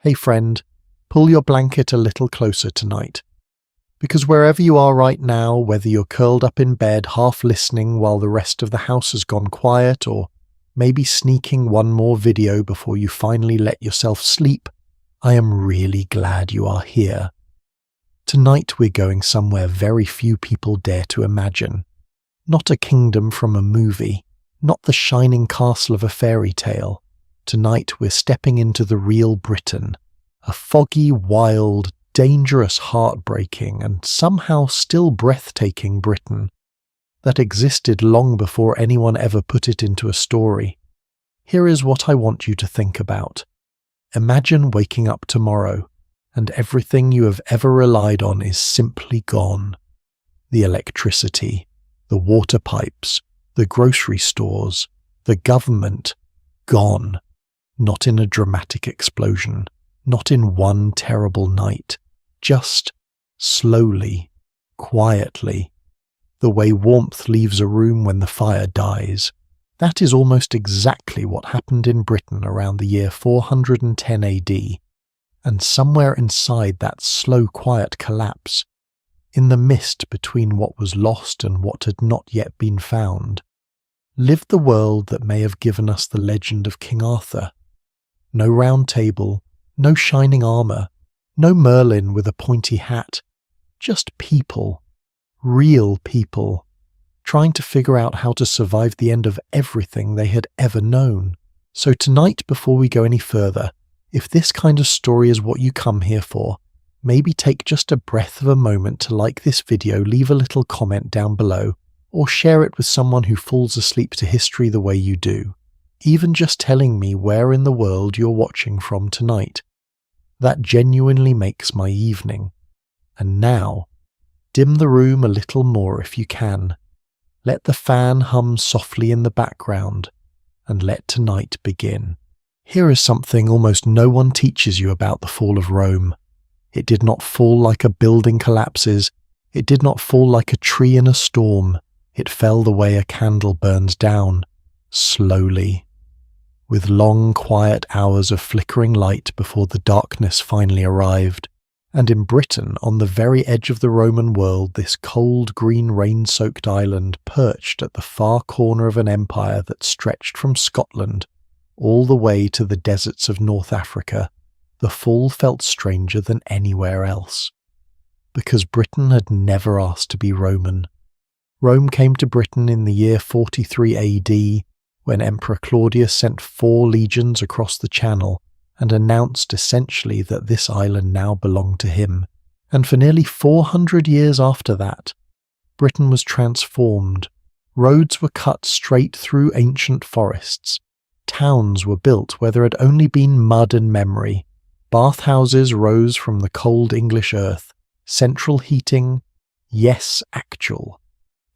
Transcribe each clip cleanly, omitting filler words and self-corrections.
Hey friend, pull your blanket a little closer tonight. Because wherever you are right now, whether you're curled up in bed half listening while the rest of the house has gone quiet, or maybe sneaking one more video before you finally let yourself sleep, I am really glad you are here. Tonight we're going somewhere very few people dare to imagine. Not a kingdom from a movie, not the shining castle of a fairy tale. Tonight we're stepping into the real Britain, a foggy, wild, dangerous, heartbreaking, and somehow still breathtaking Britain that existed long before anyone ever put it into a story. Here is what I want you to think about. Imagine waking up tomorrow, and everything you have ever relied on is simply gone. The electricity, the water pipes, the grocery stores, the government, gone. Not in a dramatic explosion, not in one terrible night, just slowly, quietly, the way warmth leaves a room when the fire dies. That is almost exactly what happened in Britain around the year 410 AD, and somewhere inside that slow, quiet collapse, in the mist between what was lost and what had not yet been found, lived the world that may have given us the legend of King Arthur. No round table, no shining armour, no Merlin with a pointy hat, just people, real people, trying to figure out how to survive the end of everything they had ever known. So tonight, before we go any further, if this kind of story is what you come here for, maybe take just a breath of a moment to like this video, leave a little comment down below, or share it with someone who falls asleep to history the way you do. Even just telling me where in the world you're watching from tonight. That genuinely makes my evening. And now, dim the room a little more if you can. Let the fan hum softly in the background, and let tonight begin. Here is something almost no one teaches you about the fall of Rome. It did not fall like a building collapses. It did not fall like a tree in a storm. It fell the way a candle burns down, slowly, with long, quiet hours of flickering light before the darkness finally arrived. And in Britain, on the very edge of the Roman world, this cold, green, rain-soaked island perched at the far corner of an empire that stretched from Scotland all the way to the deserts of North Africa, the fall felt stranger than anywhere else. Because Britain had never asked to be Roman. Rome came to Britain in the year 43 AD, when Emperor Claudius sent 4 legions across the Channel and announced essentially that this island now belonged to him. And for nearly 400 years after that, Britain was transformed. Roads were cut straight through ancient forests. Towns were built where there had only been mud and memory. Bathhouses rose from the cold English earth. Central heating, yes, actual.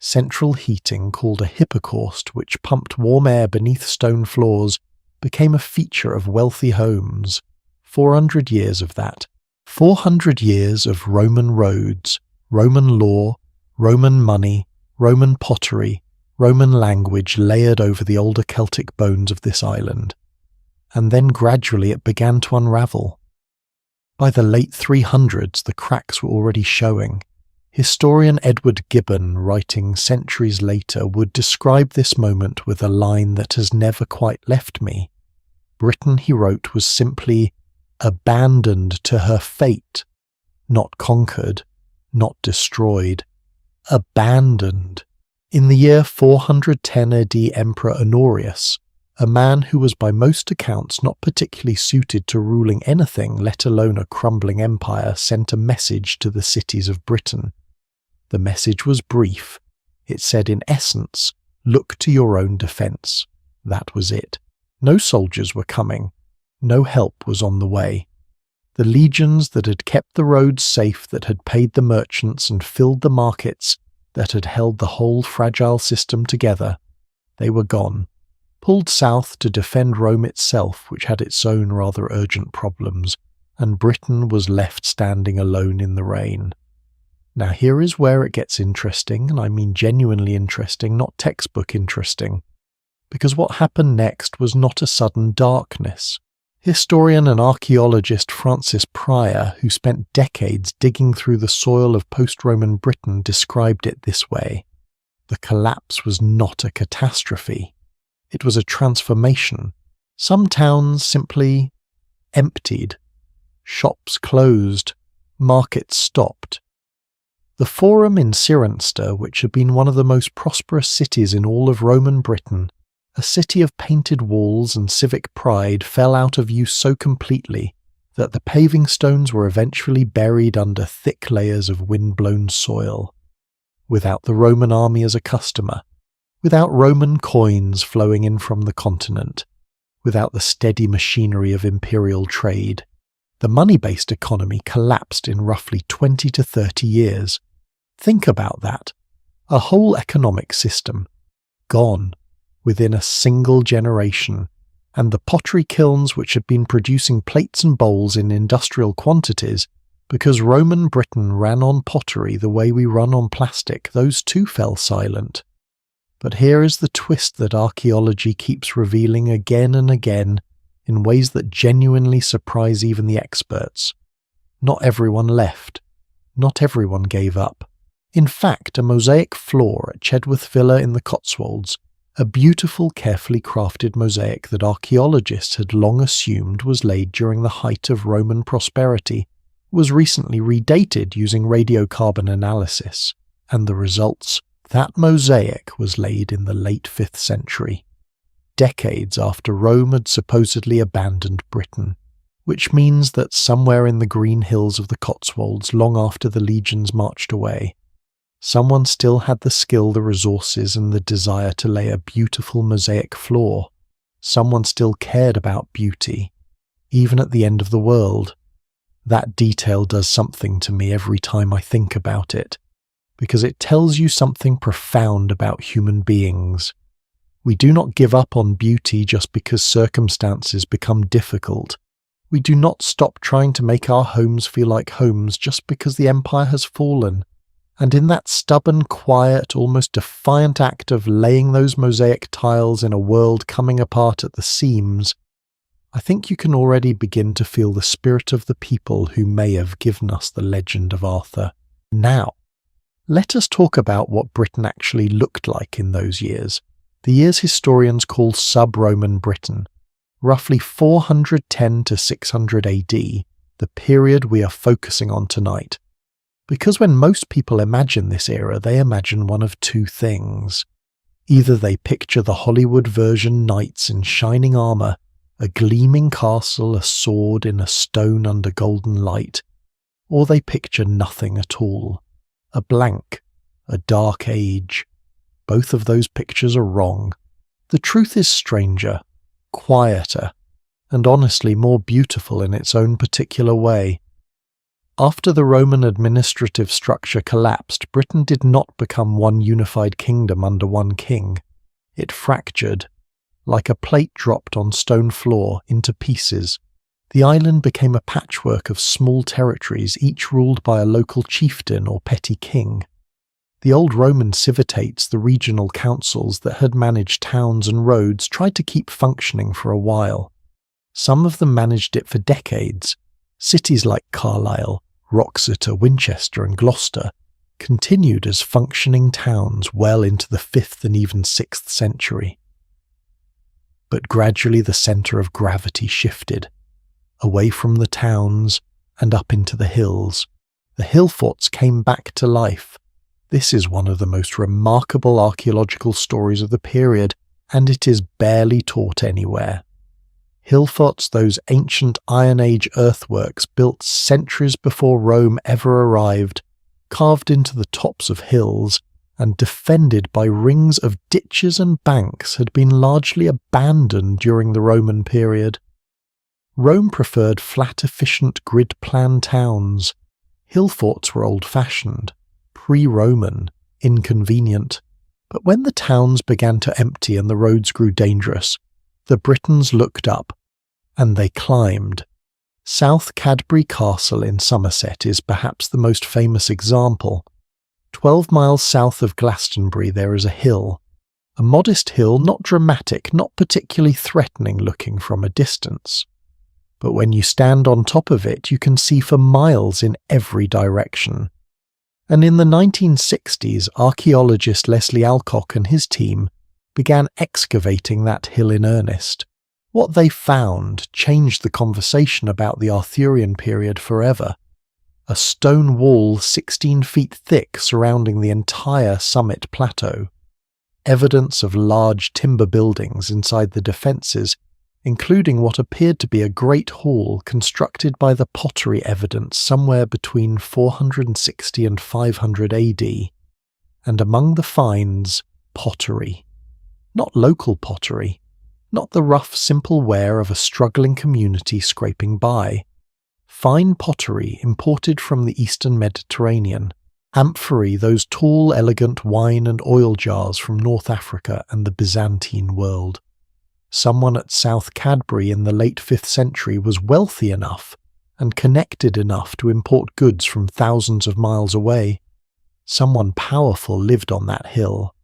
Central heating, called a hypocaust, which pumped warm air beneath stone floors, became a feature of wealthy homes. 400 years of that. 400 years of Roman roads, Roman law, Roman money, Roman pottery, Roman language layered over the older Celtic bones of this island. And then gradually it began to unravel. By the late 300s, the cracks were already showing. Historian Edward Gibbon, writing centuries later, would describe this moment with a line that has never quite left me. Britain, he wrote, was simply abandoned to her fate, not conquered, not destroyed. Abandoned. In the year 410 AD, Emperor Honorius, a man who was by most accounts not particularly suited to ruling anything, let alone a crumbling empire, sent a message to the cities of Britain. The message was brief. It said in essence, look to your own defence. That was it. No soldiers were coming. No help was on the way. The legions that had kept the roads safe, that had paid the merchants and filled the markets, that had held the whole fragile system together, they were gone, pulled south to defend Rome itself, which had its own rather urgent problems, and Britain was left standing alone in the rain. Now here is where it gets interesting, and I mean genuinely interesting, not textbook interesting, because what happened next was not a sudden darkness. Historian and archaeologist Francis Pryor, who spent decades digging through the soil of post-Roman Britain, described it this way. The collapse was not a catastrophe. It was a transformation. Some towns simply emptied. Shops closed. Markets stopped. The Forum in Cirencester, which had been one of the most prosperous cities in all of Roman Britain, a city of painted walls and civic pride, fell out of use so completely that the paving stones were eventually buried under thick layers of wind-blown soil. Without the Roman army as a customer, without Roman coins flowing in from the continent, without the steady machinery of imperial trade, the money-based economy collapsed in roughly 20 to 30 years. Think about that. A whole economic system gone within a single generation, and the pottery kilns which had been producing plates and bowls in industrial quantities, because Roman Britain ran on pottery the way we run on plastic, those too fell silent. But here is the twist that archaeology keeps revealing again and again in ways that genuinely surprise even the experts. Not everyone left. Not everyone gave up. In fact, a mosaic floor at Chedworth Villa in the Cotswolds, a beautiful, carefully crafted mosaic that archaeologists had long assumed was laid during the height of Roman prosperity, was recently redated using radiocarbon analysis, and the results: that mosaic was laid in the late 5th century, decades after Rome had supposedly abandoned Britain, which means that somewhere in the green hills of the Cotswolds, long after the legions marched away, someone still had the skill, the resources, and the desire to lay a beautiful mosaic floor. Someone still cared about beauty, even at the end of the world. That detail does something to me every time I think about it, because it tells you something profound about human beings. We do not give up on beauty just because circumstances become difficult. We do not stop trying to make our homes feel like homes just because the empire has fallen. And in that stubborn, quiet, almost defiant act of laying those mosaic tiles in a world coming apart at the seams, I think you can already begin to feel the spirit of the people who may have given us the legend of Arthur. Now, let us talk about what Britain actually looked like in those years, the years historians call sub-Roman Britain, roughly 410 to 600 AD, the period we are focusing on tonight. Because when most people imagine this era, they imagine one of two things. Either they picture the Hollywood version knights in shining armour, a gleaming castle, a sword in a stone under golden light, or they picture nothing at all. A blank, a dark age. Both of those pictures are wrong. The truth is stranger, quieter, and honestly more beautiful in its own particular way. After the Roman administrative structure collapsed, Britain did not become one unified kingdom under one king. It fractured, like a plate dropped on stone floor, into pieces. The island became a patchwork of small territories, each ruled by a local chieftain or petty king. The old Roman civitates, the regional councils that had managed towns and roads, tried to keep functioning for a while. Some of them managed it for decades. Cities like Carlisle, Wroxeter, Winchester and Gloucester continued as functioning towns well into the 5th and even 6th century. But gradually the centre of gravity shifted, away from the towns and up into the hills. The hillforts came back to life. This is one of the most remarkable archaeological stories of the period, and it is barely taught anywhere. Hillforts, those ancient Iron Age earthworks built centuries before Rome ever arrived, carved into the tops of hills and defended by rings of ditches and banks, had been largely abandoned during the Roman period. Rome preferred flat, efficient, grid-plan towns. Hillforts were old-fashioned, pre-Roman, inconvenient. But when the towns began to empty and the roads grew dangerous, the Britons looked up, and they climbed. South Cadbury Castle in Somerset is perhaps the most famous example. 12 miles south of Glastonbury there is a hill. A modest hill, not dramatic, not particularly threatening looking from a distance. but when you stand on top of it, you can see for miles in every direction. And in the 1960s, archaeologist Leslie Alcock and his team began excavating that hill in earnest. What they found changed the conversation about the Arthurian period forever. A stone wall 16 feet thick surrounding the entire summit plateau. Evidence of large timber buildings inside the defences, including what appeared to be a great hall constructed by the pottery evidence somewhere between 460 and 500 AD. And among the finds, pottery. Not local pottery, not the rough, simple ware of a struggling community scraping by. Fine pottery imported from the eastern Mediterranean. Amphorae, those tall, elegant wine and oil jars from North Africa and the Byzantine world. Someone at South Cadbury in the late 5th century was wealthy enough and connected enough to import goods from thousands of miles away. Someone powerful lived on that hill.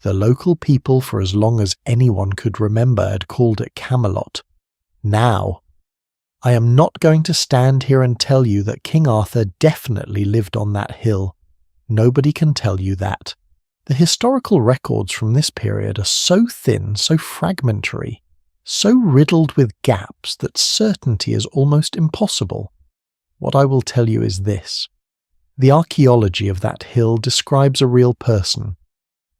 The local people, for as long as anyone could remember, had called it Camelot. Now, I am not going to stand here and tell you that King Arthur definitely lived on that hill. Nobody can tell you that. The historical records from this period are so thin, so fragmentary, so riddled with gaps that certainty is almost impossible. What I will tell you is this. The archaeology of that hill describes a real person,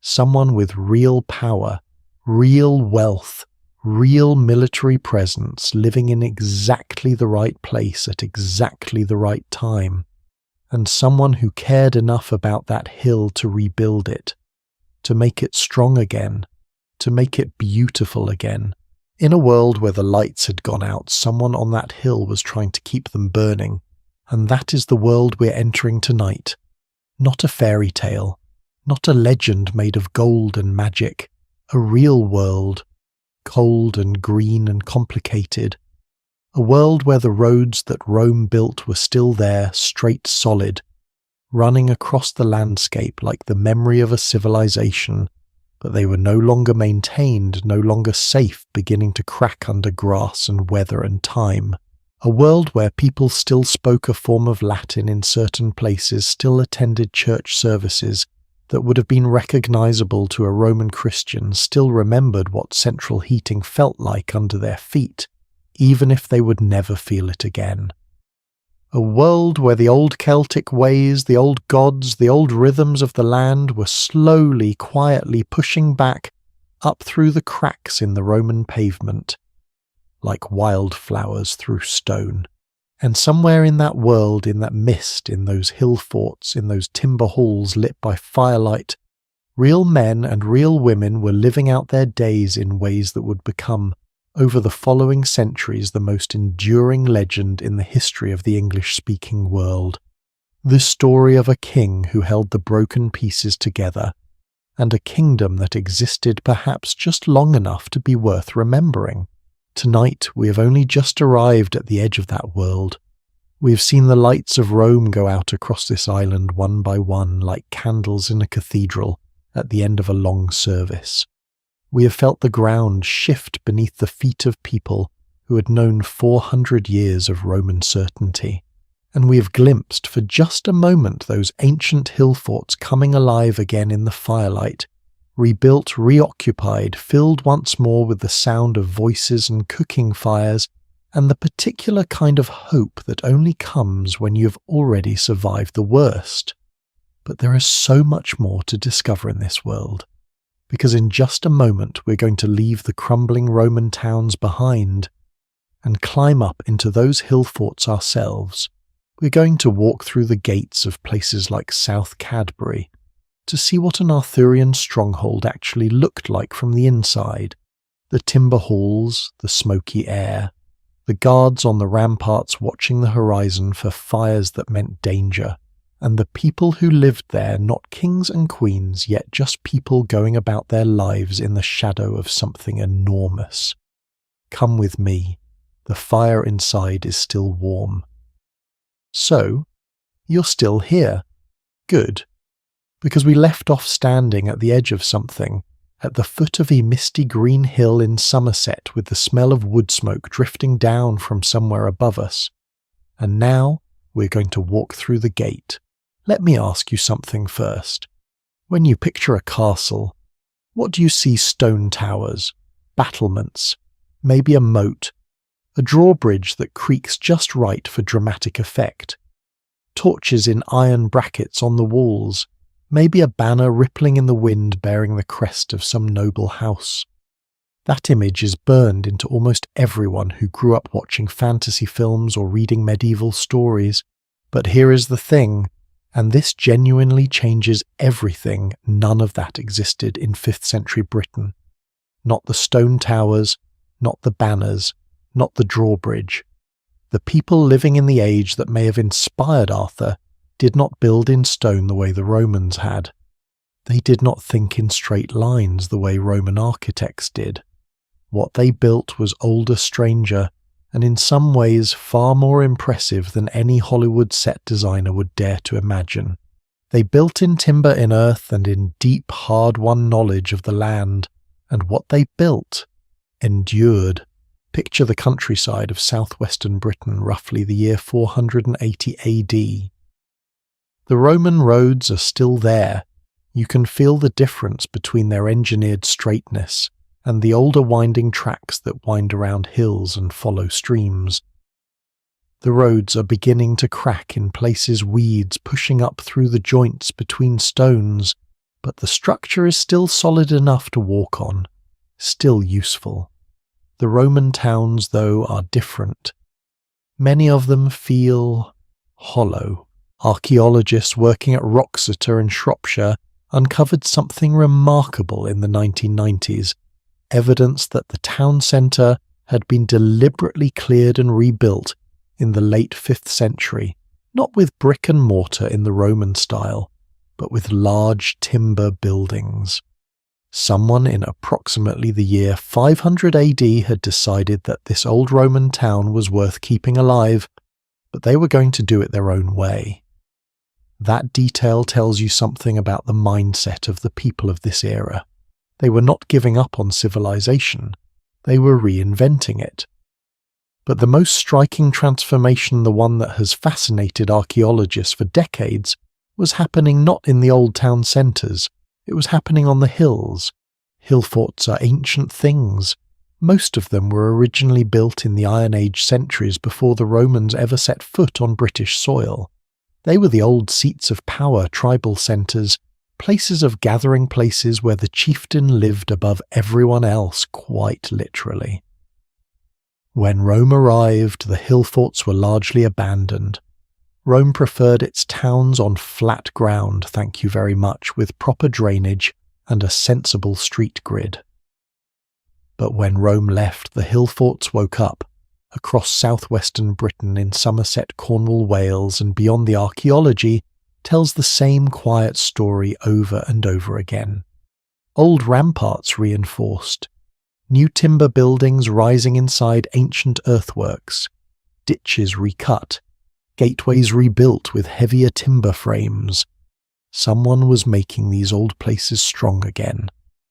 someone with real power, real wealth, real military presence, living in exactly the right place at exactly the right time, and someone who cared enough about that hill to rebuild it, to make it strong again, to make it beautiful again. In a world where the lights had gone out, someone on that hill was trying to keep them burning, and that is the world we're entering tonight. Not a fairy tale, not a legend made of gold and magic, a real world, cold and green and complicated, a world where the roads that Rome built were still there, straight solid, running across the landscape like the memory of a civilization, but they were no longer maintained, no longer safe, beginning to crack under grass and weather and time. A world where people still spoke a form of Latin in certain places, still attended church services that would have been recognizable to a Roman Christian, still remembered what central heating felt like under their feet, even if they would never feel it again. A world where the old Celtic ways, the old gods, the old rhythms of the land were slowly, quietly pushing back up through the cracks in the Roman pavement, like wildflowers through stone. And somewhere in that world, in that mist, in those hill forts, in those timber halls lit by firelight, real men and real women were living out their days in ways that would become, over the following centuries, the most enduring legend in the history of the English-speaking world. The story of a king who held the broken pieces together, and a kingdom that existed perhaps just long enough to be worth remembering. Tonight we have only just arrived at the edge of that world. We have seen the lights of Rome go out across this island one by one like candles in a cathedral at the end of a long service. We have felt the ground shift beneath the feet of people who had known 400 years of Roman certainty, and we have glimpsed for just a moment those ancient hill forts coming alive again in the firelight, rebuilt, reoccupied, filled once more with the sound of voices and cooking fires, and the particular kind of hope that only comes when you have already survived the worst. But there is so much more to discover in this world, because in just a moment we're going to leave the crumbling Roman towns behind and climb up into those hill forts ourselves. We're going to walk through the gates of places like South Cadbury to see what an Arthurian stronghold actually looked like from the inside. The timber halls, the smoky air, the guards on the ramparts watching the horizon for fires that meant danger, and the people who lived there, not kings and queens, yet just people going about their lives in the shadow of something enormous. Come with me. The fire inside is still warm. So, you're still here. Good. Because we left off standing at the edge of something, at the foot of a misty green hill in Somerset with the smell of wood smoke drifting down from somewhere above us. And now we're going to walk through the gate. Let me ask you something first. When you picture a castle, what do you see? Stone towers, battlements, maybe a moat, a drawbridge that creaks just right for dramatic effect, torches in iron brackets on the walls, maybe a banner rippling in the wind bearing the crest of some noble house. That image is burned into almost everyone who grew up watching fantasy films or reading medieval stories. But here is the thing, and this genuinely changes everything: none of that existed in 5th century Britain. Not the stone towers, not the banners, not the drawbridge. The people living in the age that may have inspired Arthur did not build in stone the way the Romans had. They did not think in straight lines the way Roman architects did. What they built was older, stranger, and in some ways far more impressive than any Hollywood set designer would dare to imagine. They built in timber in earth and in deep, hard-won knowledge of the land, and what they built endured. Picture the countryside of southwestern Britain, roughly the year 480 AD. The Roman roads are still there. You can feel the difference between their engineered straightness and the older winding tracks that wind around hills and follow streams. The roads are beginning to crack in places, weeds pushing up through the joints between stones, but the structure is still solid enough to walk on, still useful. The Roman towns, though, are different. Many of them feel hollow. Archaeologists working at Wroxeter in Shropshire uncovered something remarkable in the 1990s, evidence that the town centre had been deliberately cleared and rebuilt in the late 5th century, not with brick and mortar in the Roman style, but with large timber buildings. Someone in approximately the year 500 AD had decided that this old Roman town was worth keeping alive, but they were going to do it their own way. That detail tells you something about the mindset of the people of this era. They were not giving up on civilization, they were reinventing it. But the most striking transformation, the one that has fascinated archaeologists for decades, was happening not in the old town centres, it was happening on the hills. Hillforts are ancient things. Most of them were originally built in the Iron Age centuries before the Romans ever set foot on British soil. They were the old seats of power, tribal centres, places of gathering places where the chieftain lived above everyone else, quite literally. When Rome arrived, the hillforts were largely abandoned. Rome preferred its towns on flat ground, thank you very much, with proper drainage and a sensible street grid. But when Rome left, the hillforts woke up. Across southwestern Britain, in Somerset, Cornwall, Wales, and beyond, the archaeology tells the same quiet story over and over again. Old ramparts reinforced, new timber buildings rising inside ancient earthworks, ditches recut, gateways rebuilt with heavier timber frames. Someone was making these old places strong again.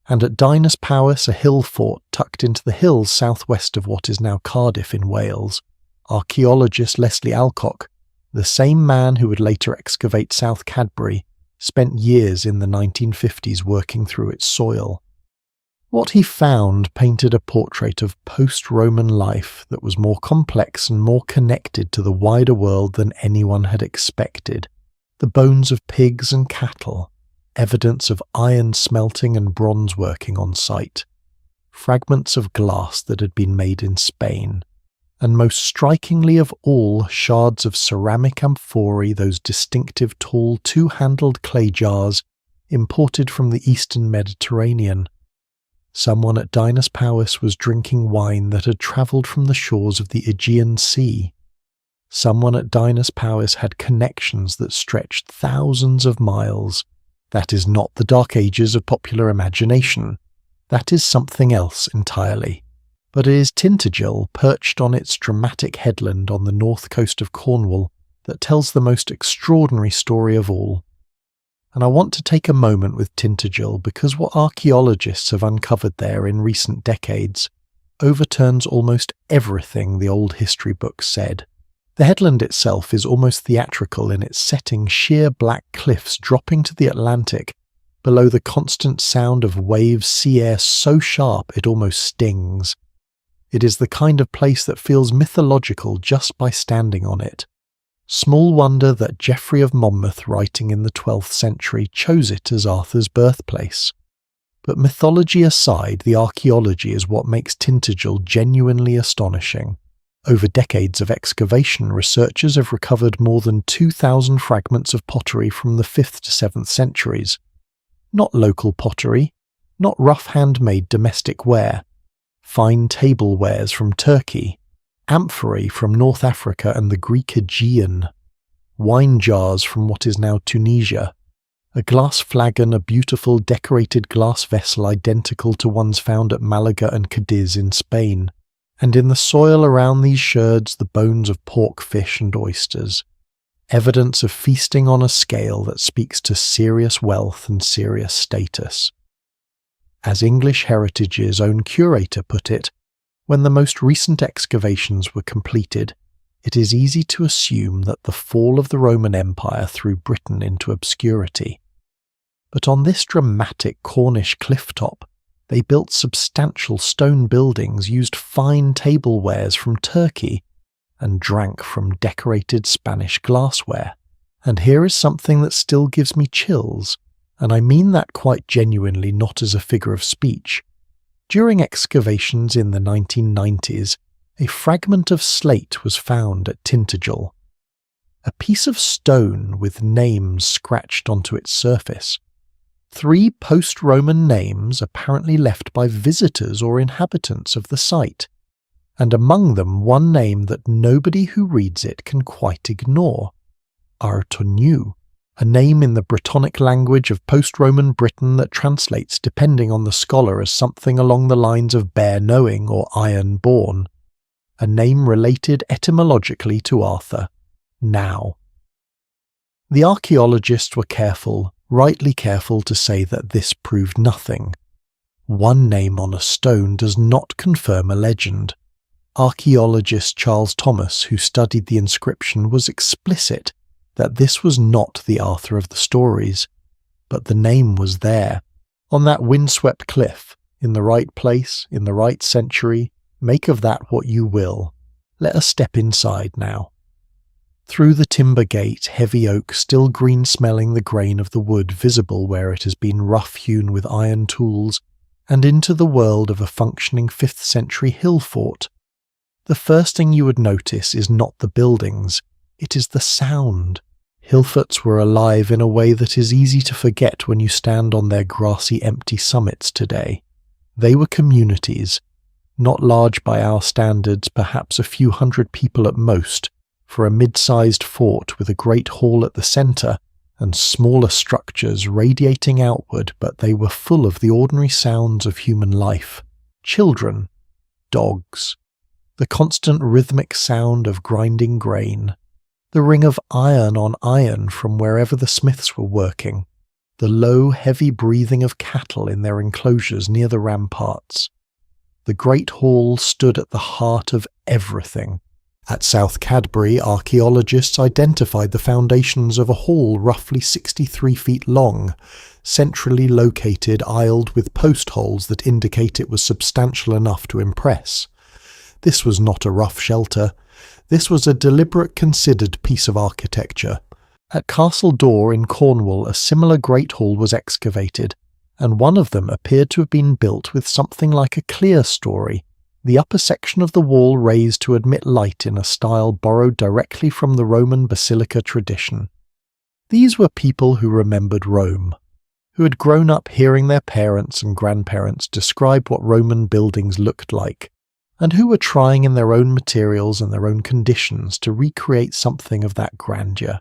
And at Dinas Powys, a hill fort tucked into the hills southwest of what is now Cardiff in Wales, archaeologist Leslie Alcock, the same man who would later excavate South Cadbury, spent years in the 1950s working through its soil. What he found painted a portrait of post-Roman life that was more complex and more connected to the wider world than anyone had expected. The bones of pigs and cattle, evidence of iron smelting and bronze working on site, fragments of glass that had been made in Spain, and most strikingly of all, shards of ceramic amphorae, those distinctive tall two-handled clay jars imported from the eastern Mediterranean. Someone at Dinas Powys was drinking wine that had travelled from the shores of the Aegean Sea. Someone at Dinas Powys had connections that stretched thousands of miles. That is not the Dark Ages of popular imagination. That is something else entirely. But it is Tintagel, perched on its dramatic headland on the north coast of Cornwall, that tells the most extraordinary story of all. and I want to take a moment with Tintagel because what archaeologists have uncovered there in recent decades overturns almost everything the old history books said. The headland itself is almost theatrical in its setting, sheer black cliffs dropping to the Atlantic below the constant sound of waves, sea air so sharp it almost stings. It is the kind of place that feels mythological just by standing on it. Small wonder that Geoffrey of Monmouth, writing in the 12th century, chose it as Arthur's birthplace. But mythology aside, the archaeology is what makes Tintagel genuinely astonishing. Over decades of excavation, researchers have recovered more than 2,000 fragments of pottery from the 5th to 7th centuries. Not local pottery, not rough handmade domestic ware, fine tablewares from Turkey, amphorae from North Africa and the Greek Aegean, wine jars from what is now Tunisia, a glass flagon, a beautiful decorated glass vessel identical to ones found at Malaga and Cadiz in Spain, and in the soil around these sherds the bones of pork, fish and oysters, evidence of feasting on a scale that speaks to serious wealth and serious status. As English Heritage's own curator put it, when the most recent excavations were completed, it is easy to assume that the fall of the Roman Empire threw Britain into obscurity. But on this dramatic Cornish clifftop, they built substantial stone buildings, used fine tablewares from Turkey, and drank from decorated Spanish glassware. And here is something that still gives me chills, and I mean that quite genuinely, not as a figure of speech. During excavations in the 1990s, a fragment of slate was found at Tintagel. A piece of stone with names scratched onto its surface. 3 post-Roman names apparently left by visitors or inhabitants of the site, and among them one name that nobody who reads it can quite ignore. Arthurian, a name in the Brittonic language of post-Roman Britain that translates, depending on the scholar, as something along the lines of bare-knowing or iron-born. A name related etymologically to Arthur, now. The archaeologists were careful, rightly careful, to say that this proved nothing. One name on a stone does not confirm a legend. Archaeologist Charles Thomas, who studied the inscription, was explicit that this was not the Arthur of the stories, but the name was there, on that windswept cliff, in the right place, in the right century. Make of that what you will. Let us step inside now. Through the timber gate, heavy oak, still green-smelling, the grain of the wood visible where it has been rough-hewn with iron tools, and into the world of a functioning 5th century hill fort. The first thing you would notice is not the buildings, it is the sound. Hillforts were alive in a way that is easy to forget when you stand on their grassy, empty summits today. They were communities, not large by our standards, perhaps a few hundred people at most, for a mid-sized fort with a great hall at the centre and smaller structures radiating outward, but they were full of the ordinary sounds of human life. Children, dogs, the constant rhythmic sound of grinding grain, the ring of iron on iron from wherever the smiths were working, the low, heavy breathing of cattle in their enclosures near the ramparts. The great hall stood at the heart of everything. At South Cadbury, archaeologists identified the foundations of a hall roughly 63 feet long, centrally located, aisled with post holes that indicate it was substantial enough to impress. This was not a rough shelter. This was a deliberate, considered piece of architecture. At Castle Door in Cornwall, a similar great hall was excavated, and one of them appeared to have been built with something like a clerestory, the upper section of the wall raised to admit light in a style borrowed directly from the Roman basilica tradition. These were people who remembered Rome, who had grown up hearing their parents and grandparents describe what Roman buildings looked like, and who were trying in their own materials and their own conditions to recreate something of that grandeur.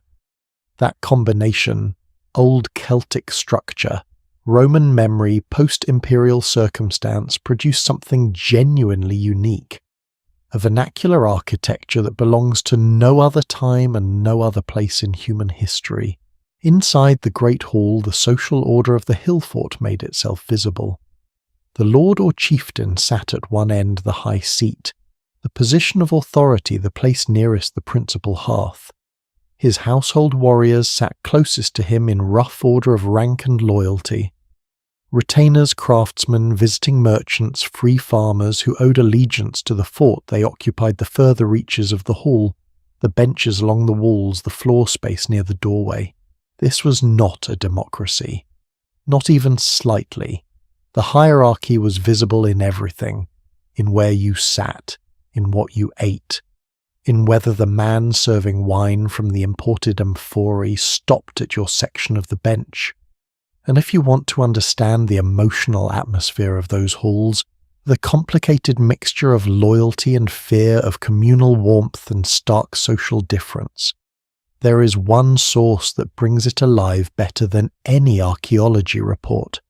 That combination, old Celtic structure, Roman memory, post-imperial circumstance, produced something genuinely unique. A vernacular architecture that belongs to no other time and no other place in human history. Inside the great hall, the social order of the hillfort made itself visible. The lord or chieftain sat at one end, the high seat, the position of authority, the place nearest the principal hearth. His household warriors sat closest to him in rough order of rank and loyalty. Retainers, craftsmen, visiting merchants, free farmers who owed allegiance to the fort, they occupied the further reaches of the hall, the benches along the walls, the floor space near the doorway. This was not a democracy. Not even slightly. The hierarchy was visible in everything, in where you sat, in what you ate, in whether the man serving wine from the imported amphorae stopped at your section of the bench. And if you want to understand the emotional atmosphere of those halls, the complicated mixture of loyalty and fear, of communal warmth and stark social difference, there is one source that brings it alive better than any archaeology report: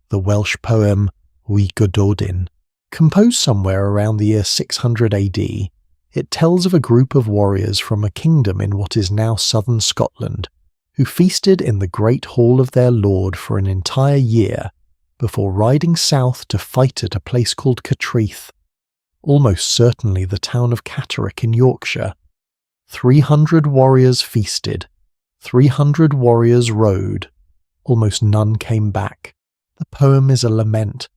the Welsh poem Wy Gododin. Composed somewhere around the year 600 AD, it tells of a group of warriors from a kingdom in what is now southern Scotland, who feasted in the great hall of their lord for an entire year before riding south to fight at a place called Catreath, almost certainly the town of Catterick in Yorkshire. 300 warriors feasted, 300 warriors rode, almost none came back. The poem is a lament.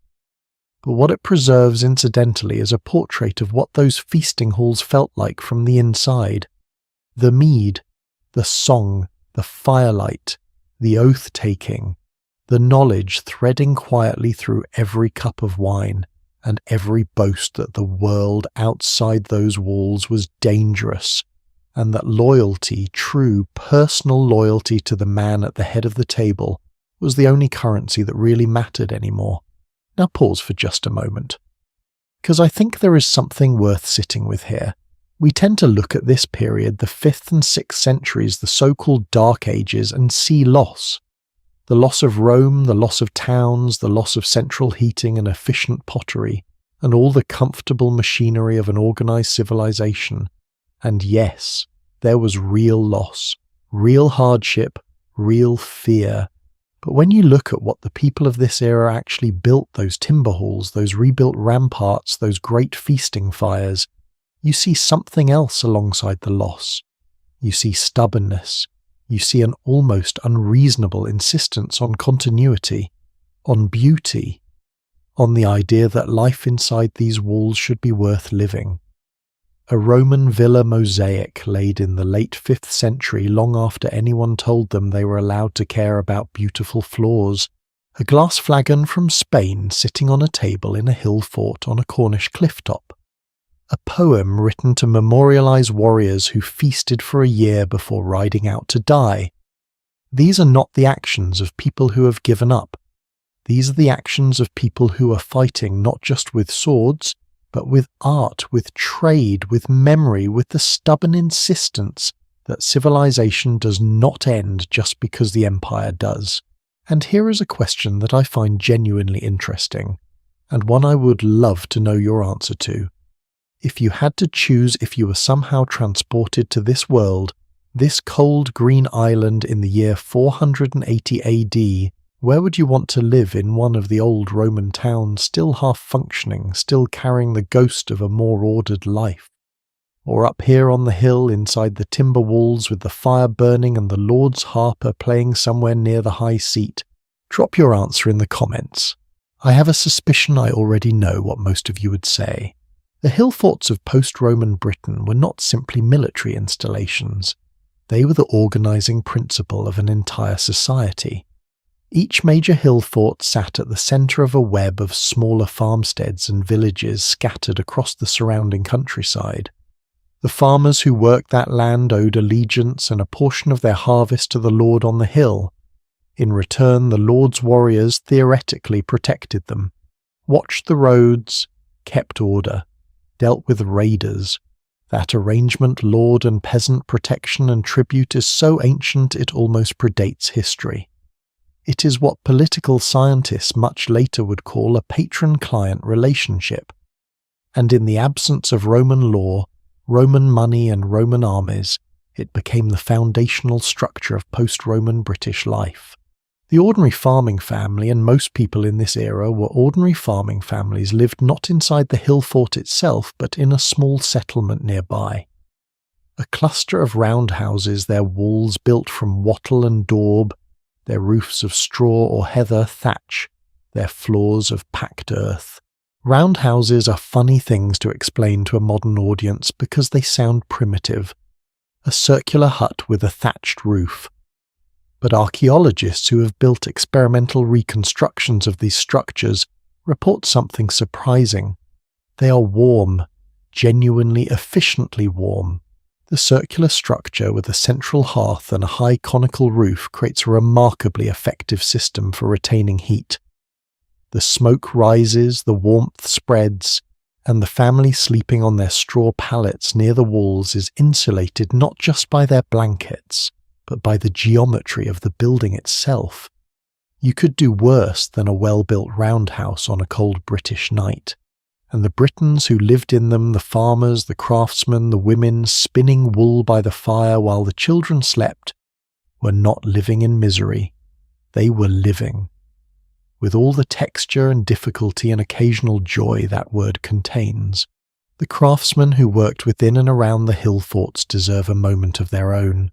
But what it preserves incidentally is a portrait of what those feasting halls felt like from the inside. The mead, the song, the firelight, the oath-taking, the knowledge threading quietly through every cup of wine, and every boast that the world outside those walls was dangerous, and that loyalty, true personal loyalty to the man at the head of the table, was the only currency that really mattered anymore. Now pause for just a moment, because I think there is something worth sitting with here. We tend to look at this period, the 5th and 6th centuries, the so-called Dark Ages, and see loss. The loss of Rome, the loss of towns, the loss of central heating and efficient pottery, and all the comfortable machinery of an organized civilization. And yes, there was real loss, real hardship, real fear. But when you look at what the people of this era actually built, those timber halls, those rebuilt ramparts, those great feasting fires, you see something else alongside the loss. You see stubbornness. You see an almost unreasonable insistence on continuity, on beauty, on the idea that life inside these walls should be worth living. A Roman villa mosaic laid in the late 5th century, long after anyone told them they were allowed to care about beautiful floors. A glass flagon from Spain sitting on a table in a hill fort on a Cornish clifftop. A poem written to memorialize warriors who feasted for a year before riding out to die. These are not the actions of people who have given up. These are the actions of people who are fighting not just with swords, but with art, with trade, with memory, with the stubborn insistence that civilization does not end just because the empire does. And here is a question that I find genuinely interesting, and one I would love to know your answer to. If you had to choose, if you were somehow transported to this world, this cold green island in the year 480 AD, where would you want to live in one of the old Roman towns, still half functioning, still carrying the ghost of a more ordered life? Or up here on the hill inside the timber walls with the fire burning and the Lord's harper playing somewhere near the high seat? Drop your answer in the comments. I have a suspicion I already know what most of you would say. The hill forts of post-Roman Britain were not simply military installations. They were the organizing principle of an entire society. Each major hill fort sat at the center of a web of smaller farmsteads and villages scattered across the surrounding countryside. The farmers who worked that land owed allegiance and a portion of their harvest to the lord on the hill. In return, the lord's warriors theoretically protected them, watched the roads, kept order, dealt with raiders. That arrangement, lord and peasant protection and tribute, is so ancient it almost predates history. It is what political scientists much later would call a patron-client relationship. And in the absence of Roman law, Roman money and Roman armies, It became the foundational structure of post-Roman British life. The ordinary farming family, and most people in this era were ordinary farming families, lived not inside the hill fort itself, but in a small settlement nearby. A cluster of roundhouses, their walls built from wattle and daub, their roofs of straw or heather thatch, their floors of packed earth. Roundhouses are funny things to explain to a modern audience because they sound primitive. A circular hut with a thatched roof. But archaeologists who have built experimental reconstructions of these structures report something surprising. They are warm, genuinely efficiently warm. The circular structure with a central hearth and a high conical roof creates a remarkably effective system for retaining heat. The smoke rises, the warmth spreads, and the family sleeping on their straw pallets near the walls is insulated not just by their blankets, but by the geometry of the building itself. You could do worse than a well-built roundhouse on a cold British night. And the Britons who lived in them, the farmers, the craftsmen, the women spinning wool by the fire while the children slept, were not living in misery. They were living. With all the texture and difficulty and occasional joy that word contains. The craftsmen who worked within and around the hill forts deserve a moment of their own.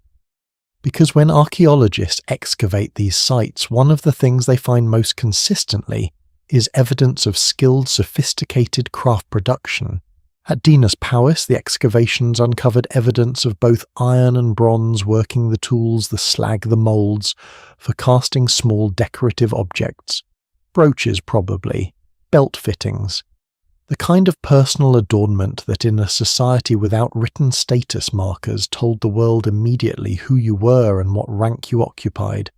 Because when archaeologists excavate these sites, one of the things they find most consistently is evidence of skilled, sophisticated craft production. At Dinas Powys, the excavations uncovered evidence of both iron and bronze working the tools, the slag, the moulds, for casting small decorative objects. Brooches probably, belt fittings. The kind of personal adornment that in a society without written status markers told the world immediately who you were and what rank you occupied.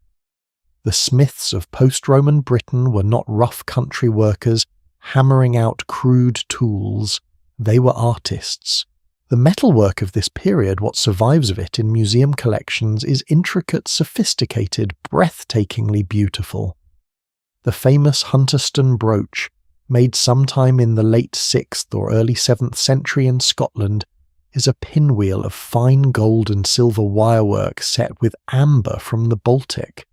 The smiths of post-Roman Britain were not rough country workers hammering out crude tools. They were artists. The metalwork of this period, what survives of it in museum collections, is intricate, sophisticated, breathtakingly beautiful. The famous Hunterston brooch, made sometime in the late 6th or early 7th century in Scotland, is a pinwheel of fine gold and silver wirework set with amber from the Baltic.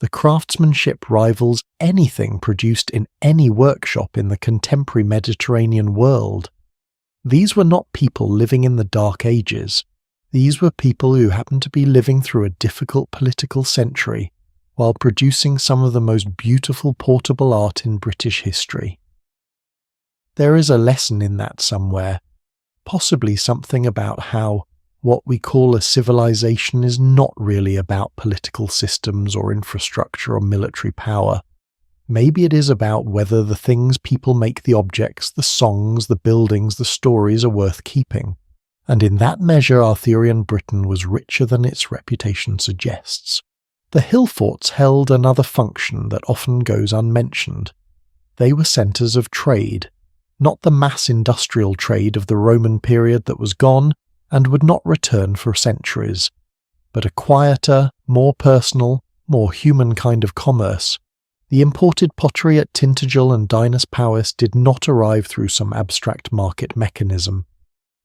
The craftsmanship rivals anything produced in any workshop in the contemporary Mediterranean world. These were not people living in the Dark Ages. These were people who happened to be living through a difficult political century, while producing some of the most beautiful portable art in British history. There is a lesson in that somewhere, possibly something about how what we call a civilization is not really about political systems or infrastructure or military power. Maybe it is about whether the things people make the objects, the songs, the buildings, the stories are worth keeping. And in that measure, Arthurian Britain was richer than its reputation suggests. The hill forts held another function that often goes unmentioned. They were centres of trade, not the mass industrial trade of the Roman period that was gone and would not return for centuries, but a quieter, more personal, more human kind of commerce. The imported pottery at Tintagel and Dinas Powys did not arrive through some abstract market mechanism.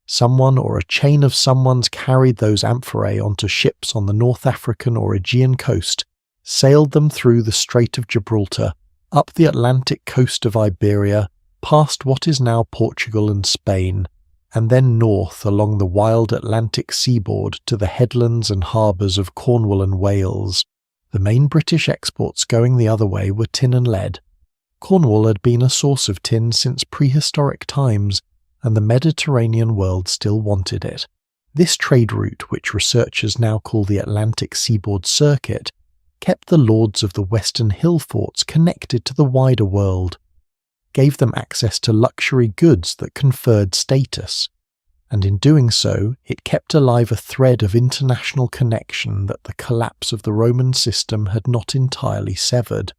Someone or a chain of someones carried those amphorae onto ships on the North African or Aegean coast, sailed them through the Strait of Gibraltar, up the Atlantic coast of Iberia, past what is now Portugal and Spain, and then north along the wild Atlantic seaboard to the headlands and harbours of Cornwall and Wales. The main British exports going the other way were tin and lead. Cornwall had been a source of tin since prehistoric times, and the Mediterranean world still wanted it. This trade route, which researchers now call the Atlantic Seaboard Circuit, kept the lords of the western hill forts connected to the wider world, gave them access to luxury goods that conferred status, and in doing so, it kept alive a thread of international connection that the collapse of the Roman system had not entirely severed.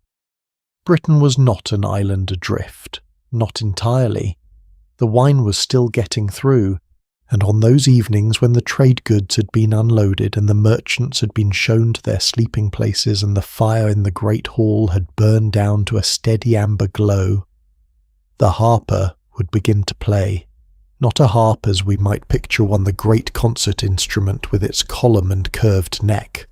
Britain was not an island adrift, not entirely. The wine was still getting through, and on those evenings when the trade goods had been unloaded and the merchants had been shown to their sleeping places and the fire in the great hall had burned down to a steady amber glow, the harper would begin to play. Not a harp as we might picture one, the great concert instrument with its column and curved neck.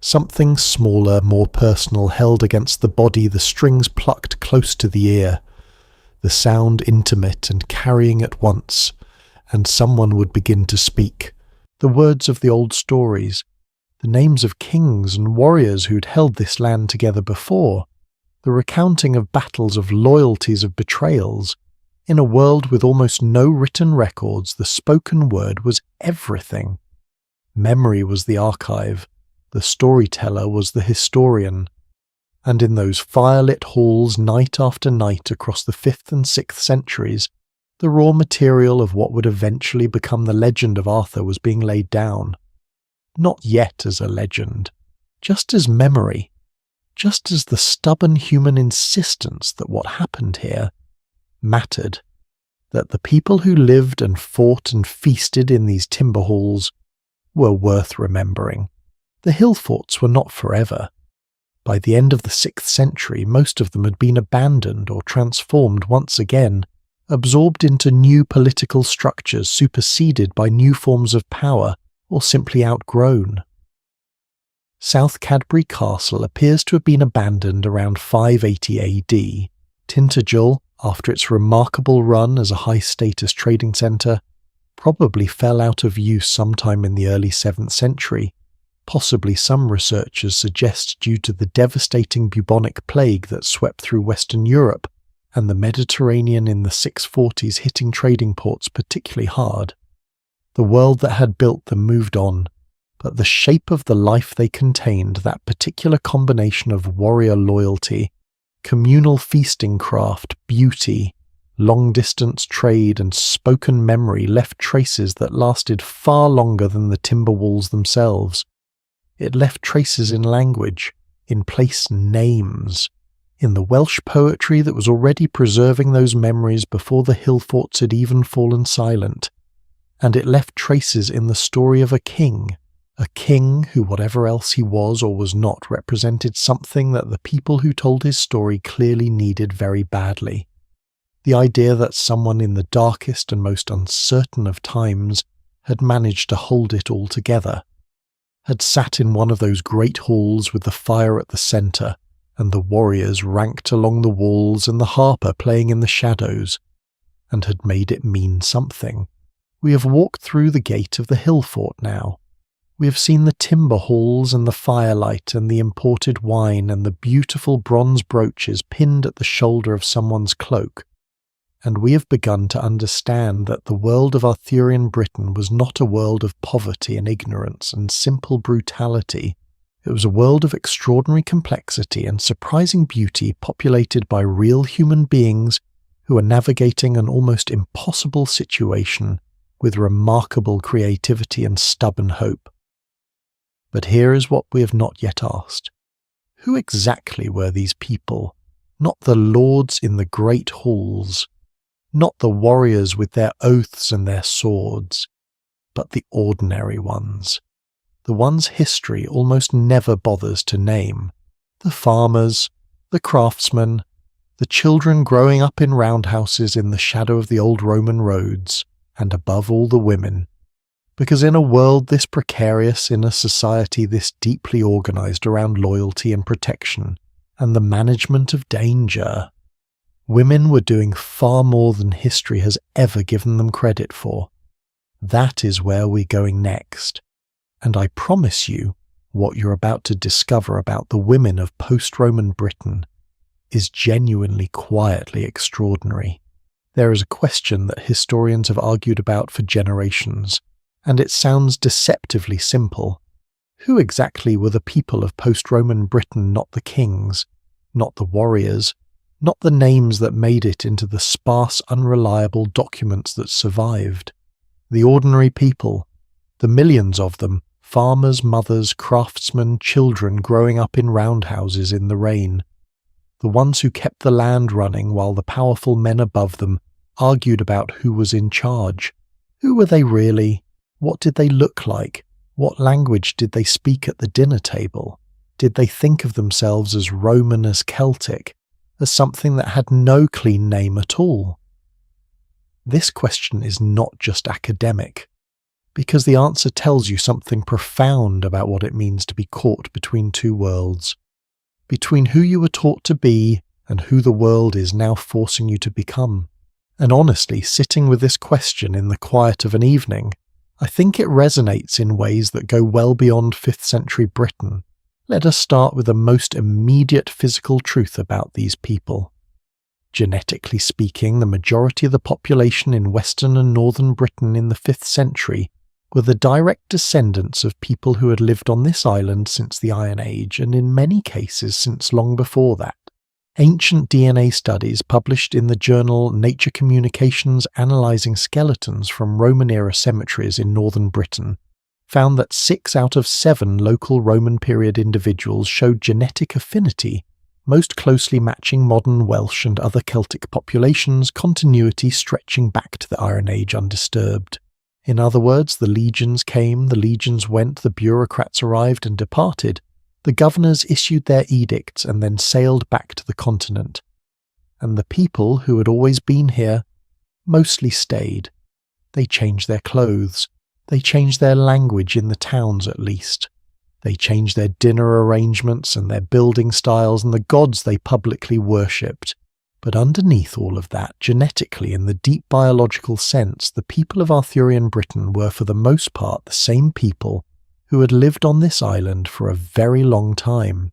Something smaller, more personal, held against the body, the strings plucked close to the ear, the sound intimate and carrying at once, and someone would begin to speak. The words of the old stories, the names of kings and warriors who'd held this land together before, the recounting of battles, of loyalties, of betrayals. In a world with almost no written records, the spoken word was everything. Memory was the archive, the storyteller was the historian. And in those firelit halls night after night across the 5th and 6th centuries, the raw material of what would eventually become the legend of Arthur was being laid down. Not yet as a legend, just as memory, just as the stubborn human insistence that what happened here mattered, that the people who lived and fought and feasted in these timber halls were worth remembering. The hillforts were not forever. By the end of the 6th century, most of them had been abandoned or transformed once again, absorbed into new political structures, superseded by new forms of power, or simply outgrown. South Cadbury Castle appears to have been abandoned around 580 AD. Tintagel, after its remarkable run as a high-status trading centre, probably fell out of use sometime in the early 7th century. Possibly some researchers suggest due to the devastating bubonic plague that swept through Western Europe and the Mediterranean in the 640s, hitting trading ports particularly hard. The world that had built them moved on, but the shape of the life they contained, that particular combination of warrior loyalty, communal feasting craft, beauty, long-distance trade and spoken memory, left traces that lasted far longer than the timber walls themselves. It left traces in language, in place names, in the Welsh poetry that was already preserving those memories before the hillforts had even fallen silent, and it left traces in the story of a king who, whatever else he was or was not, represented something that the people who told his story clearly needed very badly. The idea that someone in the darkest and most uncertain of times had managed to hold it all together, had sat in one of those great halls with the fire at the centre, and the warriors ranked along the walls and the harper playing in the shadows, and had made it mean something. We have walked through the gate of the hill fort now. We have seen the timber halls and the firelight and the imported wine and the beautiful bronze brooches pinned at the shoulder of someone's cloak, and we have begun to understand that the world of Arthurian Britain was not a world of poverty and ignorance and simple brutality. It was a world of extraordinary complexity and surprising beauty, populated by real human beings who are navigating an almost impossible situation with remarkable creativity and stubborn hope. But here is what we have not yet asked. Who exactly were these people? Not the lords in the great halls, not the warriors with their oaths and their swords, but the ordinary ones, the ones history almost never bothers to name, the farmers, the craftsmen, the children growing up in roundhouses in the shadow of the old Roman roads, and above all the women. Because in a world this precarious, in a society this deeply organized around loyalty and protection, and the management of danger, women were doing far more than history has ever given them credit for. That is where we're going next. And I promise you, what you're about to discover about the women of post-Roman Britain is genuinely quietly extraordinary. There is a question that historians have argued about for generations, and it sounds deceptively simple. Who exactly were the people of post-Roman Britain, not the kings, not the warriors, not the names that made it into the sparse, unreliable documents that survived? The ordinary people, the millions of them, farmers, mothers, craftsmen, children growing up in roundhouses in the rain, the ones who kept the land running while the powerful men above them argued about who was in charge. Who were they really? What did they look like? What language did they speak at the dinner table? Did they think of themselves as Roman, as Celtic, as something that had no clean name at all? This question is not just academic, because the answer tells you something profound about what it means to be caught between two worlds, between who you were taught to be and who the world is now forcing you to become. And honestly, sitting with this question in the quiet of an evening, I think it resonates in ways that go well beyond 5th century Britain. Let us start with the most immediate physical truth about these people. Genetically speaking, the majority of the population in Western and Northern Britain in the 5th century were the direct descendants of people who had lived on this island since the Iron Age, and in many cases since long before that. Ancient DNA studies published in the journal Nature Communications analysing skeletons from Roman-era cemeteries in northern Britain found that 6 out of 7 local Roman period individuals showed genetic affinity, most closely matching modern Welsh and other Celtic populations' continuity stretching back to the Iron Age undisturbed. In other words, the legions came, the legions went, the bureaucrats arrived and departed. The governors issued their edicts and then sailed back to the continent. And the people who had always been here mostly stayed. They changed their clothes. They changed their language in the towns at least. They changed their dinner arrangements and their building styles and the gods they publicly worshipped. But underneath all of that, genetically in the deep biological sense, the people of Arthurian Britain were for the most part the same people who had lived on this island for a very long time.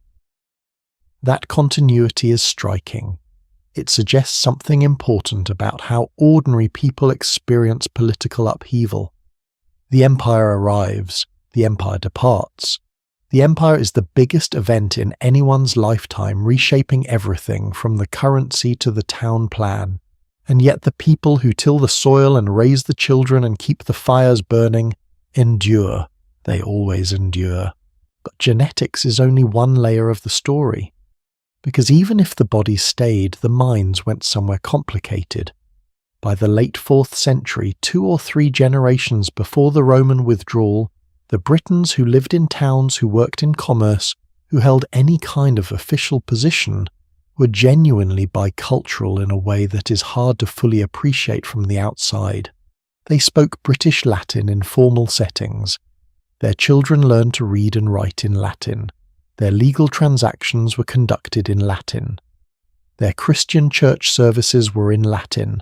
That continuity is striking. It suggests something important about how ordinary people experience political upheaval. The empire arrives, the empire departs. The empire is the biggest event in anyone's lifetime, reshaping everything from the currency to the town plan. And yet the people who till the soil and raise the children and keep the fires burning endure. They always endure. But genetics is only one layer of the story. Because even if the bodies stayed, the minds went somewhere complicated. By the late 4th century, 2 or 3 generations before the Roman withdrawal, the Britons who lived in towns, who worked in commerce, who held any kind of official position, were genuinely bicultural in a way that is hard to fully appreciate from the outside. They spoke British Latin in formal settings. Their children learned to read and write in Latin. Their legal transactions were conducted in Latin. Their Christian church services were in Latin.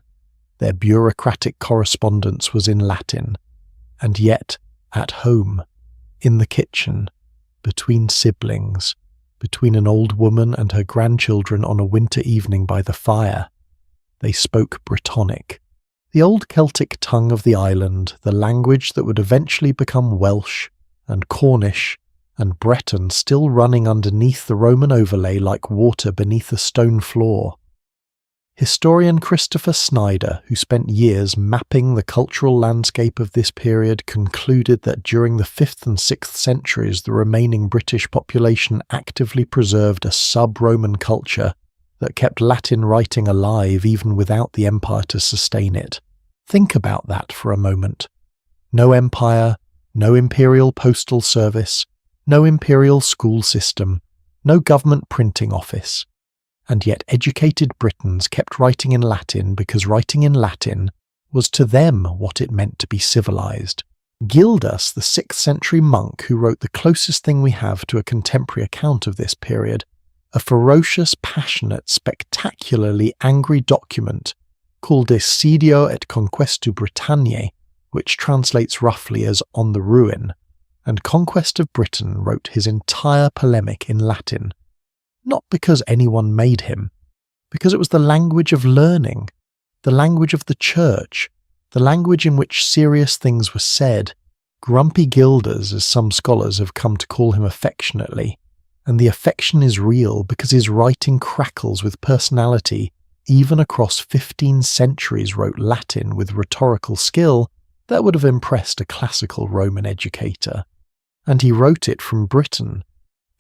Their bureaucratic correspondence was in Latin. And yet, at home, in the kitchen, between siblings, between an old woman and her grandchildren on a winter evening by the fire, they spoke Brittonic, the old Celtic tongue of the island, the language that would eventually become Welsh and Cornish and Breton, still running underneath the Roman overlay like water beneath a stone floor. Historian Christopher Snyder, who spent years mapping the cultural landscape of this period, concluded that during the 5th and 6th centuries the remaining British population actively preserved a sub-Roman culture that kept Latin writing alive even without the empire to sustain it. Think about that for a moment. No empire, no imperial postal service, no imperial school system, no government printing office. And yet educated Britons kept writing in Latin because writing in Latin was to them what it meant to be civilized. Gildas, the 6th century monk who wrote the closest thing we have to a contemporary account of this period, a ferocious, passionate, spectacularly angry document called De Sedio et Conquestu Britanniae, which translates roughly as On the Ruin, and Conquest of Britain, wrote his entire polemic in Latin. Not because anyone made him, because it was the language of learning, the language of the church, the language in which serious things were said. Grumpy Gildas, as some scholars have come to call him affectionately, and the affection is real because his writing crackles with personality, even across 15 centuries wrote Latin with rhetorical skill that would have impressed a classical Roman educator. And he wrote it from Britain,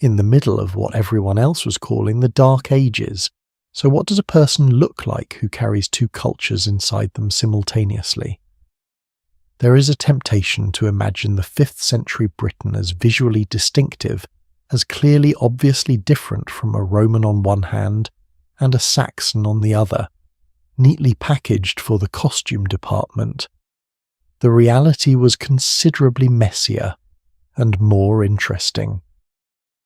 in the middle of what everyone else was calling the Dark Ages. So what does a person look like who carries 2 cultures inside them simultaneously? There is a temptation to imagine the 5th century Britain as visually distinctive, as clearly obviously different from a Roman on one hand and a Saxon on the other. neatly packaged for the costume department. The reality was considerably messier and more interesting.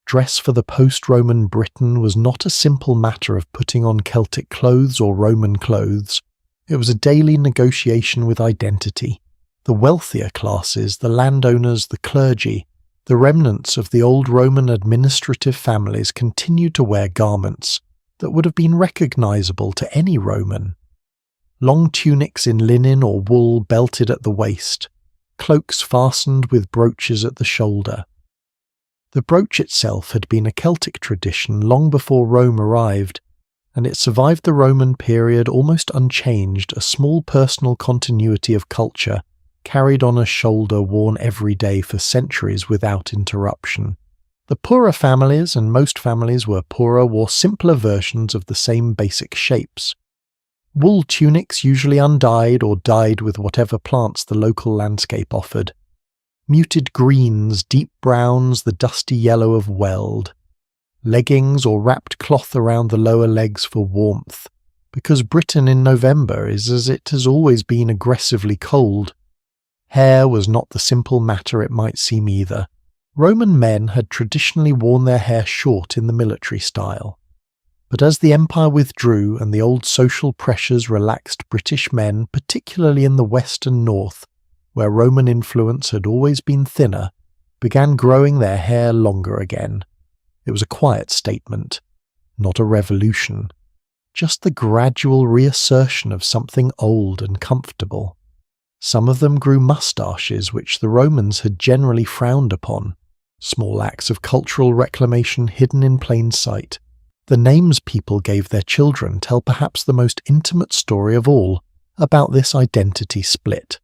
Dress for the post-Roman Britain was not a simple matter of putting on Celtic clothes or Roman clothes. It was a daily negotiation with identity. The wealthier classes, the landowners, the clergy, the remnants of the old Roman administrative families continued to wear garments that would have been recognizable to any Roman. Long tunics in linen or wool belted at the waist, cloaks fastened with brooches at the shoulder. The brooch itself had been a Celtic tradition long before Rome arrived, and it survived the Roman period almost unchanged, a small personal continuity of culture carried on a shoulder worn every day for centuries without interruption. The poorer families, and most families were poorer, wore simpler versions of the same basic shapes. Wool tunics usually undyed or dyed with whatever plants the local landscape offered. Muted greens, deep browns, the dusty yellow of weld. Leggings or wrapped cloth around the lower legs for warmth, because Britain in November is, as it has always been, aggressively cold. Hair was not the simple matter it might seem either. Roman men had traditionally worn their hair short in the military style. But as the empire withdrew and the old social pressures relaxed, British men, particularly in the west and north, where Roman influence had always been thinner, began growing their hair longer again. It was a quiet statement, not a revolution, just the gradual reassertion of something old and comfortable. Some of them grew moustaches, which the Romans had generally frowned upon, small acts of cultural reclamation hidden in plain sight. The names people gave their children tell perhaps the most intimate story of all about this identity split.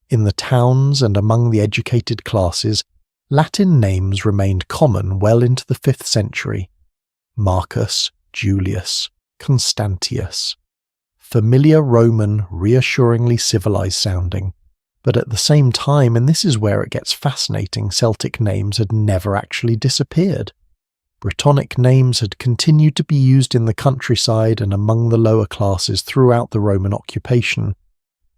In the towns and among the educated classes, Latin names remained common well into the 5th century. Marcus, Julius, Constantius. Familiar Roman, reassuringly civilized sounding. But at the same time, and this is where it gets fascinating, Celtic names had never actually disappeared. Brittonic names had continued to be used in the countryside and among the lower classes throughout the Roman occupation.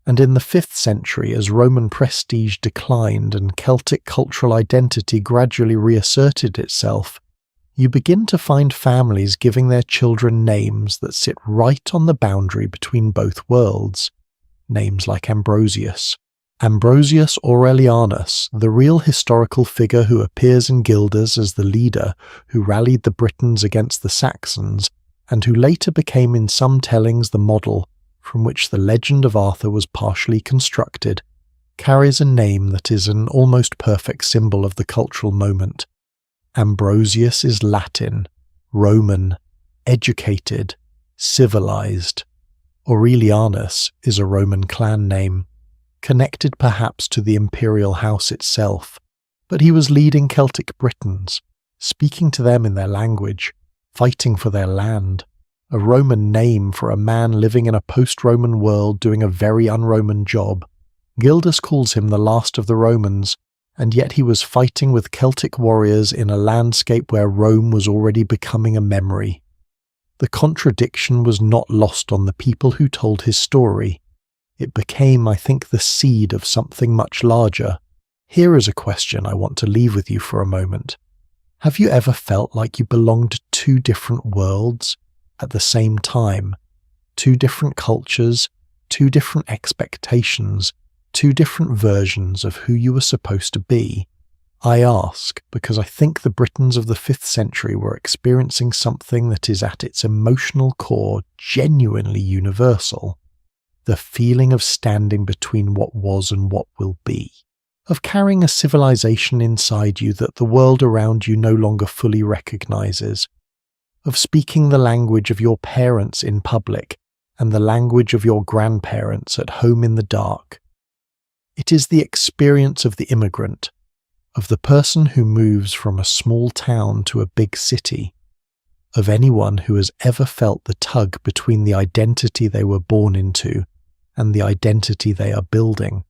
And in the 5th century, as Roman prestige declined and Celtic cultural identity gradually reasserted itself, you begin to find families giving their children names that sit right on the boundary between both worlds. Names like Ambrosius. Ambrosius Aurelianus, the real historical figure who appears in Gildas as the leader who rallied the Britons against the Saxons, and who later became in some tellings the model from which the legend of Arthur was partially constructed, carries a name that is an almost perfect symbol of the cultural moment. Ambrosius is Latin, Roman, educated, civilized. Aurelianus is a Roman clan name, connected perhaps to the imperial house itself, but he was leading Celtic Britons, speaking to them in their language, fighting for their land. A Roman name for a man living in a post-Roman world doing a very un-Roman job. Gildas calls him the last of the Romans, and yet he was fighting with Celtic warriors in a landscape where Rome was already becoming a memory. The contradiction was not lost on the people who told his story. It became, I think, the seed of something much larger. Here is a question I want to leave with you for a moment. Have you ever felt like you belonged to two different worlds at the same time? Two different cultures, two different expectations, two different versions of who you were supposed to be? I ask because I think the Britons of the 5th century were experiencing something that is at its emotional core genuinely universal. The feeling of standing between what was and what will be. Of carrying a civilization inside you that the world around you no longer fully recognizes. Of speaking the language of your parents in public and the language of your grandparents at home in the dark. It is the experience of the immigrant, of the person who moves from a small town to a big city, of anyone who has ever felt the tug between the identity they were born into and the identity they are building.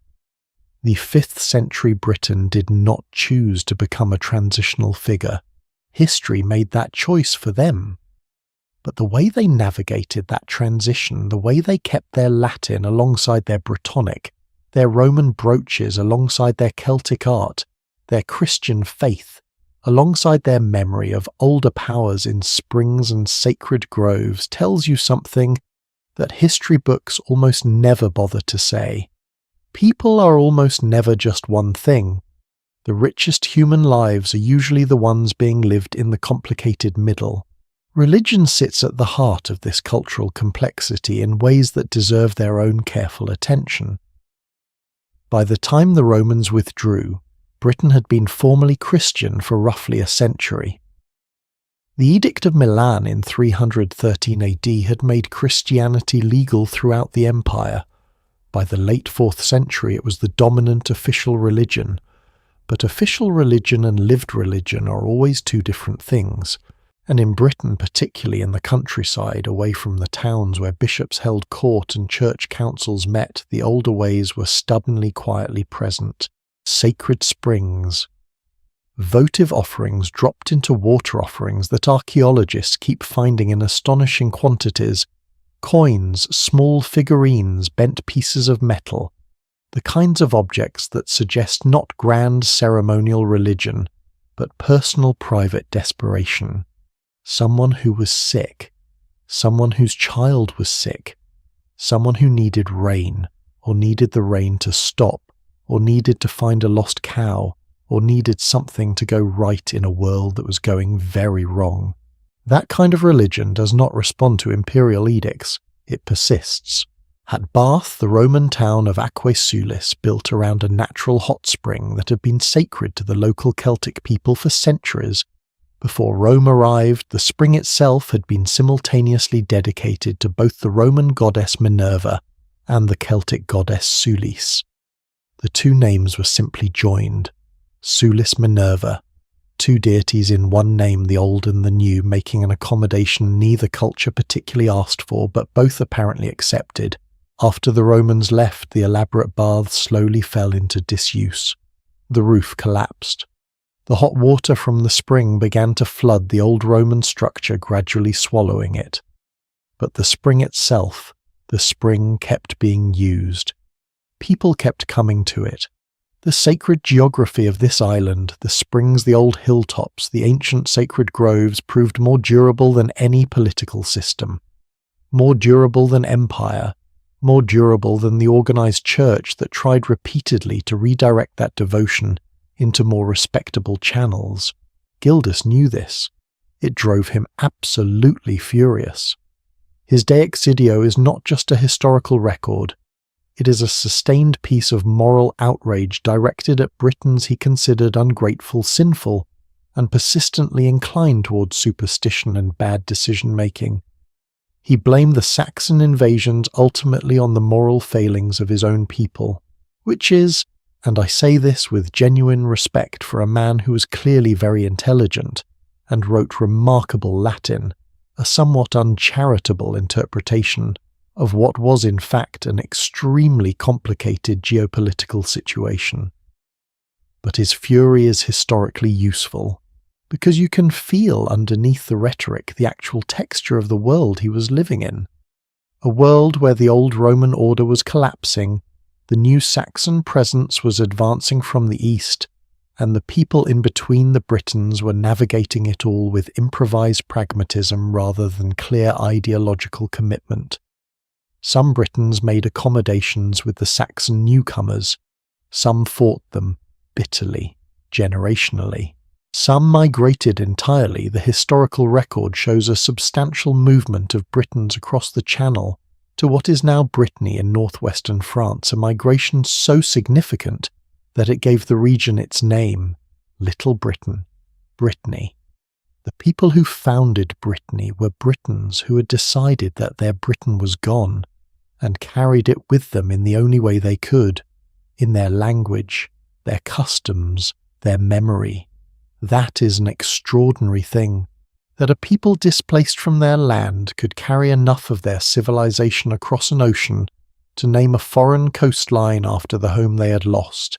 The 5th century Briton did not choose to become a transitional figure. History made that choice for them. But the way they navigated that transition, the way they kept their Latin alongside their Brittonic, their Roman brooches alongside their Celtic art, their Christian faith, alongside their memory of older powers in springs and sacred groves, tells you something that history books almost never bother to say. People are almost never just one thing. The richest human lives are usually the ones being lived in the complicated middle. Religion sits at the heart of this cultural complexity in ways that deserve their own careful attention. By the time the Romans withdrew, Britain had been formally Christian for roughly a century. The Edict of Milan in 313 AD had made Christianity legal throughout the empire. By the late 4th century it was the dominant official religion, but official religion and lived religion are always two different things, and in Britain, particularly in the countryside, away from the towns where bishops held court and church councils met, the older ways were stubbornly quietly present. Sacred springs. Votive offerings dropped into water offerings that archaeologists keep finding in astonishing quantities. Coins, small figurines, bent pieces of metal. The kinds of objects that suggest not grand ceremonial religion, but personal private desperation. Someone who was sick. Someone whose child was sick. Someone who needed rain, or needed the rain to stop, or needed to find a lost cow, or needed something to go right in a world that was going very wrong. That kind of religion does not respond to imperial edicts. It persists. At Bath, the Roman town of Aquae Sulis, built around a natural hot spring that had been sacred to the local Celtic people for centuries. Before Rome arrived, the spring itself had been simultaneously dedicated to both the Roman goddess Minerva and the Celtic goddess Sulis. The two names were simply joined. Sulis Minerva, two deities in one name, the old and the new, making an accommodation neither culture particularly asked for, but both apparently accepted. After the Romans left, the elaborate baths slowly fell into disuse. The roof collapsed. The hot water from the spring began to flood the old Roman structure, gradually swallowing it. But the spring itself, the spring kept being used. People kept coming to it. The sacred geography of this island, the springs, the old hilltops, the ancient sacred groves proved more durable than any political system. More durable than empire. More durable than the organized church that tried repeatedly to redirect that devotion into more respectable channels. Gildas knew this. It drove him absolutely furious. His De Excidio is not just a historical record. It is a sustained piece of moral outrage directed at Britons he considered ungrateful, sinful, and persistently inclined towards superstition and bad decision-making. He blamed the Saxon invasions ultimately on the moral failings of his own people, which is, and I say this with genuine respect for a man who was clearly very intelligent and wrote remarkable Latin, a somewhat uncharitable interpretation of what was in fact an extremely complicated geopolitical situation. But his fury is historically useful, because you can feel underneath the rhetoric the actual texture of the world he was living in. A world where the old Roman order was collapsing, the new Saxon presence was advancing from the east, and the people in between the Britons were navigating it all with improvised pragmatism rather than clear ideological commitment. Some Britons made accommodations with the Saxon newcomers. Some fought them, bitterly, generationally. Some migrated entirely. The historical record shows a substantial movement of Britons across the Channel to what is now Brittany in northwestern France, a migration so significant that it gave the region its name, Little Britain, Brittany. The people who founded Brittany were Britons who had decided that their Britain was gone, and carried it with them in the only way they could, in their language, their customs, their memory. That is an extraordinary thing, that a people displaced from their land could carry enough of their civilization across an ocean to name a foreign coastline after the home they had lost,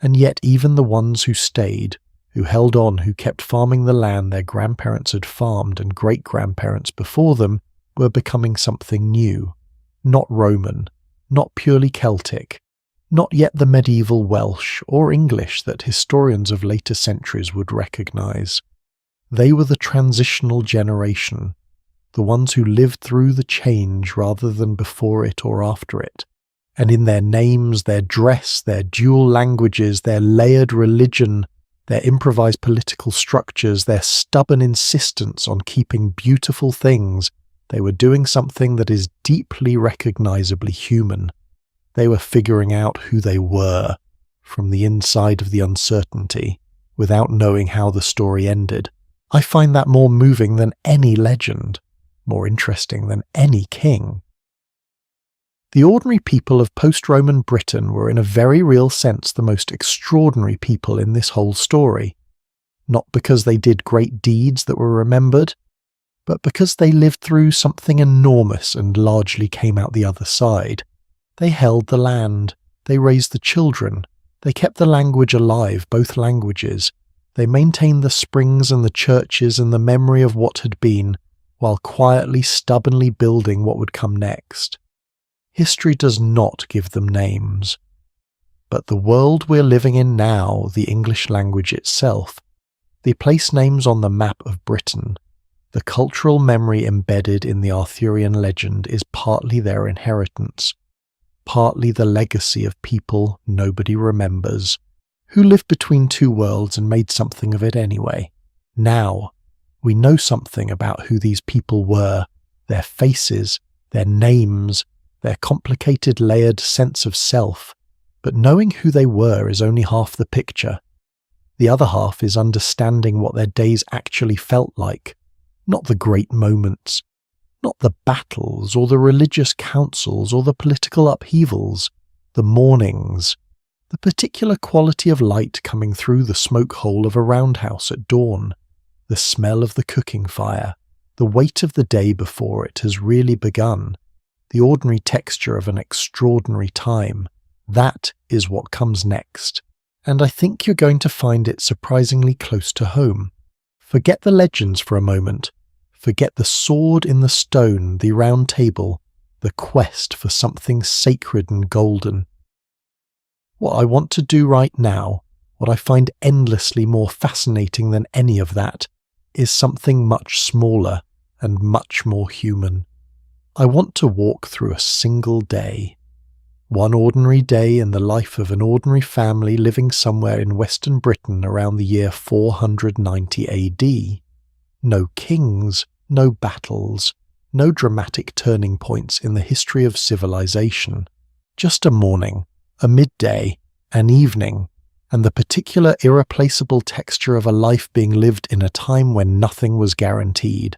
and yet even the ones who stayed, who held on, who kept farming the land their grandparents had farmed and great-grandparents before them, were becoming something new. Not Roman, not purely Celtic, not yet the medieval Welsh or English that historians of later centuries would recognise. They were the transitional generation, the ones who lived through the change rather than before it or after it. And in their names, their dress, their dual languages, their layered religion, their improvised political structures, their stubborn insistence on keeping beautiful things, they were doing something that is deeply recognisably human. They were figuring out who they were from the inside of the uncertainty, without knowing how the story ended. I find that more moving than any legend, more interesting than any king. The ordinary people of post-Roman Britain were in a very real sense the most extraordinary people in this whole story, not because they did great deeds that were remembered, but because they lived through something enormous and largely came out the other side. They held the land, they raised the children, they kept the language alive, both languages, they maintained the springs and the churches and the memory of what had been, while quietly, stubbornly building what would come next. History does not give them names. But the world we're living in now, the English language itself, the place names on the map of Britain, the cultural memory embedded in the Arthurian legend is partly their inheritance, partly the legacy of people nobody remembers, who lived between two worlds and made something of it anyway. Now, we know something about who these people were, their faces, their names, their complicated layered sense of self, but knowing who they were is only half the picture. The other half is understanding what their days actually felt like, not the great moments, not the battles or the religious councils or the political upheavals, the mornings, the particular quality of light coming through the smoke hole of a roundhouse at dawn, the smell of the cooking fire, the weight of the day before it has really begun, the ordinary texture of an extraordinary time. That is what comes next, and I think you're going to find it surprisingly close to home. Forget the legends for a moment. Forget the sword in the stone, the round table, the quest for something sacred and golden. What I want to do right now, what I find endlessly more fascinating than any of that, is something much smaller and much more human. I want to walk through a single day. One ordinary day in the life of an ordinary family living somewhere in Western Britain around the year 490 AD. No kings, no battles, no dramatic turning points in the history of civilization. Just a morning, a midday, an evening, and the particular irreplaceable texture of a life being lived in a time when nothing was guaranteed.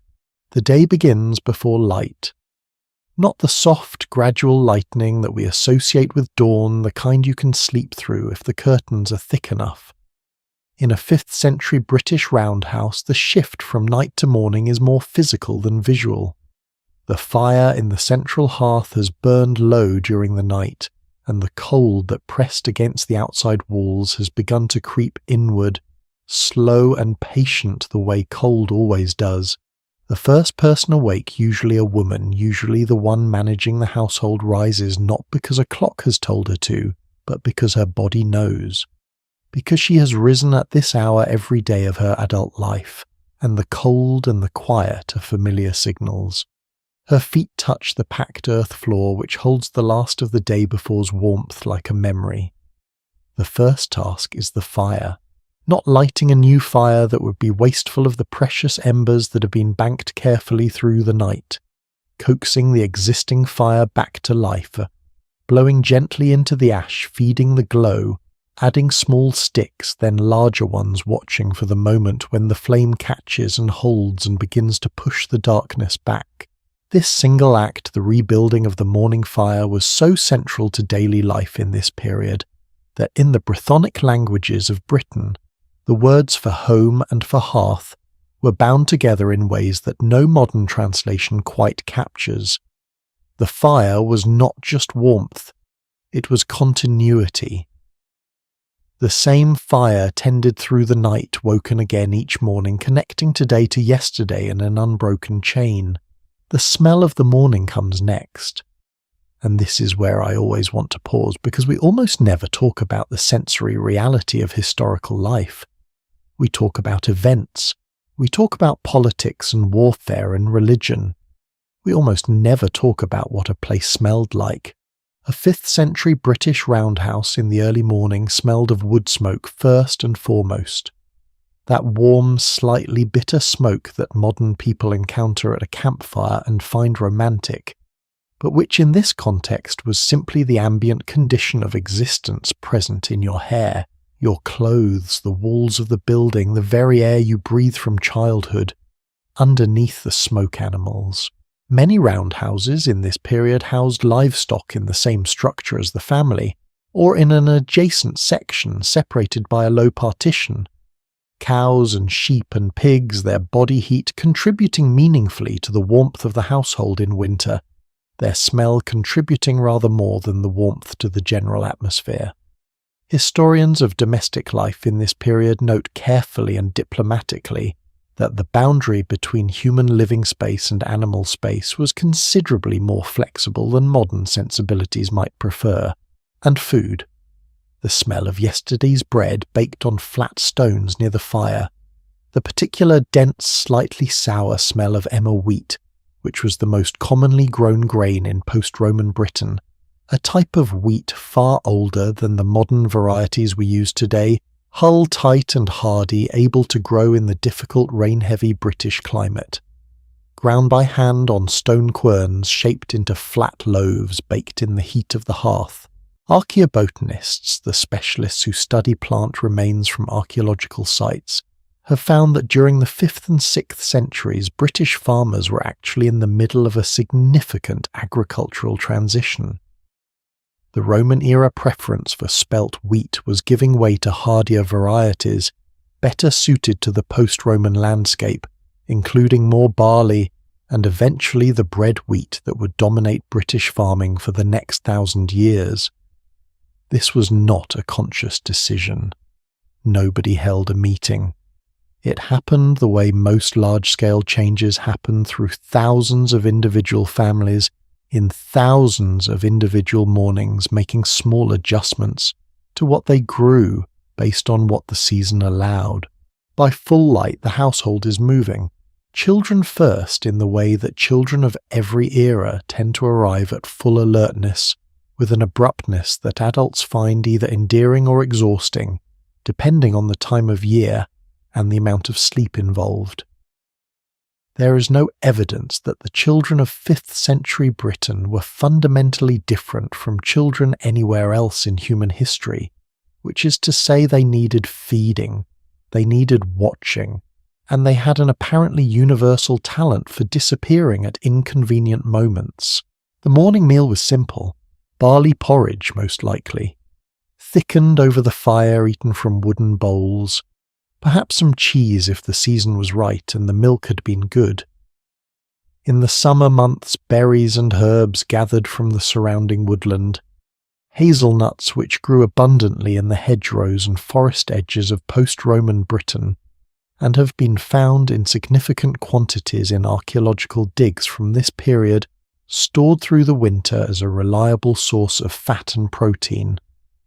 The day begins before light. Not the soft, gradual lightning that we associate with dawn, the kind you can sleep through if the curtains are thick enough. In a 5th century British roundhouse, the shift from night to morning is more physical than visual. The fire in the central hearth has burned low during the night, and the cold that pressed against the outside walls has begun to creep inward, slow and patient the way cold always does. The first person awake, usually a woman, usually the one managing the household, rises not because a clock has told her to, but because her body knows. Because she has risen at this hour every day of her adult life, and the cold and the quiet are familiar signals. Her feet touch the packed earth floor which holds the last of the day before's warmth like a memory. The first task is the fire. Not lighting a new fire that would be wasteful of the precious embers that have been banked carefully through the night, coaxing the existing fire back to life, blowing gently into the ash, feeding the glow, adding small sticks, then larger ones, watching for the moment when the flame catches and holds and begins to push the darkness back. This single act, the rebuilding of the morning fire, was so central to daily life in this period that in the Brythonic languages of Britain, the words for home and for hearth were bound together in ways that no modern translation quite captures. The fire was not just warmth, it was continuity. The same fire tended through the night, woken again each morning, connecting today to yesterday in an unbroken chain. The smell of the morning comes next. And this is where I always want to pause, because we almost never talk about the sensory reality of historical life. We talk about events. We talk about politics and warfare and religion. We almost never talk about what a place smelled like. A 5th century British roundhouse in the early morning smelled of wood smoke first and foremost. That warm, slightly bitter smoke that modern people encounter at a campfire and find romantic, but which in this context was simply the ambient condition of existence present in your hair, your clothes, the walls of the building, the very air you breathe from childhood, underneath the smoke animals. Many roundhouses in this period housed livestock in the same structure as the family, or in an adjacent section separated by a low partition. Cows and sheep and pigs, their body heat contributing meaningfully to the warmth of the household in winter, their smell contributing rather more than the warmth to the general atmosphere. Historians of domestic life in this period note carefully and diplomatically that the boundary between human living space and animal space was considerably more flexible than modern sensibilities might prefer. And food. The smell of yesterday's bread baked on flat stones near the fire. The particular dense, slightly sour smell of emmer wheat, which was the most commonly grown grain in post-Roman Britain, a type of wheat far older than the modern varieties we use today, hull-tight and hardy, able to grow in the difficult rain-heavy British climate. Ground by hand on stone querns shaped into flat loaves baked in the heat of the hearth. Archaeobotanists, the specialists who study plant remains from archaeological sites, have found that during the 5th and 6th centuries, British farmers were actually in the middle of a significant agricultural transition. The Roman-era preference for spelt wheat was giving way to hardier varieties, better suited to the post-Roman landscape, including more barley, and eventually the bread wheat that would dominate British farming for the next 1,000 years. This was not a conscious decision. Nobody held a meeting. It happened the way most large-scale changes happen through thousands of individual families, in thousands of individual mornings, making small adjustments to what they grew based on what the season allowed. By full light, the household is moving. Children first, in the way that children of every era tend to arrive at full alertness, with an abruptness that adults find either endearing or exhausting, depending on the time of year and the amount of sleep involved. There is no evidence that the children of 5th century Britain were fundamentally different from children anywhere else in human history, which is to say they needed feeding, they needed watching, and they had an apparently universal talent for disappearing at inconvenient moments. The morning meal was simple, barley porridge most likely, thickened over the fire, eaten from wooden bowls, perhaps some cheese if the season was right and the milk had been good. In the summer months, berries and herbs gathered from the surrounding woodland, hazelnuts which grew abundantly in the hedgerows and forest edges of post-Roman Britain, and have been found in significant quantities in archaeological digs from this period, stored through the winter as a reliable source of fat and protein.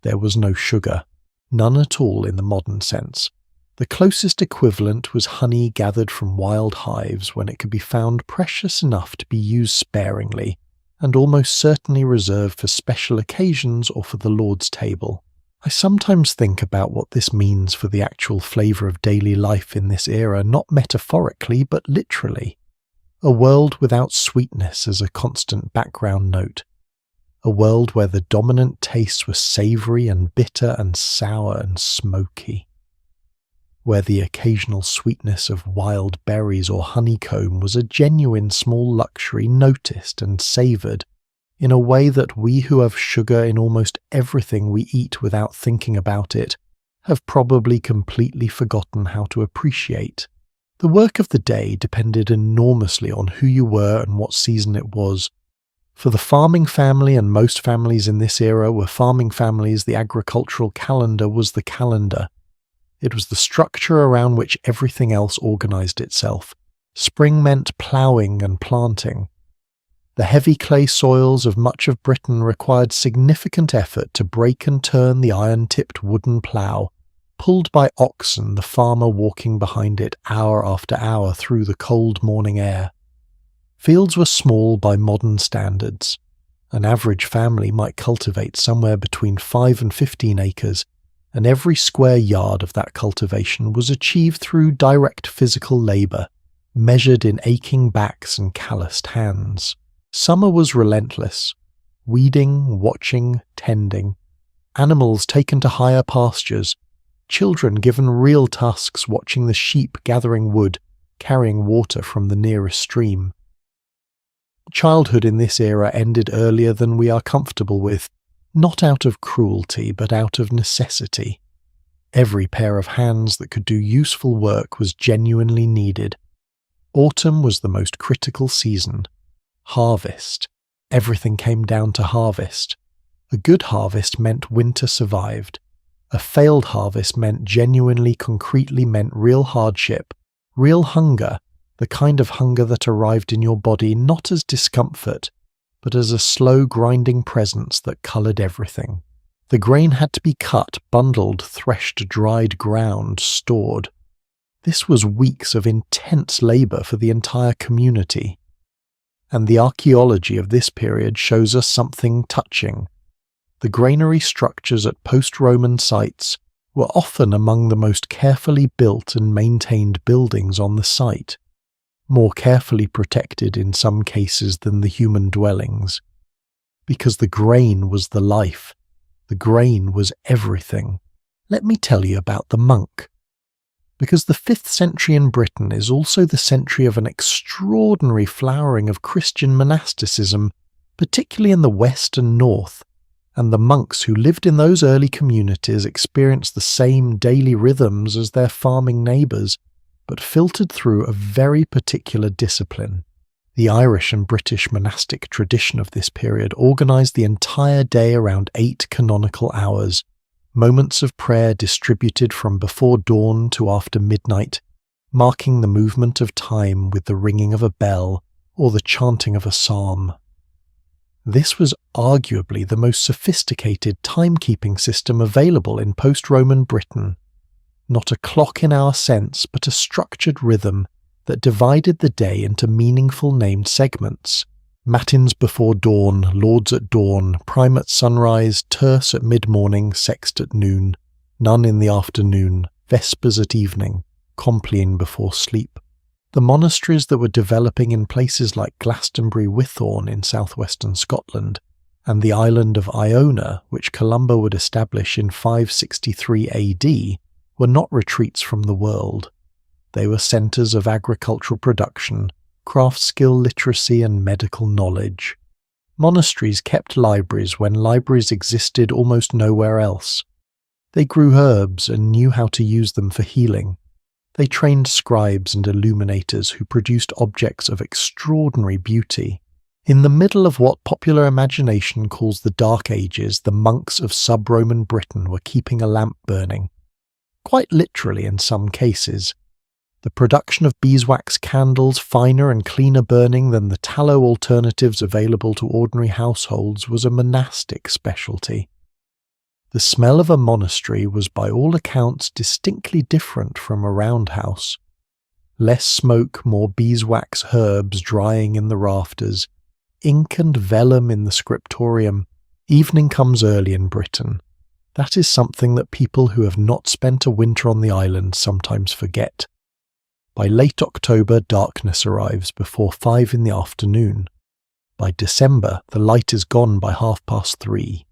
There was no sugar, none at all in the modern sense. The closest equivalent was honey gathered from wild hives when it could be found precious enough to be used sparingly, and almost certainly reserved for special occasions or for the Lord's table. I sometimes think about what this means for the actual flavour of daily life in this era, not metaphorically but literally. A world without sweetness as a constant background note. A world where the dominant tastes were savoury and bitter and sour and smoky. Where the occasional sweetness of wild berries or honeycomb was a genuine small luxury noticed and savoured in a way that we who have sugar in almost everything we eat without thinking about it have probably completely forgotten how to appreciate. The work of the day depended enormously on who you were and what season it was, For the farming family, and most families in this era were farming families, the agricultural calendar was the calendar. It was the structure around which everything else organized itself. Spring meant ploughing and planting. The heavy clay soils of much of Britain required significant effort to break and turn the iron-tipped wooden plough, pulled by oxen, the farmer walking behind it hour after hour through the cold morning air. Fields were small by modern standards. An average family might cultivate somewhere between 5 and 15 acres, and every square yard of that cultivation was achieved through direct physical labour, measured in aching backs and calloused hands. Summer was relentless. Weeding, watching, tending. Animals taken to higher pastures. Children given real tasks watching the sheep gathering wood, carrying water from the nearest stream. Childhood in this era ended earlier than we are comfortable with, not out of cruelty but out of necessity. Every pair of hands that could do useful work was genuinely needed. Autumn was the most critical season. Harvest. Everything came down to harvest. A good harvest meant winter survived. A failed harvest genuinely concretely meant real hardship, real hunger, the kind of hunger that arrived in your body not as discomfort, but as a slow grinding presence that coloured everything. The grain had to be cut, bundled, threshed, dried, ground, stored. This was weeks of intense labour for the entire community. And the archaeology of this period shows us something touching. The granary structures at post-Roman sites were often among the most carefully built and maintained buildings on the site, more carefully protected in some cases than the human dwellings. Because the grain was the life. The grain was everything. Let me tell you about the monk. Because the 5th century in Britain is also the century of an extraordinary flowering of Christian monasticism, particularly in the west and north, and the monks who lived in those early communities experienced the same daily rhythms as their farming neighbours, but filtered through a very particular discipline. The Irish and British monastic tradition of this period organised the entire day around 8 canonical hours, moments of prayer distributed from before dawn to after midnight, marking the movement of time with the ringing of a bell or the chanting of a psalm. This was arguably the most sophisticated timekeeping system available in post-Roman Britain. Not a clock in our sense, but a structured rhythm that divided the day into meaningful named segments. Matins before dawn, lauds at dawn, prime at sunrise, terce at mid-morning, sext at noon, none in the afternoon, vespers at evening, compline before sleep. The monasteries that were developing in places like Glastonbury-Whithorn in southwestern Scotland, and the island of Iona, which Columba would establish in 563 AD, were not retreats from the world. They were centres of agricultural production, craft skill, literacy and medical knowledge. Monasteries kept libraries when libraries existed almost nowhere else. They grew herbs and knew how to use them for healing. They trained scribes and illuminators who produced objects of extraordinary beauty. In the middle of what popular imagination calls the Dark Ages, the monks of sub-Roman Britain were keeping a lamp burning. Quite literally in some cases. The production of beeswax candles, finer and cleaner burning than the tallow alternatives available to ordinary households, was a monastic specialty. The smell of a monastery was by all accounts distinctly different from a roundhouse. Less smoke, more beeswax herbs drying in the rafters, ink and vellum in the scriptorium. Evening comes early in Britain. That is something that people who have not spent a winter on the island sometimes forget. By late October, darkness arrives before 5 in the afternoon. By December, the light is gone by 3:30.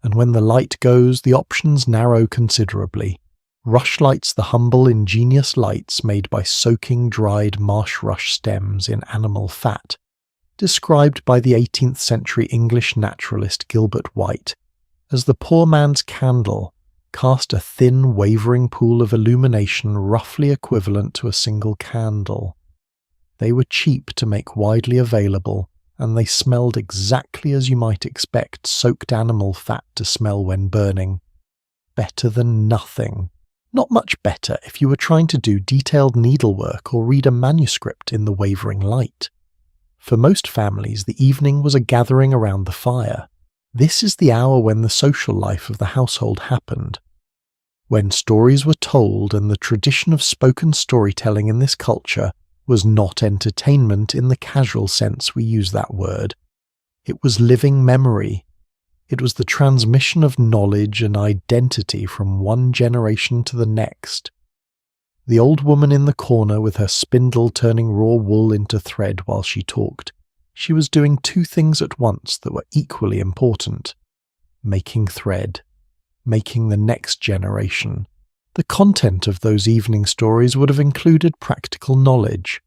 And when the light goes, the options narrow considerably. Rushlights, the humble, ingenious lights made by soaking dried marsh rush stems in animal fat, described by the 18th century English naturalist Gilbert White as the poor man's candle, cast a thin, wavering pool of illumination roughly equivalent to a single candle. They were cheap to make widely available and they smelled exactly as you might expect soaked animal fat to smell when burning. Better than nothing. Not much better if you were trying to do detailed needlework or read a manuscript in the wavering light. For most families, the evening was a gathering around the fire. This is the hour when the social life of the household happened. When stories were told, and the tradition of spoken storytelling in this culture was not entertainment in the casual sense we use that word. It was living memory. It was the transmission of knowledge and identity from one generation to the next. The old woman in the corner with her spindle turning raw wool into thread while she talked. She was doing two things at once that were equally important. Making thread. Making the next generation. The content of those evening stories would have included practical knowledge.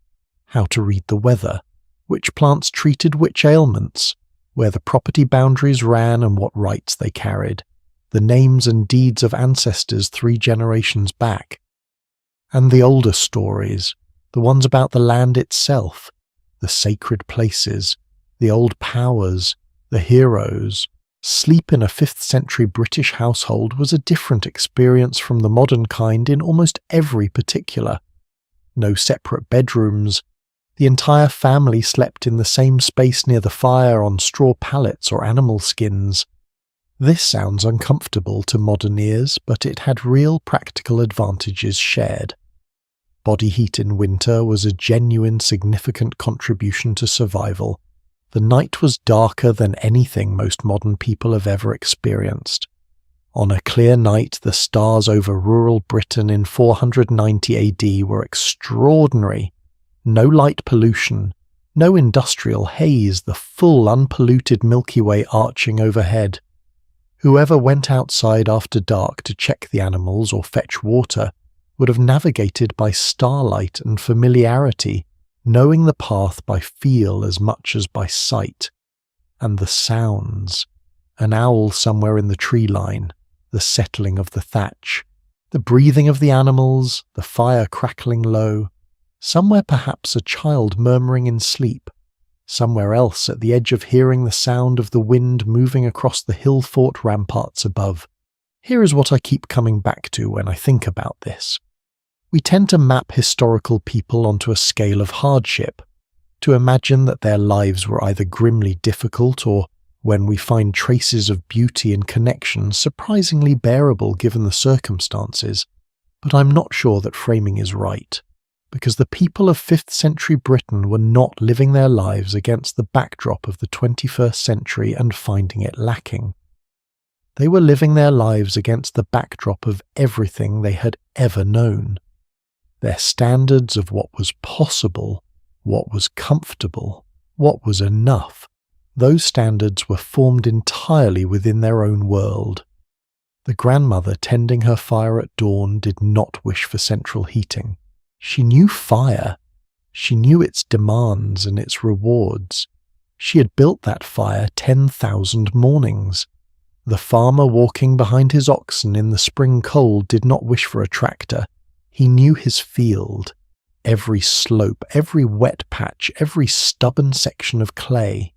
How to read the weather. Which plants treated which ailments. Where the property boundaries ran and what rights they carried. The names and deeds of ancestors 3 generations back. And the older stories, the ones about the land itself, the sacred places, the old powers, the heroes. Sleep in a 5th century British household was a different experience from the modern kind in almost every particular. No separate bedrooms. The entire family slept in the same space near the fire on straw pallets or animal skins. This sounds uncomfortable to modern ears, but it had real practical advantages shared. Body heat in winter was a genuine significant contribution to survival. The night was darker than anything most modern people have ever experienced. On a clear night, the stars over rural Britain in 490 AD were extraordinary. No light pollution, no industrial haze, the full unpolluted Milky Way arching overhead. Whoever went outside after dark to check the animals or fetch water would have navigated by starlight and familiarity, knowing the path by feel as much as by sight. And the sounds. An owl somewhere in the tree line, the settling of the thatch, the breathing of the animals, the fire crackling low, somewhere perhaps a child murmuring in sleep, somewhere else at the edge of hearing the sound of the wind moving across the hillfort ramparts above. Here is what I keep coming back to when I think about this. We tend to map historical people onto a scale of hardship, to imagine that their lives were either grimly difficult or, when we find traces of beauty and connection, surprisingly bearable given the circumstances. But I'm not sure that framing is right, because the people of 5th century Britain were not living their lives against the backdrop of the 21st century and finding it lacking. They were living their lives against the backdrop of everything they had ever known. Their standards of what was possible, what was comfortable, what was enough, those standards were formed entirely within their own world. The grandmother tending her fire at dawn did not wish for central heating. She knew fire. She knew its demands and its rewards. She had built that fire 10,000 mornings. The farmer walking behind his oxen in the spring cold did not wish for a tractor. He knew his field, every slope, every wet patch, every stubborn section of clay.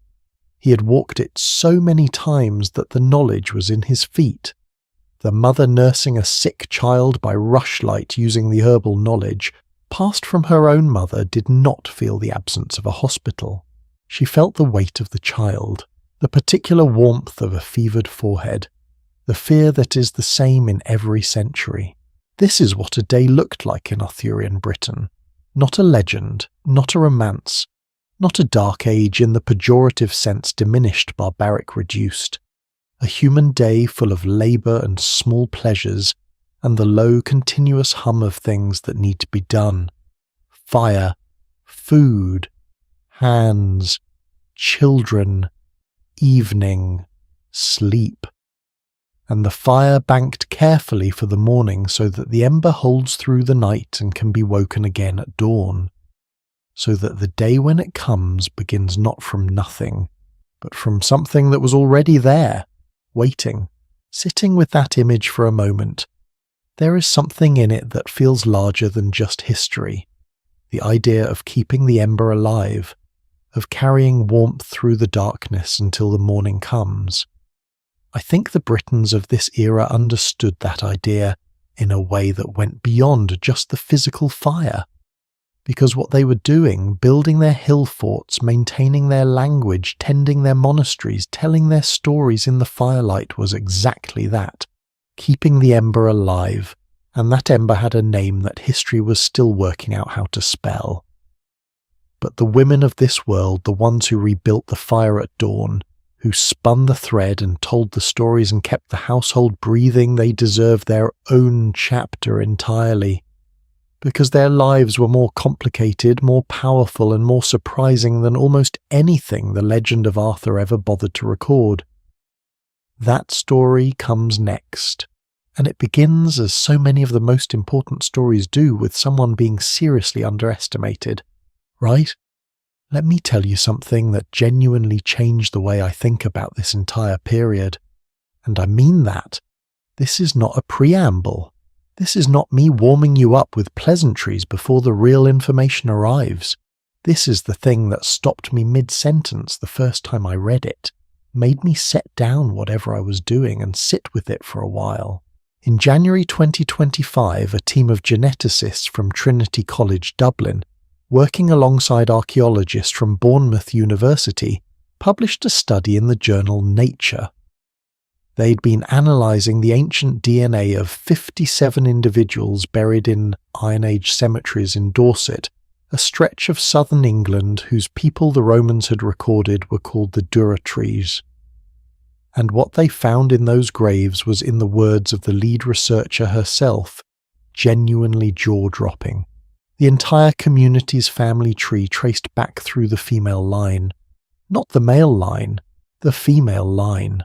He had walked it so many times that the knowledge was in his feet. The mother nursing a sick child by rushlight using the herbal knowledge, passed from her own mother, did not feel the absence of a hospital. She felt the weight of the child, the particular warmth of a fevered forehead, the fear that is the same in every century. This is what a day looked like in Arthurian Britain. Not a legend, not a romance, not a dark age in the pejorative sense diminished, barbaric, reduced. A human day full of labour and small pleasures, and the low, continuous hum of things that need to be done. Fire, food, hands, children, evening, sleep. And the fire banked carefully for the morning so that the ember holds through the night and can be woken again at dawn. So that the day when it comes begins not from nothing, but from something that was already there, waiting, sitting with that image for a moment. There is something in it that feels larger than just history. The idea of keeping the ember alive, of carrying warmth through the darkness until the morning comes. I think the Britons of this era understood that idea in a way that went beyond just the physical fire. Because what they were doing, building their hill forts, maintaining their language, tending their monasteries, telling their stories in the firelight was exactly that, keeping the ember alive, and that ember had a name that history was still working out how to spell. But the women of this world, the ones who rebuilt the fire at dawn, who spun the thread and told the stories and kept the household breathing, they deserve their own chapter entirely. Because their lives were more complicated, more powerful, and more surprising than almost anything the legend of Arthur ever bothered to record. That story comes next, and it begins, as so many of the most important stories do, with someone being seriously underestimated. Right? Let me tell you something that genuinely changed the way I think about this entire period. And I mean that. This is not a preamble. This is not me warming you up with pleasantries before the real information arrives. This is the thing that stopped me mid-sentence the first time I read it, made me set down whatever I was doing and sit with it for a while. In January 2025, a team of geneticists from Trinity College, Dublin, working alongside archaeologists from Bournemouth University, published a study in the journal Nature. They'd been analysing the ancient DNA of 57 individuals buried in Iron Age cemeteries in Dorset, a stretch of southern England whose people the Romans had recorded were called the Durotriges. And what they found in those graves was, in the words of the lead researcher herself, genuinely jaw-dropping. The entire community's family tree traced back through the female line. Not the male line, the female line.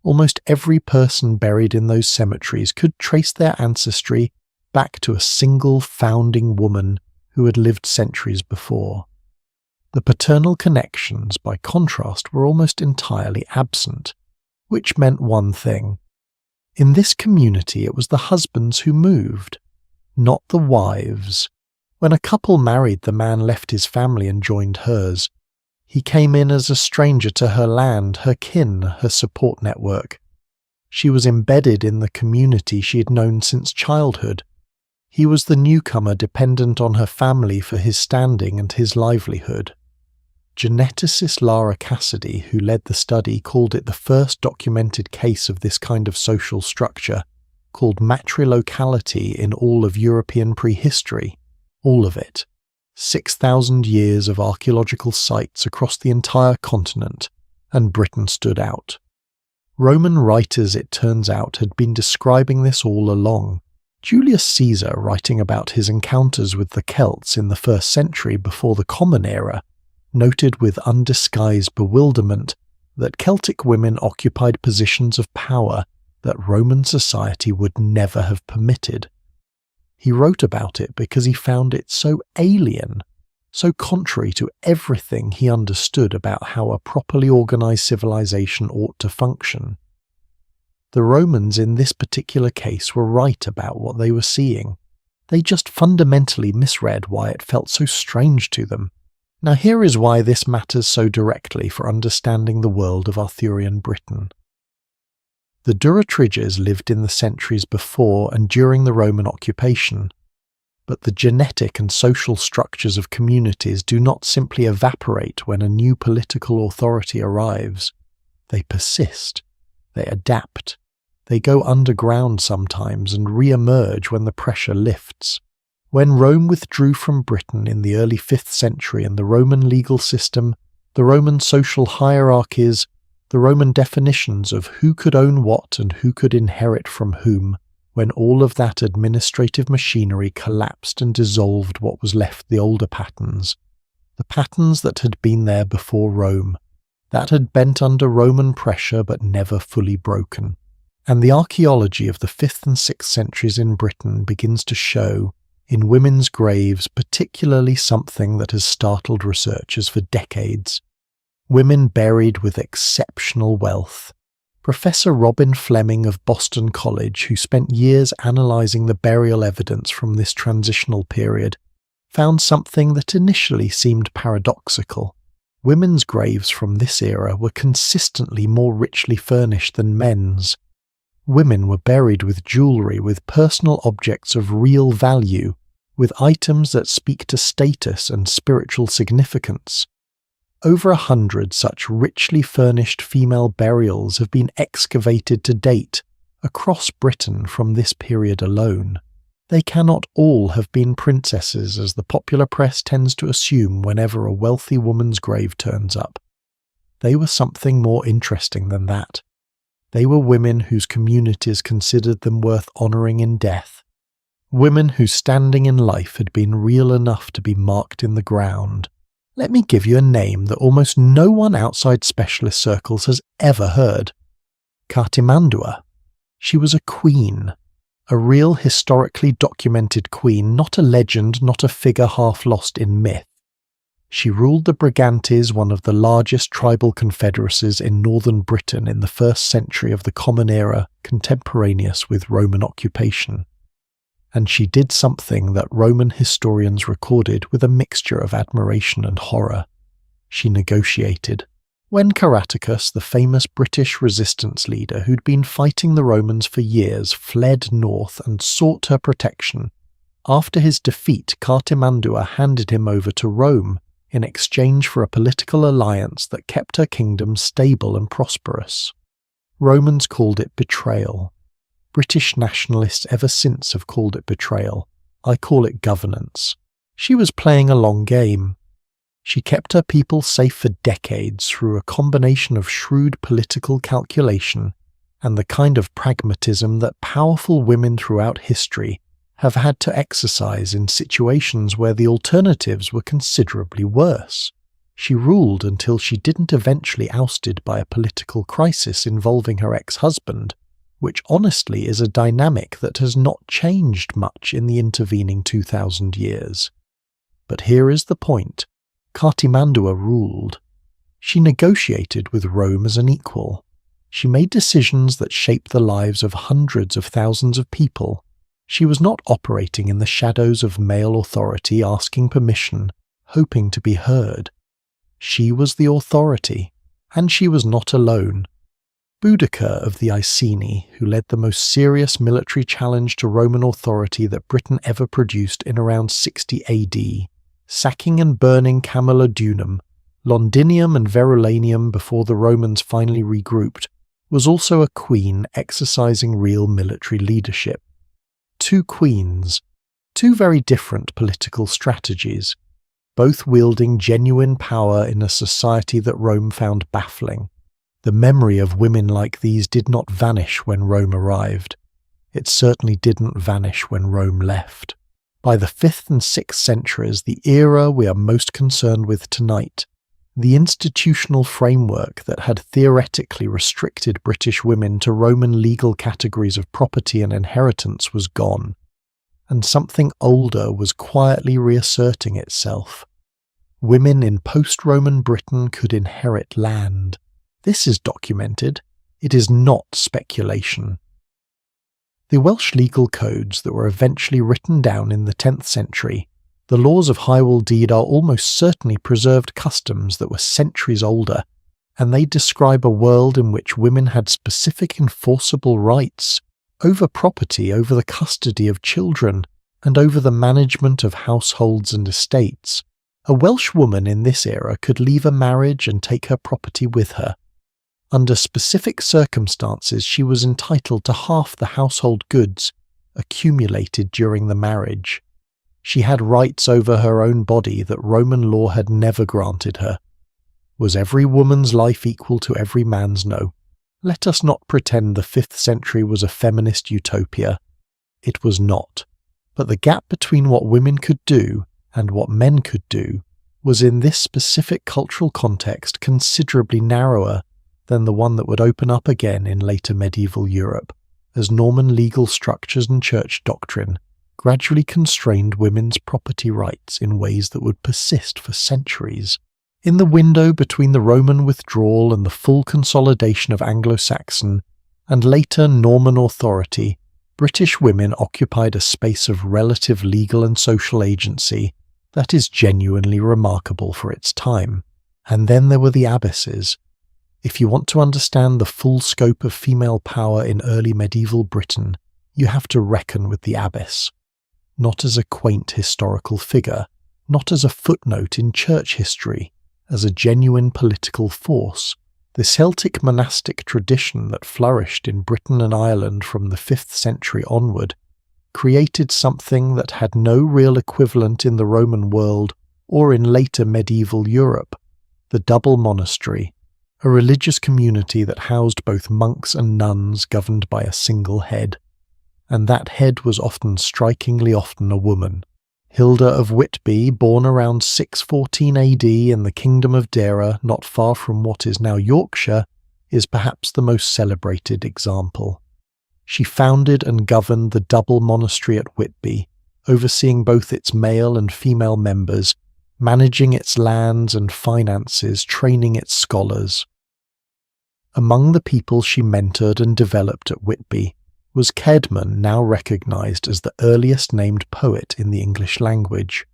Almost every person buried in those cemeteries could trace their ancestry back to a single founding woman who had lived centuries before. The paternal connections, by contrast, were almost entirely absent, which meant one thing. In this community, it was the husbands who moved, not the wives. When a couple married, the man left his family and joined hers. He came in as a stranger to her land, her kin, her support network. She was embedded in the community she had known since childhood. He was the newcomer dependent on her family for his standing and his livelihood. Geneticist Lara Cassidy, who led the study, called it the first documented case of this kind of social structure, called matrilocality in all of European prehistory. All of it. 6,000 years of archaeological sites across the entire continent, and Britain stood out. Roman writers, it turns out, had been describing this all along. Julius Caesar, writing about his encounters with the Celts in the 1st century before the Common Era, noted with undisguised bewilderment that Celtic women occupied positions of power that Roman society would never have permitted. He wrote about it because he found it so alien, so contrary to everything he understood about how a properly organized civilization ought to function. The Romans in this particular case were right about what they were seeing. They just fundamentally misread why it felt so strange to them. Now here is why this matters so directly for understanding the world of Arthurian Britain. The Durotriges lived in the centuries before and during the Roman occupation, but the genetic and social structures of communities do not simply evaporate when a new political authority arrives. They persist, they adapt, they go underground sometimes and re-emerge when the pressure lifts. When Rome withdrew from Britain in the early 5th century, and the Roman legal system, the Roman social hierarchies, the Roman definitions of who could own what and who could inherit from whom, when all of that administrative machinery collapsed and dissolved what was left the older patterns, the patterns that had been there before Rome, that had bent under Roman pressure but never fully broken. And the archaeology of the 5th and 6th centuries in Britain begins to show, in women's graves, particularly something that has startled researchers for decades. Women buried with exceptional wealth. Professor Robin Fleming of Boston College, who spent years analysing the burial evidence from this transitional period, found something that initially seemed paradoxical. Women's graves from this era were consistently more richly furnished than men's. Women were buried with jewellery, with personal objects of real value, with items that speak to status and spiritual significance. Over 100 such richly furnished female burials have been excavated to date across Britain from this period alone. They cannot all have been princesses, as the popular press tends to assume whenever a wealthy woman's grave turns up. They were something more interesting than that. They were women whose communities considered them worth honouring in death. Women whose standing in life had been real enough to be marked in the ground. Let me give you a name that almost no one outside specialist circles has ever heard. Cartimandua. She was a queen. A real historically documented queen, not a legend, not a figure half lost in myth. She ruled the Brigantes, one of the largest tribal confederacies in northern Britain in the 1st century of the Common Era, contemporaneous with Roman occupation. And she did something that Roman historians recorded with a mixture of admiration and horror. She negotiated. When Caratacus, the famous British resistance leader who'd been fighting the Romans for years, fled north and sought her protection, after his defeat, Cartimandua handed him over to Rome in exchange for a political alliance that kept her kingdom stable and prosperous. Romans called it betrayal. British nationalists ever since have called it betrayal. I call it governance. She was playing a long game. She kept her people safe for decades through a combination of shrewd political calculation and the kind of pragmatism that powerful women throughout history have had to exercise in situations where the alternatives were considerably worse. She ruled until she didn't eventually ousted by a political crisis involving her ex-husband, which honestly is a dynamic that has not changed much in the intervening 2,000 years. But here is the point. Cartimandua ruled. She negotiated with Rome as an equal. She made decisions that shaped the lives of hundreds of thousands of people. She was not operating in the shadows of male authority, asking permission, hoping to be heard. She was the authority, and she was not alone. Boudicca of the Iceni, who led the most serious military challenge to Roman authority that Britain ever produced in around 60 AD, sacking and burning Camulodunum, Londinium and Verulamium before the Romans finally regrouped, was also a queen exercising real military leadership. Two queens, two very different political strategies, both wielding genuine power in a society that Rome found baffling. The memory of women like these did not vanish when Rome arrived. It certainly didn't vanish when Rome left. By the 5th and 6th centuries, the era we are most concerned with tonight, the institutional framework that had theoretically restricted British women to Roman legal categories of property and inheritance was gone, and something older was quietly reasserting itself. Women in post-Roman Britain could inherit land. This is documented. It is not speculation. The Welsh legal codes that were eventually written down in the 10th century, the laws of Hywel Dda are almost certainly preserved customs that were centuries older, and they describe a world in which women had specific enforceable rights over property, over the custody of children, and over the management of households and estates. A Welsh woman in this era could leave a marriage and take her property with her. Under specific circumstances, she was entitled to half the household goods accumulated during the marriage. She had rights over her own body that Roman law had never granted her. Was every woman's life equal to every man's? No. Let us not pretend the 5th century was a feminist utopia. It was not. But the gap between what women could do and what men could do was in this specific cultural context considerably narrower than the one that would open up again in later medieval Europe, as Norman legal structures and church doctrine gradually constrained women's property rights in ways that would persist for centuries. In the window between the Roman withdrawal and the full consolidation of Anglo-Saxon and later Norman authority, British women occupied a space of relative legal and social agency that is genuinely remarkable for its time. And then there were the abbesses. If you want to understand the full scope of female power in early medieval Britain, you have to reckon with the abbess. Not as a quaint historical figure, not as a footnote in church history, as a genuine political force. The Celtic monastic tradition that flourished in Britain and Ireland from the 5th century onward created something that had no real equivalent in the Roman world or in later medieval Europe: the double monastery, a religious community that housed both monks and nuns governed by a single head. And that head was strikingly often a woman. Hilda of Whitby, born around 614 AD in the Kingdom of Deira, not far from what is now Yorkshire, is perhaps the most celebrated example. She founded and governed the double monastery at Whitby, overseeing both its male and female members, managing its lands and finances, training its scholars. Among the people she mentored and developed at Whitby was Caedmon, now recognised as the earliest named poet in the English language.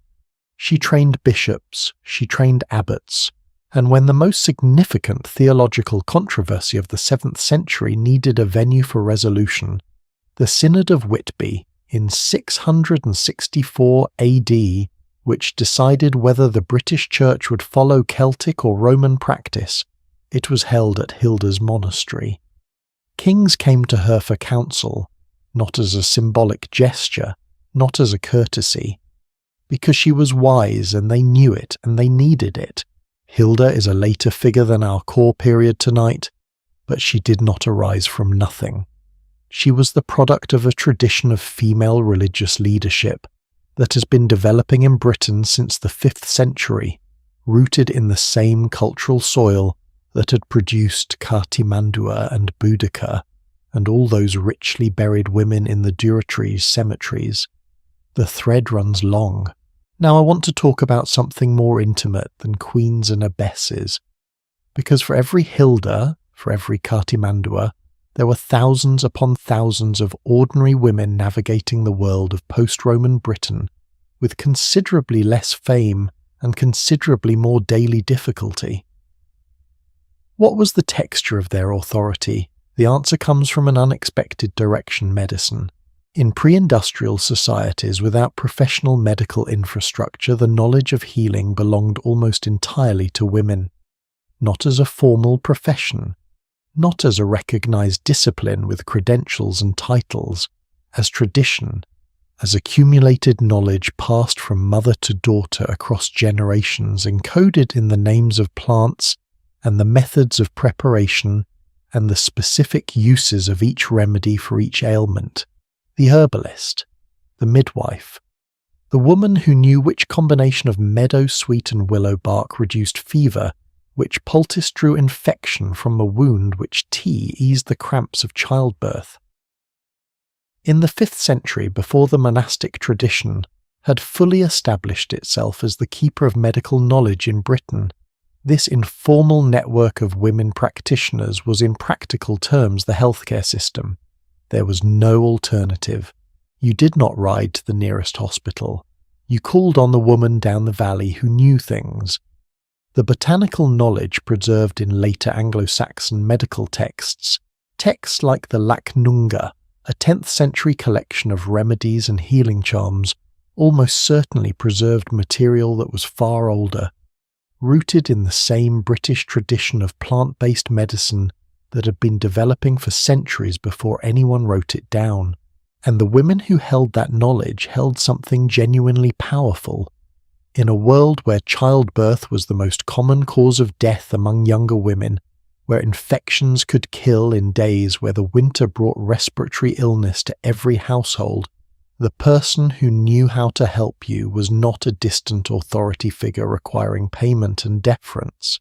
She trained bishops, she trained abbots, and when the most significant theological controversy of the 7th century needed a venue for resolution, the Synod of Whitby in 664 AD, which decided whether the British Church would follow Celtic or Roman practice, it was held at Hilda's monastery. Kings came to her for counsel, not as a symbolic gesture, not as a courtesy, because she was wise and they knew it and they needed it. Hilda is a later figure than our core period tonight, but she did not arise from nothing. She was the product of a tradition of female religious leadership that has been developing in Britain since the 5th century, rooted in the same cultural soil that had produced Cartimandua and Boudica, and all those richly buried women in the Durotri's cemeteries. The thread runs long. Now I want to talk about something more intimate than queens and abbesses, because for every Hilda, for every Cartimandua, there were thousands upon thousands of ordinary women navigating the world of post-Roman Britain with considerably less fame and considerably more daily difficulty. What was the texture of their authority? The answer comes from an unexpected direction: medicine. In pre-industrial societies without professional medical infrastructure, the knowledge of healing belonged almost entirely to women. Not as a formal profession, not as a recognized discipline with credentials and titles, as tradition, as accumulated knowledge passed from mother to daughter across generations, encoded in the names of plants and the methods of preparation and the specific uses of each remedy for each ailment. The herbalist, the midwife, the woman who knew which combination of meadow sweet and willow bark reduced fever, which poultice drew infection from a wound, which tea eased the cramps of childbirth. In the 5th century, before the monastic tradition had fully established itself as the keeper of medical knowledge in Britain, this informal network of women practitioners was in practical terms the healthcare system. There was no alternative. You did not ride to the nearest hospital. You called on the woman down the valley who knew things. The botanical knowledge preserved in later Anglo-Saxon medical texts like the Lacnunga, a 10th century collection of remedies and healing charms, almost certainly preserved material that was far older, rooted in the same British tradition of plant-based medicine that had been developing for centuries before anyone wrote it down. And the women who held that knowledge held something genuinely powerful. In a world where childbirth was the most common cause of death among younger women, where infections could kill in days, where the winter brought respiratory illness to every household, the person who knew how to help you was not a distant authority figure requiring payment and deference.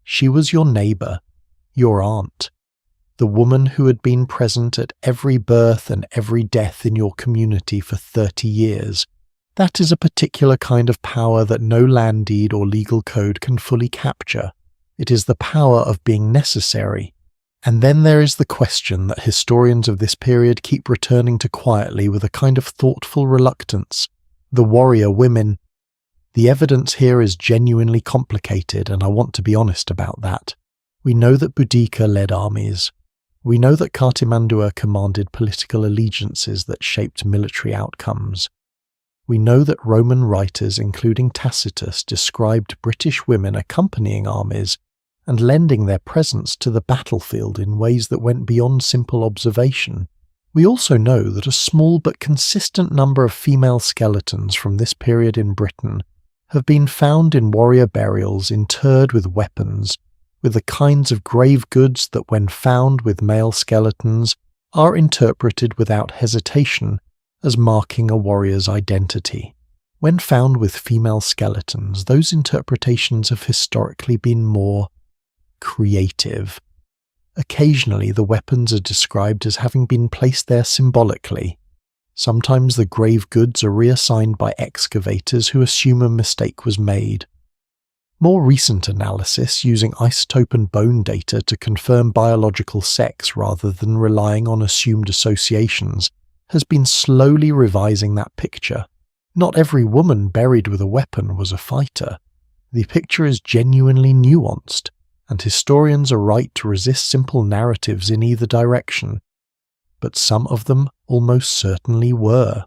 She was your neighbour, your aunt, the woman who had been present at every birth and every death in your community for 30 years. That is a particular kind of power that no land deed or legal code can fully capture. It is the power of being necessary. And then there is the question that historians of this period keep returning to quietly with a kind of thoughtful reluctance: the warrior women. The evidence here is genuinely complicated, and I want to be honest about that. We know that Boudica led armies. We know that Cartimandua commanded political allegiances that shaped military outcomes. We know that Roman writers, including Tacitus, described British women accompanying armies and lending their presence to the battlefield in ways that went beyond simple observation. We also know that a small but consistent number of female skeletons from this period in Britain have been found in warrior burials interred with weapons, with the kinds of grave goods that, when found with male skeletons, are interpreted without hesitation as marking a warrior's identity. When found with female skeletons, those interpretations have historically been more creative. Occasionally, the weapons are described as having been placed there symbolically. Sometimes the grave goods are reassigned by excavators who assume a mistake was made. More recent analysis, using isotope and bone data to confirm biological sex rather than relying on assumed associations, has been slowly revising that picture. Not every woman buried with a weapon was a fighter. The picture is genuinely nuanced, and historians are right to resist simple narratives in either direction. But some of them almost certainly were.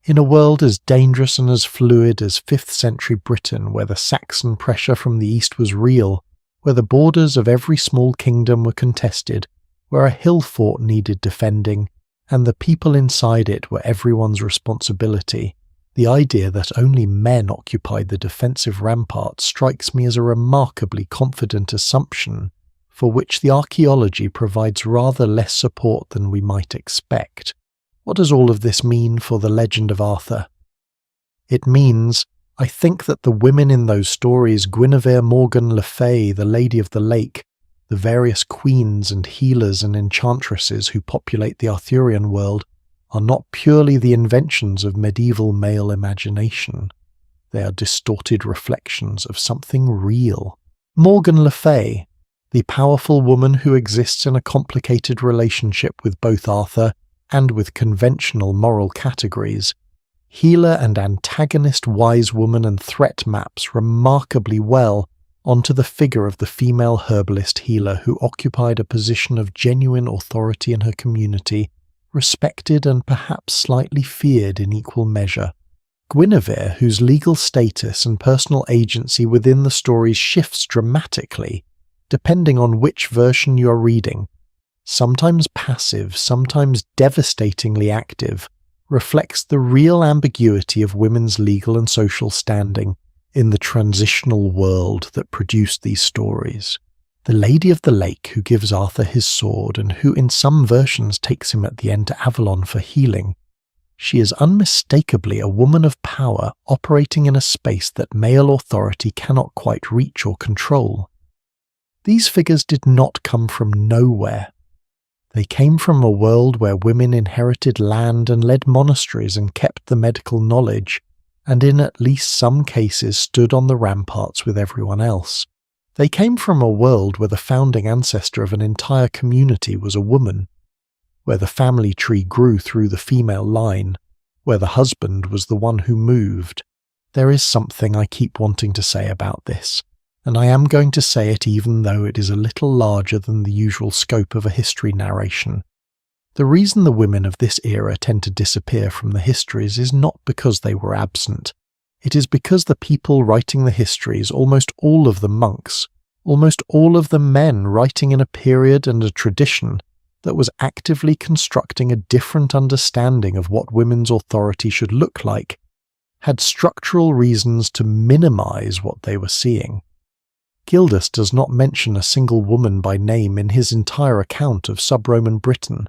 In a world as dangerous and as fluid as 5th century Britain, where the Saxon pressure from the east was real, where the borders of every small kingdom were contested, where a hill fort needed defending, and the people inside it were everyone's responsibility, the idea that only men occupied the defensive ramparts strikes me as a remarkably confident assumption, for which the archaeology provides rather less support than we might expect. What does all of this mean for the legend of Arthur? It means, I think, that the women in those stories, Guinevere, Morgan le Fay, the Lady of the Lake, the various queens and healers and enchantresses who populate the Arthurian world, are not purely the inventions of medieval male imagination. They are distorted reflections of something real. Morgan le Fay, the powerful woman who exists in a complicated relationship with both Arthur and with conventional moral categories. Healer and antagonist wise woman and threat maps remarkably well onto the figure of the female herbalist healer who occupied a position of genuine authority in her community, respected and perhaps slightly feared in equal measure. Guinevere, whose legal status and personal agency within the stories shifts dramatically, depending on which version you are reading, sometimes passive, sometimes devastatingly active, reflects the real ambiguity of women's legal and social standing in the transitional world that produced these stories. The Lady of the Lake who gives Arthur his sword and who in some versions takes him at the end to Avalon for healing, she is unmistakably a woman of power operating in a space that male authority cannot quite reach or control. These figures did not come from nowhere. They came from a world where women inherited land and led monasteries and kept the medical knowledge, and in at least some cases stood on the ramparts with everyone else. They came from a world where the founding ancestor of an entire community was a woman, where the family tree grew through the female line, where the husband was the one who moved. There is something I keep wanting to say about this, and I am going to say it even though it is a little larger than the usual scope of a history narration. The reason the women of this era tend to disappear from the histories is not because they were absent. It is because the people writing the histories, almost all of them monks, almost all of them men writing in a period and a tradition that was actively constructing a different understanding of what women's authority should look like, had structural reasons to minimize what they were seeing. Gildas does not mention a single woman by name in his entire account of sub-Roman Britain.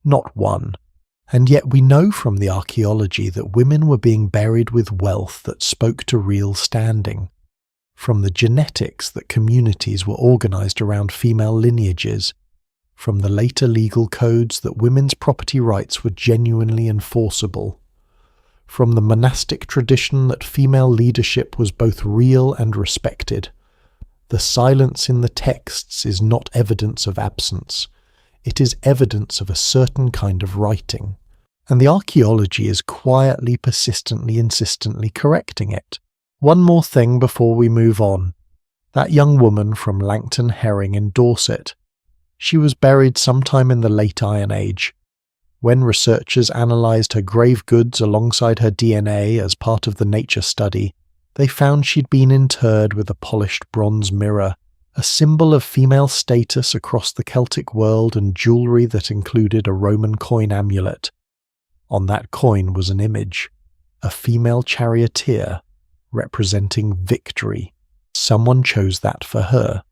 Not one. And yet we know from the archaeology that women were being buried with wealth that spoke to real standing. From the genetics that communities were organized around female lineages. From the later legal codes that women's property rights were genuinely enforceable. From the monastic tradition that female leadership was both real and respected. The silence in the texts is not evidence of absence. It is evidence of a certain kind of writing. And the archaeology is quietly, persistently, insistently correcting it. One more thing before we move on. That young woman from Langton Herring in Dorset. She was buried sometime in the late Iron Age. When researchers analysed her grave goods alongside her DNA as part of the nature study, they found she'd been interred with a polished bronze mirror, a symbol of female status across the Celtic world, and jewellery that included a Roman coin amulet. On that coin was an image, a female charioteer representing victory. Someone chose that for her,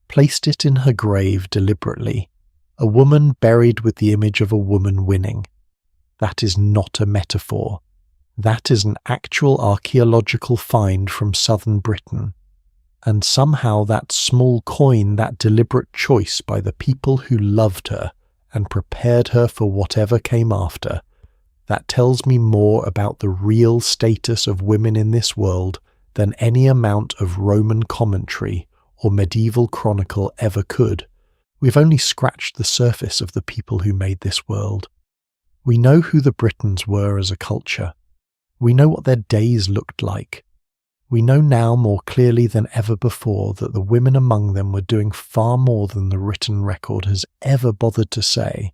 placed it in her grave deliberately. A woman buried with the image of a woman winning. That is not a metaphor. That is an actual archaeological find from southern Britain. And somehow that small coin, that deliberate choice by the people who loved her and prepared her for whatever came after, that tells me more about the real status of women in this world than any amount of Roman commentary or medieval chronicle ever could. We've only scratched the surface of the people who made this world. We know who the Britons were as a culture. We know what their days looked like. We know now more clearly than ever before that the women among them were doing far more than the written record has ever bothered to say.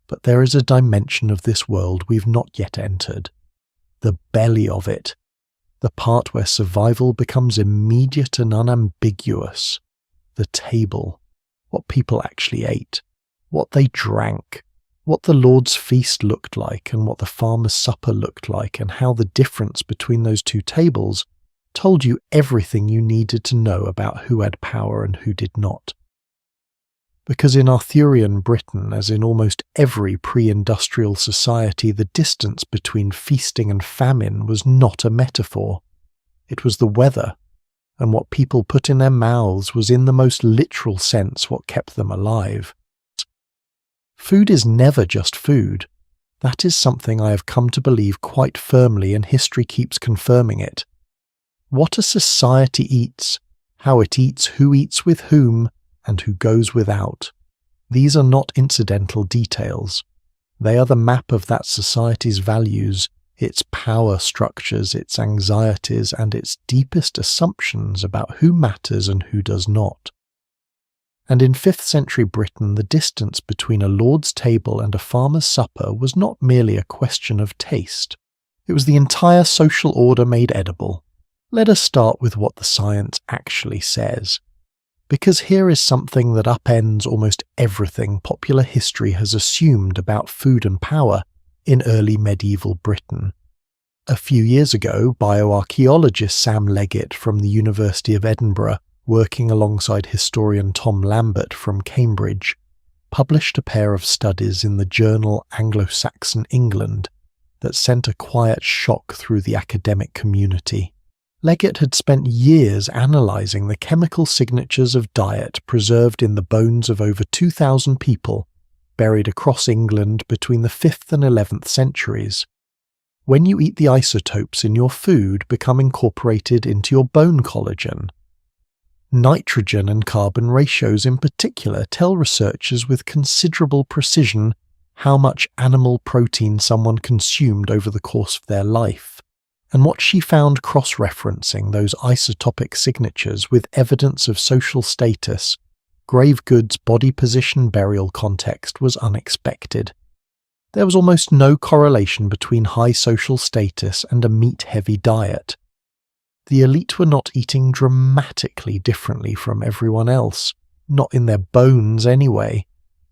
But there is a dimension of this world we've not yet entered. The belly of it. The part where survival becomes immediate and unambiguous. The table. What people actually ate, what they drank, what the Lord's feast looked like and what the farmer's supper looked like, and how the difference between those two tables told you everything you needed to know about who had power and who did not. Because in Arthurian Britain, as in almost every pre-industrial society, the distance between feasting and famine was not a metaphor. It was the weather. And what people put in their mouths was in the most literal sense what kept them alive. Food is never just food. That is something I have come to believe quite firmly, and history keeps confirming it. What a society eats, how it eats, who eats with whom, and who goes without. These are not incidental details. They are the map of that society's values, its power structures, its anxieties, and its deepest assumptions about who matters and who does not. And in 5th century Britain, the distance between a lord's table and a farmer's supper was not merely a question of taste. It was the entire social order made edible. Let us start with what the science actually says. Because here is something that upends almost everything popular history has assumed about food and power in early medieval Britain. A few years ago, bioarchaeologist Sam Leggett from the University of Edinburgh, working alongside historian Tom Lambert from Cambridge, published a pair of studies in the journal Anglo-Saxon England that sent a quiet shock through the academic community. Leggett had spent years analysing the chemical signatures of diet preserved in the bones of over 2,000 people buried across England between the 5th and 11th centuries. When you eat, the isotopes in your food become incorporated into your bone collagen. Nitrogen and carbon ratios in particular tell researchers with considerable precision how much animal protein someone consumed over the course of their life. And what she found cross-referencing those isotopic signatures with evidence of social status, grave goods, body position, burial context was unexpected. There was almost no correlation between high social status and a meat-heavy diet. The elite were not eating dramatically differently from everyone else, not in their bones anyway,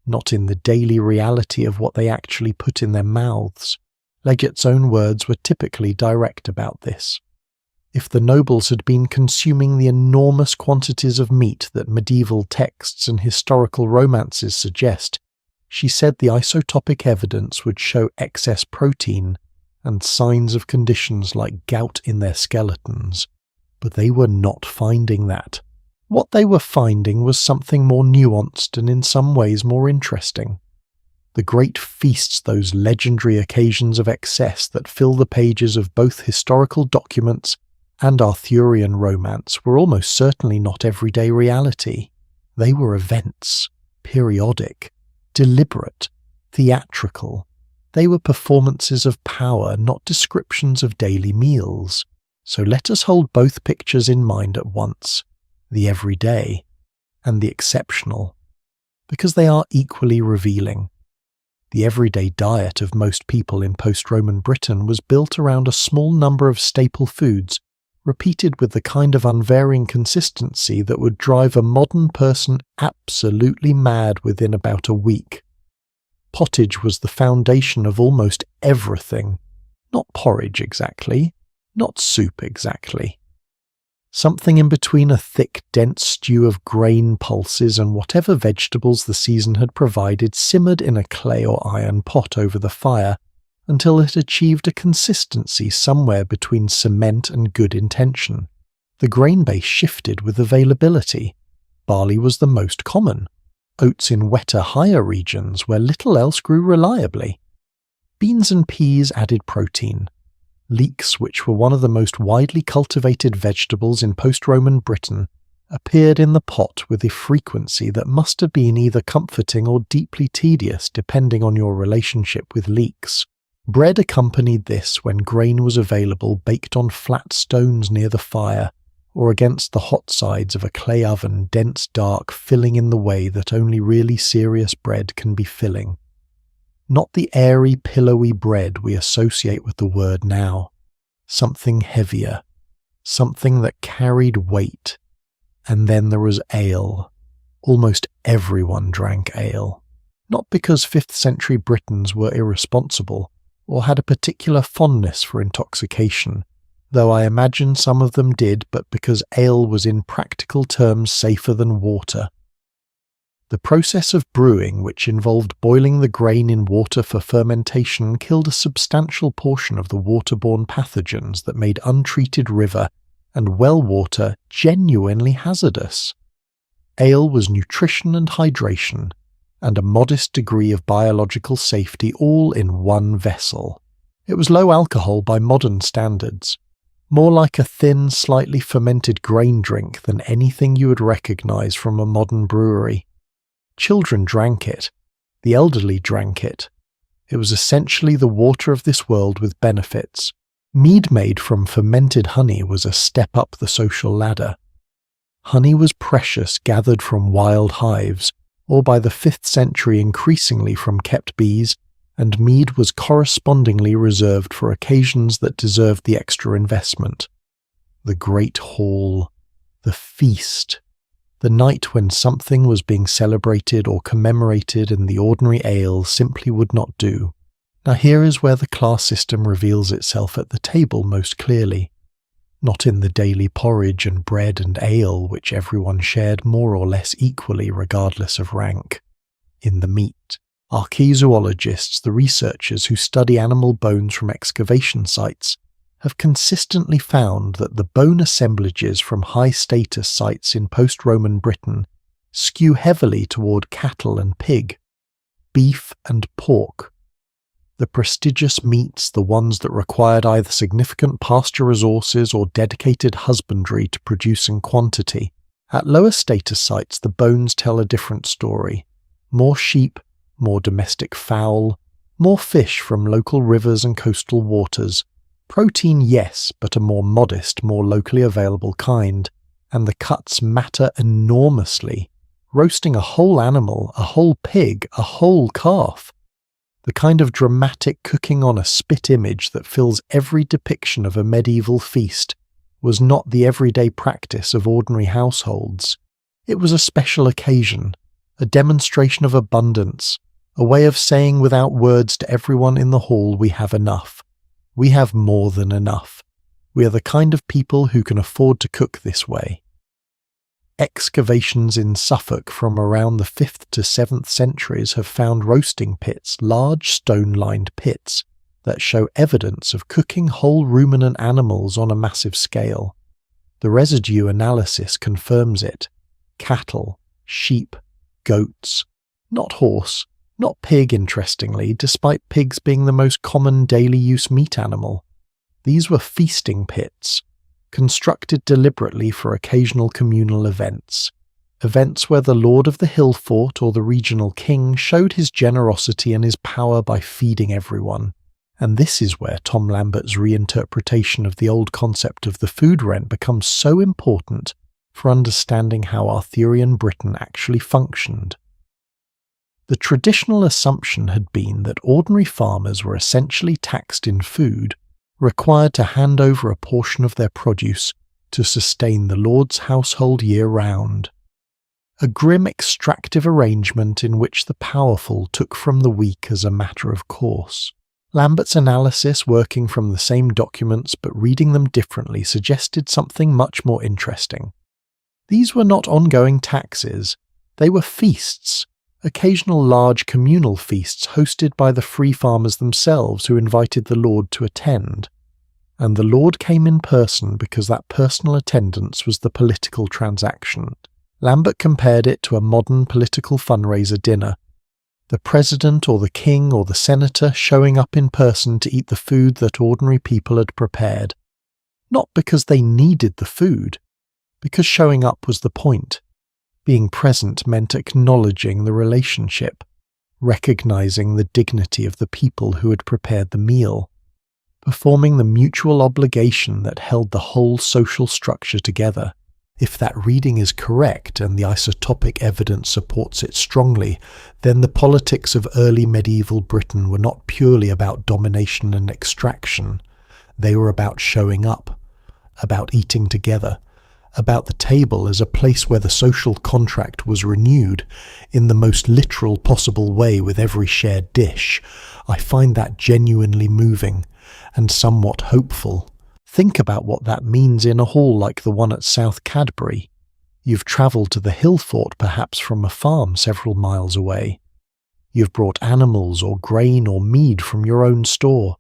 not in the daily reality of what they actually put in their mouths. Leggett's own words were typically direct about this. If the nobles had been consuming the enormous quantities of meat that medieval texts and historical romances suggest, she said the isotopic evidence would show excess protein and signs of conditions like gout in their skeletons. But they were not finding that. What they were finding was something more nuanced and in some ways more interesting. The great feasts, those legendary occasions of excess that fill the pages of both historical documents and Arthurian romance, were almost certainly not everyday reality. They were events, periodic, deliberate, theatrical. They were performances of power, not descriptions of daily meals. So let us hold both pictures in mind at once, the everyday and the exceptional, because they are equally revealing. The everyday diet of most people in post-Roman Britain was built around a small number of staple foods, repeated with the kind of unvarying consistency that would drive a modern person absolutely mad within about a week. Pottage was the foundation of almost everything. Not porridge exactly, not soup exactly. Something in between a thick, dense stew of grain pulses and whatever vegetables the season had provided simmered in a clay or iron pot over the fire until it achieved a consistency somewhere between cement and good intention. The grain base shifted with availability. Barley was the most common, oats in wetter, higher regions where little else grew reliably. Beans and peas added protein. Leeks, which were one of the most widely cultivated vegetables in post-Roman Britain, appeared in the pot with a frequency that must have been either comforting or deeply tedious depending on your relationship with leeks. Bread accompanied this when grain was available baked on flat stones near the fire, or against the hot sides of a clay oven, dense dark, filling in the way that only really serious bread can be filling. Not the airy, pillowy bread we associate with the word now. Something heavier. Something that carried weight. And then there was ale. Almost everyone drank ale. Not because 5th century Britons were irresponsible, or had a particular fondness for intoxication, though I imagine some of them did, but because ale was in practical terms safer than water. The process of brewing, which involved boiling the grain in water for fermentation, killed a substantial portion of the waterborne pathogens that made untreated river and well water genuinely hazardous. Ale was nutrition and hydration, and a modest degree of biological safety all in one vessel. It was low alcohol by modern standards, more like a thin, slightly fermented grain drink than anything you would recognize from a modern brewery. Children drank it. The elderly drank it. It was essentially the water of this world with benefits. Mead made from fermented honey was a step up the social ladder. Honey was precious, gathered from wild hives, or by the 5th century increasingly from kept bees, and mead was correspondingly reserved for occasions that deserved the extra investment. The great hall, the feast, the night when something was being celebrated or commemorated and the ordinary ale simply would not do. Now here is where the class system reveals itself at the table most clearly. Not in the daily porridge and bread and ale which everyone shared more or less equally regardless of rank. In the meat. Archaeozoologists, the researchers who study animal bones from excavation sites, have consistently found that the bone assemblages from high-status sites in post-Roman Britain skew heavily toward cattle and pig, beef and pork. The prestigious meats, the ones that required either significant pasture resources or dedicated husbandry to produce in quantity. At lower status sites, the bones tell a different story. More sheep, more domestic fowl, more fish from local rivers and coastal waters. Protein, yes, but a more modest, more locally available kind, and the cuts matter enormously. Roasting a whole animal, a whole pig, a whole calf. The kind of dramatic cooking on a spit image that fills every depiction of a medieval feast was not the everyday practice of ordinary households. It was a special occasion, a demonstration of abundance, a way of saying without words to everyone in the hall, we have enough. We have more than enough. We are the kind of people who can afford to cook this way. Excavations in Suffolk from around the 5th to 7th centuries have found roasting pits, large stone-lined pits, that show evidence of cooking whole ruminant animals on a massive scale. The residue analysis confirms it. Cattle, sheep, goats, not horse, not pig interestingly, despite pigs being the most common daily use meat animal. These were feasting pits, constructed deliberately for occasional communal events. Events where the lord of the hill fort or the regional king showed his generosity and his power by feeding everyone, And this is where Tom Lambert's reinterpretation of the old concept of the food rent becomes so important for understanding how Arthurian Britain actually functioned. The traditional assumption had been that ordinary farmers were essentially taxed in food, required to hand over a portion of their produce to sustain the lord's household year-round. A grim extractive arrangement in which the powerful took from the weak as a matter of course. Lambert's analysis, working from the same documents but reading them differently, suggested something much more interesting. These were not ongoing taxes, they were feasts, occasional large communal feasts hosted by the free farmers themselves who invited the lord to attend. And the lord came in person because that personal attendance was the political transaction. Lambert compared it to a modern political fundraiser dinner. The president or the king or the senator showing up in person to eat the food that ordinary people had prepared. Not because they needed the food, because showing up was the point. Being present meant acknowledging the relationship, recognizing the dignity of the people who had prepared the meal, performing the mutual obligation that held the whole social structure together. If that reading is correct and the isotopic evidence supports it strongly, then the politics of early medieval Britain were not purely about domination and extraction. They were about showing up, about eating together, about the table as a place where the social contract was renewed in the most literal possible way with every shared dish. I find that genuinely moving and somewhat hopeful. Think about what that means in a hall like the one at South Cadbury. You've travelled to the hillfort perhaps from a farm several miles away. You've brought animals or grain or mead from your own store.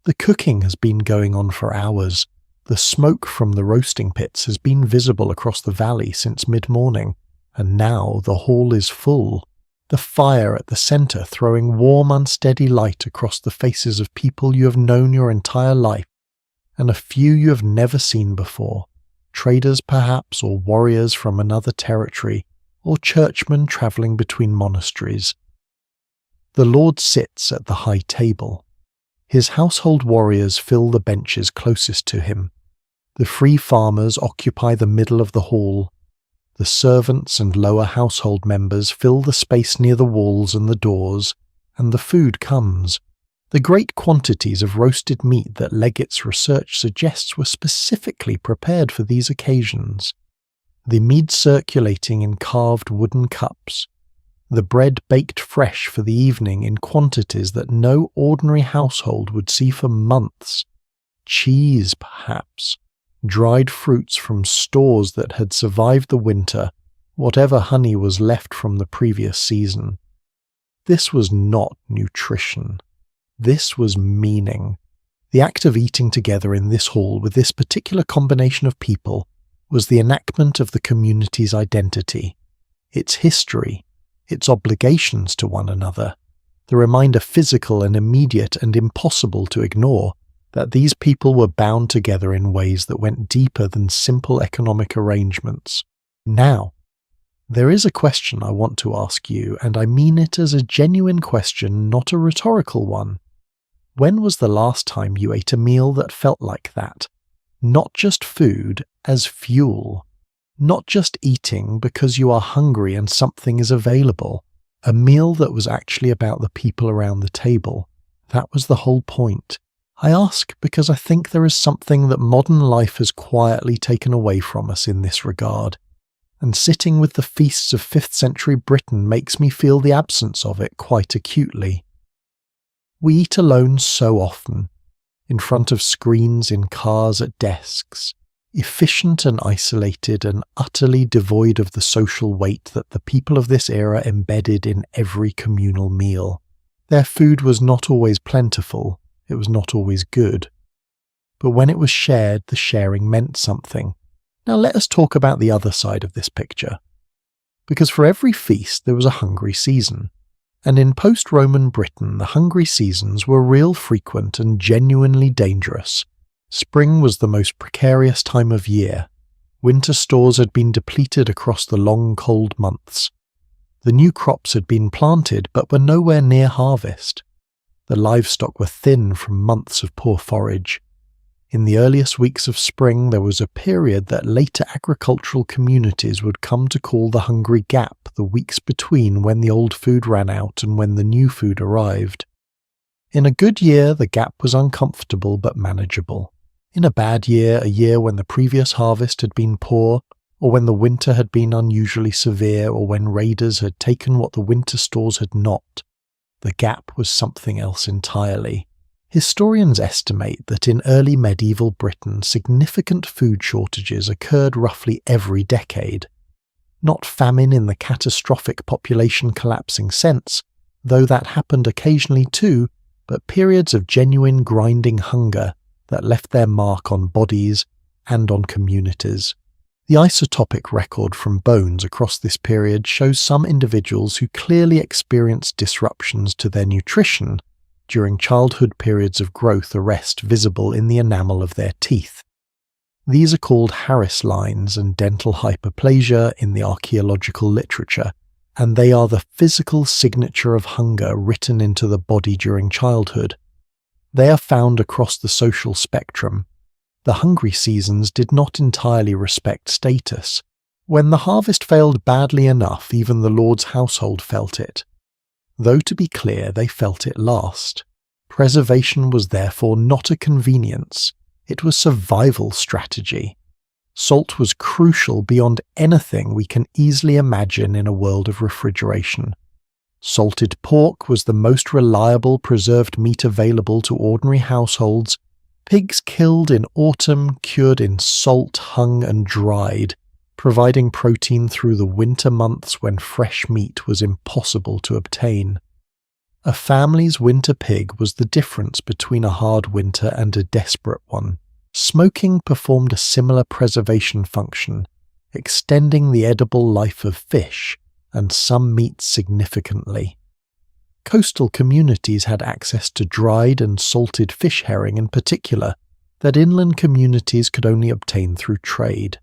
The cooking has been going on for hours. The smoke from the roasting pits has been visible across the valley since mid-morning, and now the hall is full. The fire at the centre throwing warm, unsteady light across the faces of people you have known your entire life, and a few you have never seen before, traders perhaps, or warriors from another territory, or churchmen travelling between monasteries. The Lord sits at the high table. His household warriors fill the benches closest to him. The free farmers occupy the middle of the hall. The servants and lower household members fill the space near the walls and the doors, and the food comes. The great quantities of roasted meat that Leggett's research suggests were specifically prepared for these occasions. The mead circulating in carved wooden cups. The bread baked fresh for the evening in quantities that no ordinary household would see for months. Cheese, perhaps. Dried fruits from stores that had survived the winter, whatever honey was left from the previous season. This was not nutrition. This was meaning. The act of eating together in this hall with this particular combination of people was the enactment of the community's identity, its history, its obligations to one another, the reminder physical and immediate and impossible to ignore that these people were bound together in ways that went deeper than simple economic arrangements. Now, there is a question I want to ask you, and I mean it as a genuine question, not a rhetorical one. When was the last time you ate a meal that felt like that? Not just food, as fuel. Not just eating because you are hungry and something is available. A meal that was actually about the people around the table. That was the whole point. I ask because I think there is something that modern life has quietly taken away from us in this regard. And sitting with the feasts of 5th century Britain makes me feel the absence of it quite acutely. We eat alone so often, in front of screens in cars at desks, efficient and isolated and utterly devoid of the social weight that the people of this era embedded in every communal meal. Their food was not always plentiful, it was not always good. But when it was shared, the sharing meant something. Now let us talk about the other side of this picture. Because for every feast there was a hungry season. And in post-Roman Britain, the hungry seasons were real frequent and genuinely dangerous. Spring was the most precarious time of year. Winter stores had been depleted across the long cold months. The new crops had been planted but were nowhere near harvest. The livestock were thin from months of poor forage. In the earliest weeks of spring, there was a period that later agricultural communities would come to call the hungry gap, the weeks between when the old food ran out and when the new food arrived. In a good year, the gap was uncomfortable but manageable. In a bad year, a year when the previous harvest had been poor, or when the winter had been unusually severe, or when raiders had taken what the winter stores had not, the gap was something else entirely. Historians estimate that in early medieval Britain, significant food shortages occurred roughly every decade. Not famine in the catastrophic population collapsing sense, though that happened occasionally too, but periods of genuine grinding hunger that left their mark on bodies and on communities. The isotopic record from bones across this period shows some individuals who clearly experienced disruptions to their nutrition during childhood periods of growth arrest visible in the enamel of their teeth. These are called Harris lines and dental hyperplasia in the archaeological literature, and they are the physical signature of hunger written into the body during childhood. They are found across the social spectrum. The hungry seasons did not entirely respect status. When the harvest failed badly enough, even the Lord's household felt it. Though to be clear, they felt it last. Preservation was therefore not a convenience, it was survival strategy. Salt was crucial beyond anything we can easily imagine in a world of refrigeration. Salted pork was the most reliable preserved meat available to ordinary households. Pigs killed in autumn, cured in salt, hung and dried, providing protein through the winter months when fresh meat was impossible to obtain. A family's winter pig was the difference between a hard winter and a desperate one. Smoking performed a similar preservation function, extending the edible life of fish and some meats significantly. Coastal communities had access to dried and salted fish herring in particular, that inland communities could only obtain through trade.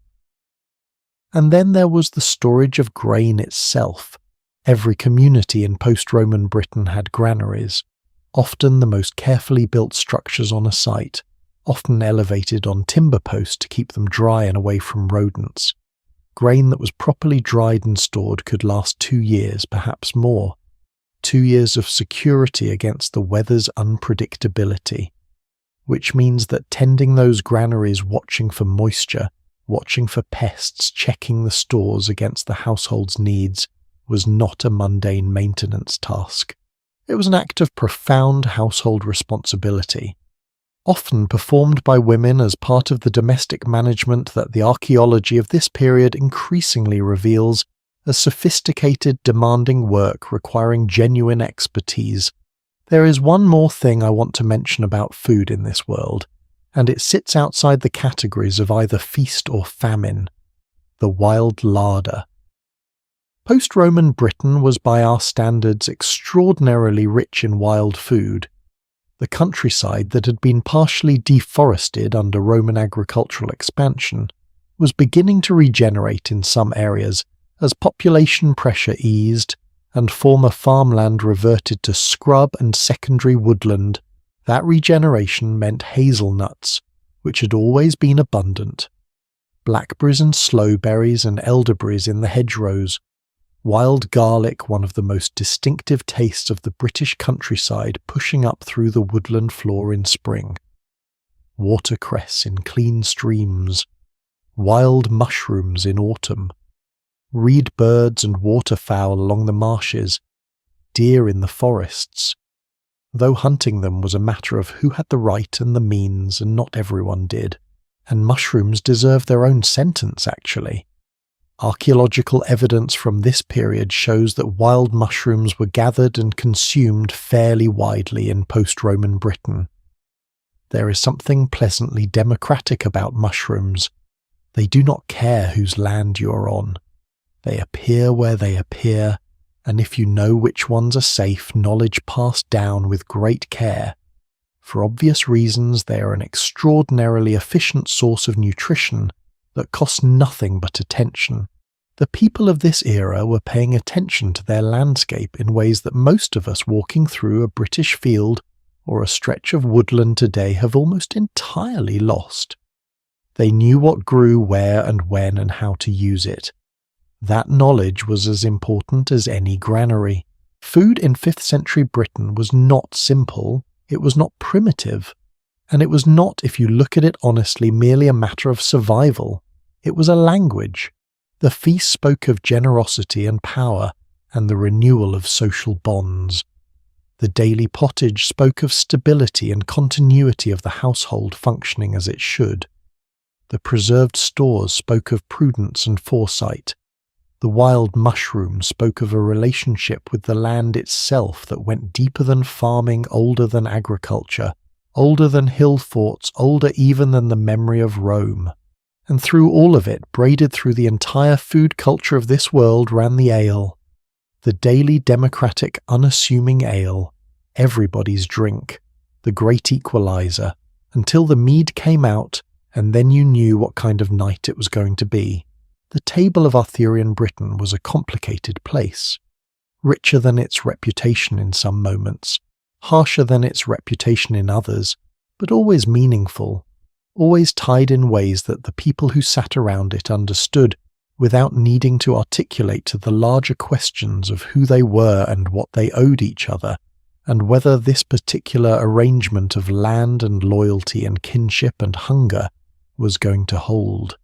And then there was the storage of grain itself. Every community in post-Roman Britain had granaries, often the most carefully built structures on a site, often elevated on timber posts to keep them dry and away from rodents. Grain that was properly dried and stored could last 2 years, perhaps more. 2 years of security against the weather's unpredictability, which means that tending those granaries, watching for moisture, watching for pests, checking the stores against the household's needs, was not a mundane maintenance task. It was an act of profound household responsibility, often performed by women as part of the domestic management that the archaeology of this period increasingly reveals as sophisticated, demanding work requiring genuine expertise. There is one more thing I want to mention about food in this world, and it sits outside the categories of either feast or famine: the wild larder. Post-Roman Britain was by our standards extraordinarily rich in wild food. The countryside that had been partially deforested under Roman agricultural expansion was beginning to regenerate in some areas as population pressure eased and former farmland reverted to scrub and secondary woodland. That regeneration meant hazelnuts, which had always been abundant, blackberries and slowberries and elderberries in the hedgerows, wild garlic, one of the most distinctive tastes of the British countryside, pushing up through the woodland floor in spring, watercress in clean streams, wild mushrooms in autumn, reed birds and waterfowl along the marshes, deer in the forests, though hunting them was a matter of who had the right and the means, and not everyone did. And mushrooms deserve their own sentence, actually. Archaeological evidence from this period shows that wild mushrooms were gathered and consumed fairly widely in post-Roman Britain. There is something pleasantly democratic about mushrooms. They do not care whose land you are on. They appear where they appear, and if you know which ones are safe, knowledge passed down with great care. For obvious reasons, they are an extraordinarily efficient source of nutrition that costs nothing but attention. The people of this era were paying attention to their landscape in ways that most of us walking through a British field or a stretch of woodland today have almost entirely lost. They knew what grew where and when and how to use it. That knowledge was as important as any granary. Food in 5th century Britain was not simple, it was not primitive, and it was not, if you look at it honestly, merely a matter of survival. It was a language. The feast spoke of generosity and power, and the renewal of social bonds. The daily pottage spoke of stability and continuity of the household functioning as it should. The preserved stores spoke of prudence and foresight. The wild mushroom spoke of a relationship with the land itself that went deeper than farming, older than agriculture, older than hillforts, older even than the memory of Rome. And through all of it, braided through the entire food culture of this world, ran the ale. The daily democratic, unassuming ale, everybody's drink, the great equalizer, until the mead came out, and then you knew what kind of night it was going to be. The table of Arthurian Britain was a complicated place, richer than its reputation in some moments, harsher than its reputation in others, but always meaningful, always tied in ways that the people who sat around it understood without needing to articulate to the larger questions of who they were and what they owed each other, and whether this particular arrangement of land and loyalty and kinship and hunger was going to hold.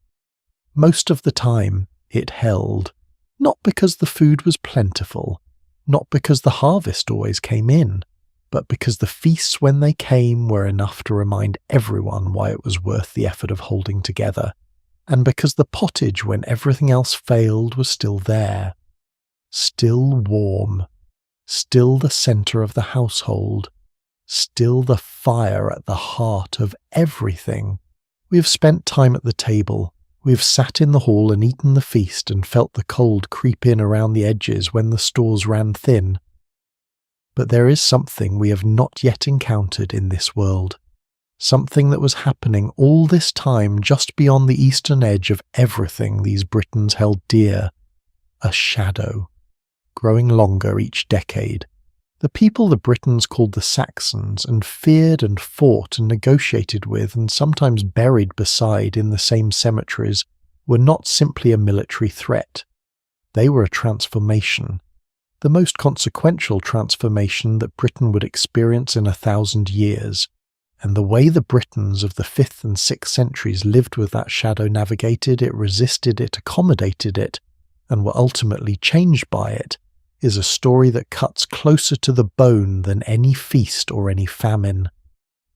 Most of the time, it held, not because the food was plentiful, not because the harvest always came in, but because the feasts when they came were enough to remind everyone why it was worth the effort of holding together, and because the pottage when everything else failed was still there, still warm, still the centre of the household, still the fire at the heart of everything. We have spent time at the table. We have sat in the hall and eaten the feast and felt the cold creep in around the edges when the stores ran thin. But there is something we have not yet encountered in this world, something that was happening all this time just beyond the eastern edge of everything these Britons held dear, a shadow, growing longer each decade. The people the Britons called the Saxons and feared and fought and negotiated with and sometimes buried beside in the same cemeteries were not simply a military threat. They were a transformation, the most consequential transformation that Britain would experience in 1,000 years, and the way the Britons of the 5th and 6th centuries lived with that shadow, navigated it, resisted it, accommodated it, and were ultimately changed by it, is a story that cuts closer to the bone than any feast or any famine,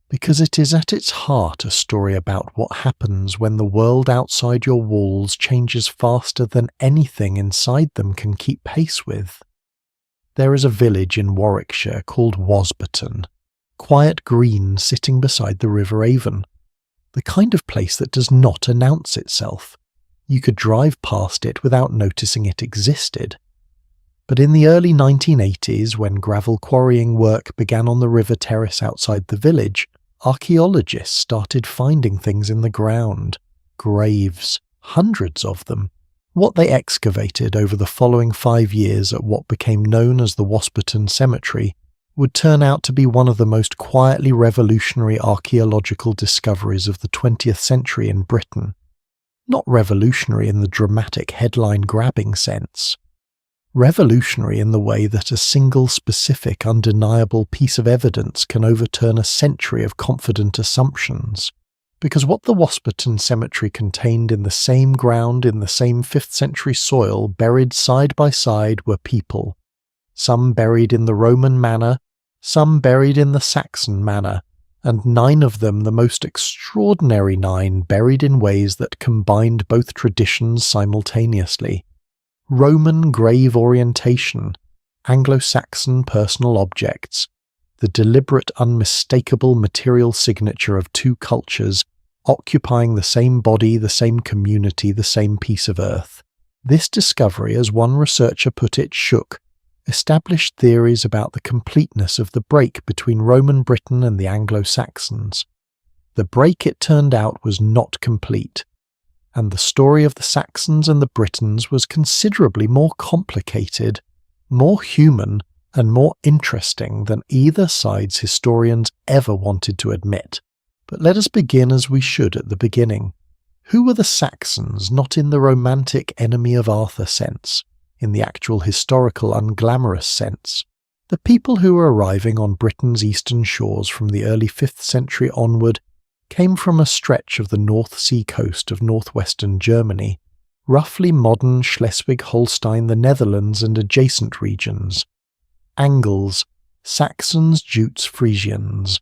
because it is at its heart a story about what happens when the world outside your walls changes faster than anything inside them can keep pace with. There is a village in Warwickshire called Wasberton, quiet green sitting beside the River Avon, the kind of place that does not announce itself. You could drive past it without noticing it existed. But in the early 1980s, when gravel quarrying work began on the river terrace outside the village, archaeologists started finding things in the ground, graves, hundreds of them. What they excavated over the following 5 years at what became known as the Wasberton Cemetery would turn out to be one of the most quietly revolutionary archaeological discoveries of the 20th century in Britain. Not revolutionary in the dramatic headline-grabbing sense. Revolutionary in the way that a single specific undeniable piece of evidence can overturn a century of confident assumptions. Because what the Wasberton Cemetery contained in the same ground in the same 5th century soil, buried side by side, were people. Some buried in the Roman manner, some buried in the Saxon manner, and 9 of them, the most extraordinary 9, buried in ways that combined both traditions simultaneously. Roman grave orientation, Anglo-Saxon personal objects, the deliberate, unmistakable material signature of 2 cultures occupying the same body, the same community, the same piece of earth. This discovery, as one researcher put it, established theories about the completeness of the break between Roman Britain and the Anglo-Saxons. The break, it turned out, was not complete, and the story of the Saxons and the Britons was considerably more complicated, more human, and more interesting than either side's historians ever wanted to admit. But let us begin as we should at the beginning. Who were the Saxons, not in the romantic enemy of Arthur sense, in the actual historical unglamorous sense? The people who were arriving on Britain's eastern shores from the early 5th century onward came from a stretch of the North Sea coast of northwestern Germany, roughly modern Schleswig-Holstein, the Netherlands and adjacent regions. Angles, Saxons, Jutes, Frisians.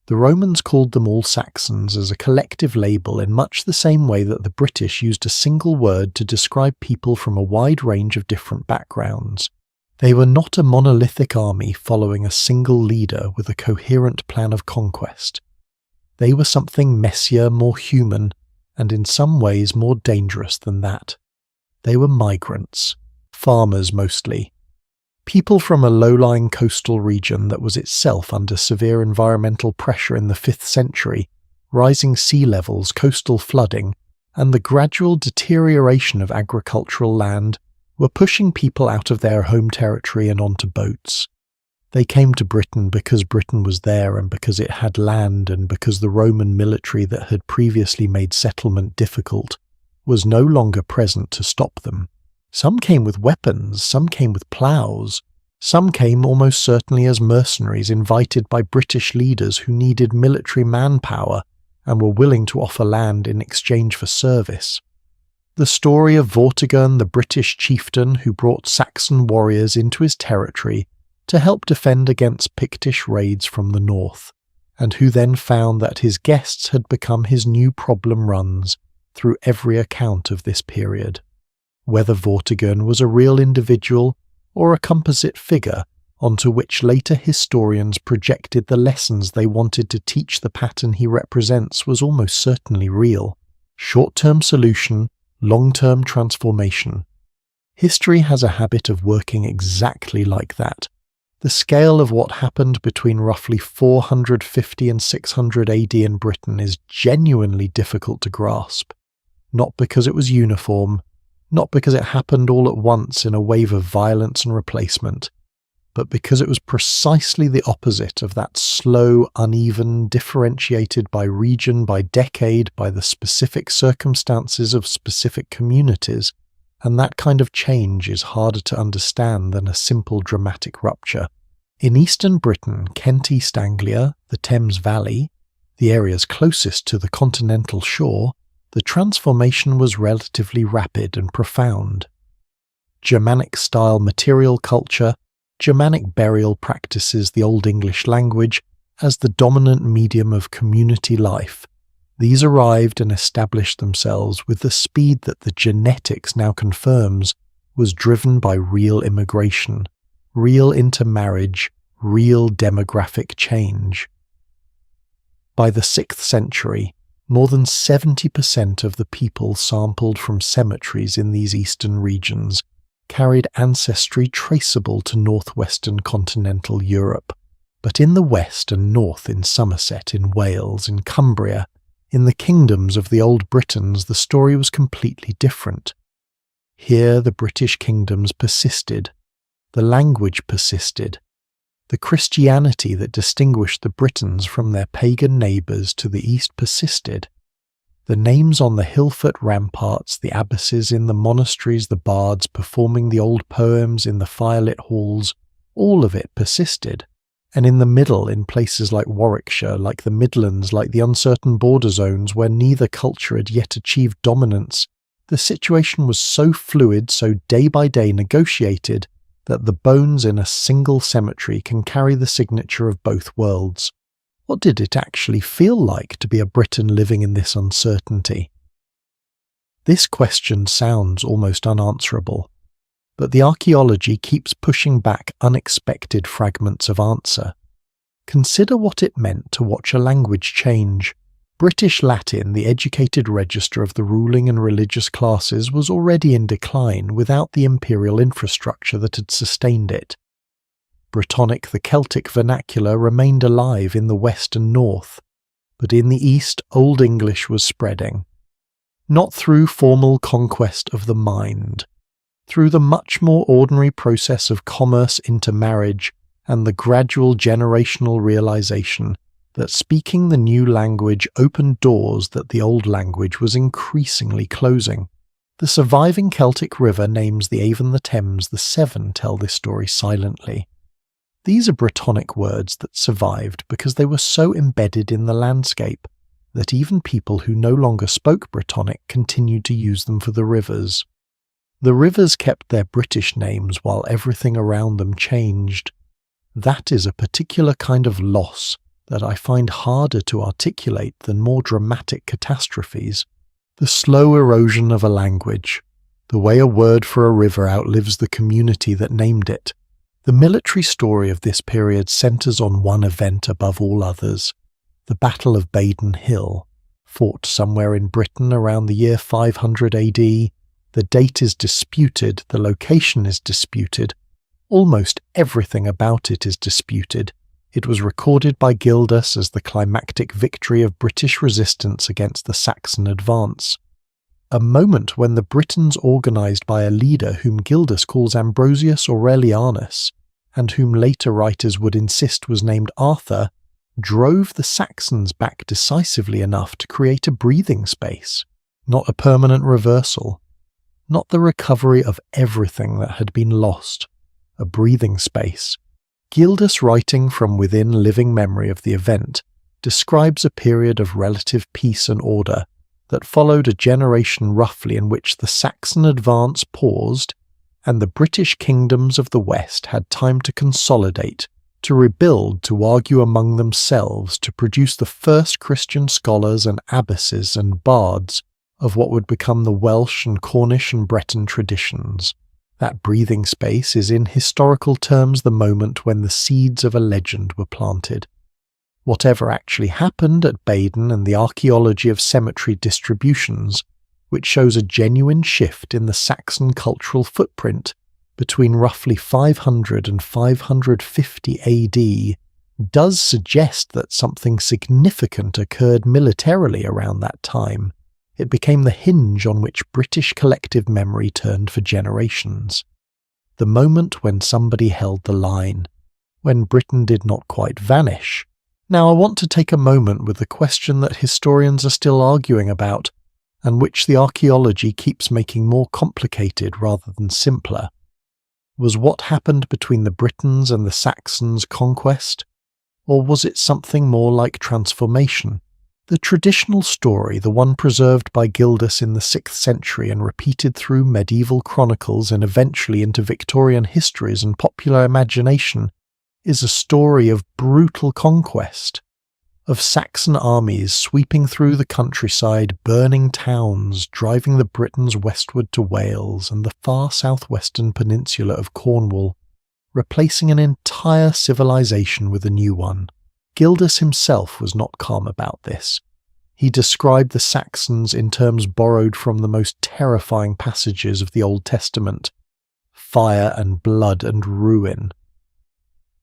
The Romans called them all Saxons as a collective label in much the same way that the British used a single word to describe people from a wide range of different backgrounds. They were not a monolithic army following a single leader with a coherent plan of conquest. They were something messier, more human, and in some ways more dangerous than that. They were migrants, farmers mostly. People from a low-lying coastal region that was itself under severe environmental pressure in the 5th century, rising sea levels, coastal flooding, and the gradual deterioration of agricultural land were pushing people out of their home territory and onto boats. They came to Britain because Britain was there and because it had land and because the Roman military that had previously made settlement difficult was no longer present to stop them. Some came with weapons, some came with ploughs, some came almost certainly as mercenaries invited by British leaders who needed military manpower and were willing to offer land in exchange for service. The story of Vortigern, the British chieftain who brought Saxon warriors into his territory to help defend against Pictish raids from the north, and who then found that his guests had become his new problem runs through every account of this period. Whether Vortigern was a real individual or a composite figure onto which later historians projected the lessons they wanted to teach the pattern he represents was almost certainly real. Short-term solution, long-term transformation. History has a habit of working exactly like that. The scale of what happened between roughly 450 and 600 AD in Britain is genuinely difficult to grasp. Not because it was uniform, not because it happened all at once in a wave of violence and replacement, but because it was precisely the opposite of that slow, uneven, differentiated by region, by decade, by the specific circumstances of specific communities, and that kind of change is harder to understand than a simple dramatic rupture. In eastern Britain, Kent East Anglia, the Thames Valley, the areas closest to the continental shore, the transformation was relatively rapid and profound. Germanic-style material culture, Germanic burial practices, the Old English language, as the dominant medium of community life. These arrived and established themselves with the speed that the genetics now confirms was driven by real immigration, real intermarriage, real demographic change. By the 6th century, more than 70% of the people sampled from cemeteries in these eastern regions carried ancestry traceable to northwestern continental Europe, but in the west and north, in Somerset, in Wales, in Cumbria, in the kingdoms of the old Britons, the story was completely different. Here the British kingdoms persisted, the language persisted, the Christianity that distinguished the Britons from their pagan neighbours to the east persisted. The names on the hillfort ramparts, the abbesses in the monasteries, the bards performing the old poems in the firelit halls, all of it persisted. And in the middle, in places like Warwickshire, like the Midlands, like the uncertain border zones where neither culture had yet achieved dominance, the situation was so fluid, so day by day negotiated, that the bones in a single cemetery can carry the signature of both worlds. What did it actually feel like to be a Briton living in this uncertainty? This question sounds almost unanswerable, but the archaeology keeps pushing back unexpected fragments of answer. Consider what it meant to watch a language change. British Latin, the educated register of the ruling and religious classes, was already in decline without the imperial infrastructure that had sustained it. Brittonic, the Celtic vernacular, remained alive in the west and north, but in the east Old English was spreading. Not through formal conquest of the mind. through the much more ordinary process of commerce intermarriage and the gradual generational realization that speaking the new language opened doors that the old language was increasingly closing. The surviving Celtic river names the Avon, the Thames, the Severn tell this story silently. These are Brittonic words that survived because they were so embedded in the landscape that even people who no longer spoke Brittonic continued to use them for the rivers. The rivers kept their British names while everything around them changed. That is a particular kind of loss that I find harder to articulate than more dramatic catastrophes. The slow erosion of a language, the way a word for a river outlives the community that named it. The military story of this period centres on one event above all others, the Battle of Badon Hill, fought somewhere in Britain around the year 500 AD. The date is disputed, the location is disputed, almost everything about it is disputed. It was recorded by Gildas as the climactic victory of British resistance against the Saxon advance. A moment when the Britons organised by a leader whom Gildas calls Ambrosius Aurelianus, and whom later writers would insist was named Arthur, drove the Saxons back decisively enough to create a breathing space, not a permanent reversal, not the recovery of everything that had been lost, a breathing space. Gildas, writing from within living memory of the event, describes a period of relative peace and order that followed a generation roughly in which the Saxon advance paused and the British kingdoms of the West had time to consolidate, to rebuild, to argue among themselves, to produce the first Christian scholars and abbesses and bards of what would become the Welsh and Cornish and Breton traditions. That breathing space is in historical terms the moment when the seeds of a legend were planted. Whatever actually happened at Badon and the archaeology of cemetery distributions, which shows a genuine shift in the Saxon cultural footprint between roughly 500 and 550 AD, does suggest that something significant occurred militarily around that time. It became the hinge on which British collective memory turned for generations. The moment when somebody held the line, when Britain did not quite vanish. Now I want to take a moment with the question that historians are still arguing about, and which the archaeology keeps making more complicated rather than simpler. Was what happened between the Britons and the Saxons conquest? Or was it something more like transformation? The traditional story, the one preserved by Gildas in the 6th century and repeated through medieval chronicles and eventually into Victorian histories and popular imagination, is a story of brutal conquest, of Saxon armies sweeping through the countryside, burning towns, driving the Britons westward to Wales and the far southwestern peninsula of Cornwall, replacing an entire civilization with a new one. Gildas himself was not calm about this. He described the Saxons in terms borrowed from the most terrifying passages of the Old Testament: fire and blood and ruin.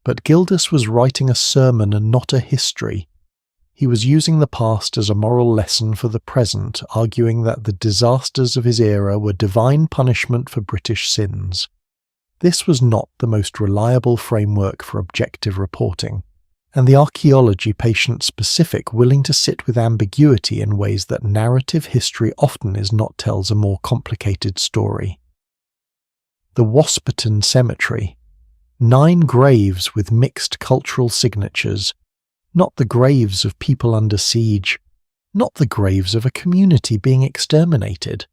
But Gildas was writing a sermon and not a history. He was using the past as a moral lesson for the present, arguing that the disasters of his era were divine punishment for British sins. This was not the most reliable framework for objective reporting, and the archaeology patient-specific willing to sit with ambiguity in ways that narrative history often is not tells a more complicated story. The Wasperton Cemetery. 9 graves with mixed cultural signatures, not the graves of people under siege, not the graves of a community being exterminated,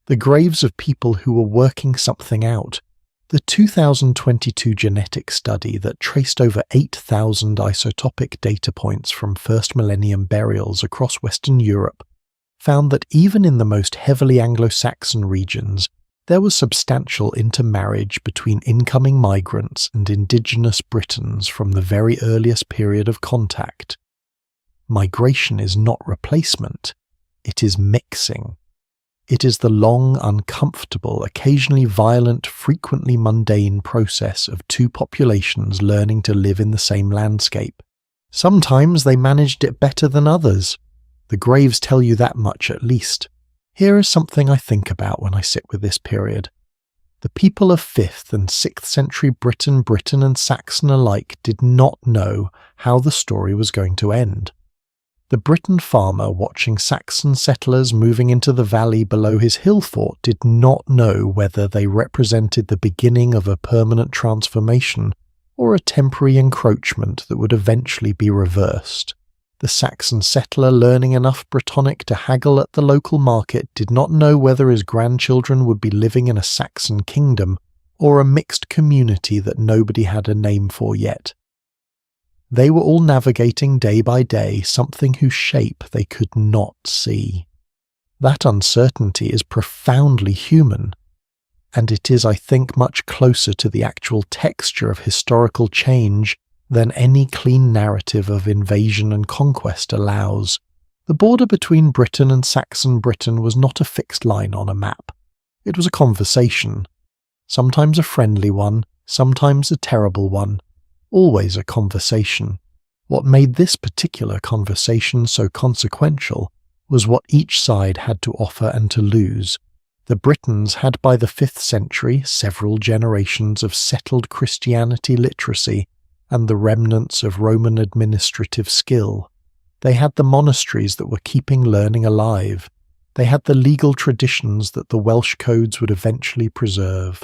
the graves of people who were working something out. The 2022 genetic study that traced over 8,000 isotopic data points from first millennium burials across Western Europe found that even in the most heavily Anglo-Saxon regions, there was substantial intermarriage between incoming migrants and indigenous Britons from the very earliest period of contact. Migration is not replacement, it is mixing. It is the long, uncomfortable, occasionally violent, frequently mundane process of two populations learning to live in the same landscape. Sometimes they managed it better than others. The graves tell you that much at least. Here is something I think about when I sit with this period. The people of 5th and 6th century Britain and Saxon alike did not know how the story was going to end. The Briton farmer watching Saxon settlers moving into the valley below his hill fort did not know whether they represented the beginning of a permanent transformation or a temporary encroachment that would eventually be reversed. The Saxon settler learning enough Brittonic to haggle at the local market did not know whether his grandchildren would be living in a Saxon kingdom or a mixed community that nobody had a name for yet. They were all navigating day by day something whose shape they could not see. That uncertainty is profoundly human, and it is, I think, much closer to the actual texture of historical change than any clean narrative of invasion and conquest allows. The border between Britain and Saxon Britain was not a fixed line on a map. It was a conversation, sometimes a friendly one, sometimes a terrible one, always a conversation. What made this particular conversation so consequential was what each side had to offer and to lose. The Britons had by the 5th century several generations of settled Christianity literacy and the remnants of Roman administrative skill. They had the monasteries that were keeping learning alive. They had the legal traditions that the Welsh codes would eventually preserve.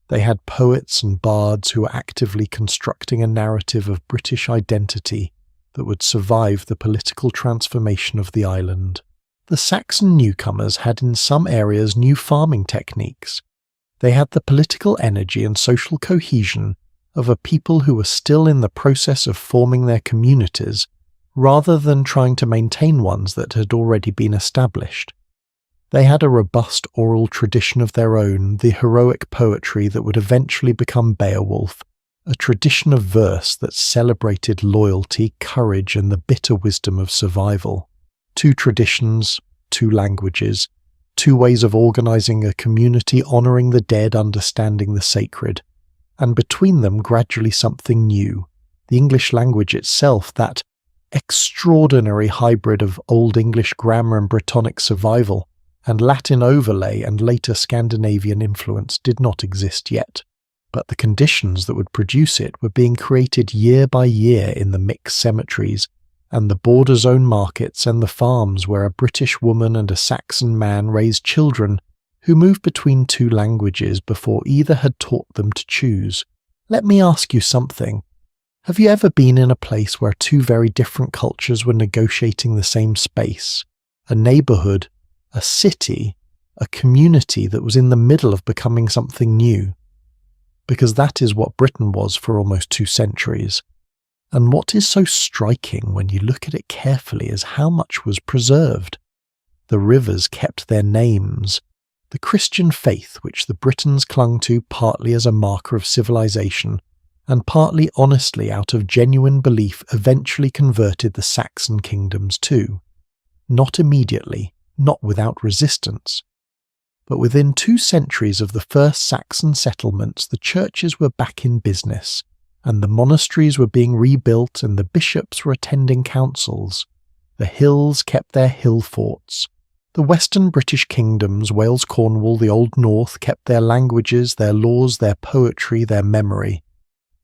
They had poets and bards who were actively constructing a narrative of British identity that would survive the political transformation of the island. The Saxon newcomers had in some areas new farming techniques. They had the political energy and social cohesion of a people who were still in the process of forming their communities, rather than trying to maintain ones that had already been established. They had a robust oral tradition of their own, the heroic poetry that would eventually become Beowulf, a tradition of verse that celebrated loyalty, courage, and the bitter wisdom of survival. 2 traditions, 2 languages, 2 ways of organizing a community honoring the dead, understanding the sacred, and between them gradually something new, the English language itself, that extraordinary hybrid of Old English grammar and Brittonic survival, and Latin overlay and later Scandinavian influence did not exist yet. But the conditions that would produce it were being created year by year in the mixed cemeteries, and the border zone markets and the farms where a British woman and a Saxon man raised children who moved between 2 languages before either had taught them to choose. Let me ask you something. Have you ever been in a place where 2 very different cultures were negotiating the same space? A neighbourhood, a city, a community that was in the middle of becoming something new? Because that is what Britain was for almost 2 centuries. And what is so striking when you look at it carefully is how much was preserved. The rivers kept their names. The Christian faith, which the Britons clung to partly as a marker of civilization, and partly honestly out of genuine belief, eventually converted the Saxon kingdoms too. Not immediately, not without resistance. But within 2 centuries of the first Saxon settlements, the churches were back in business, and the monasteries were being rebuilt and the bishops were attending councils. The hills kept their hill forts. The western British kingdoms, Wales, Cornwall, the Old North, kept their languages, their laws, their poetry, their memory.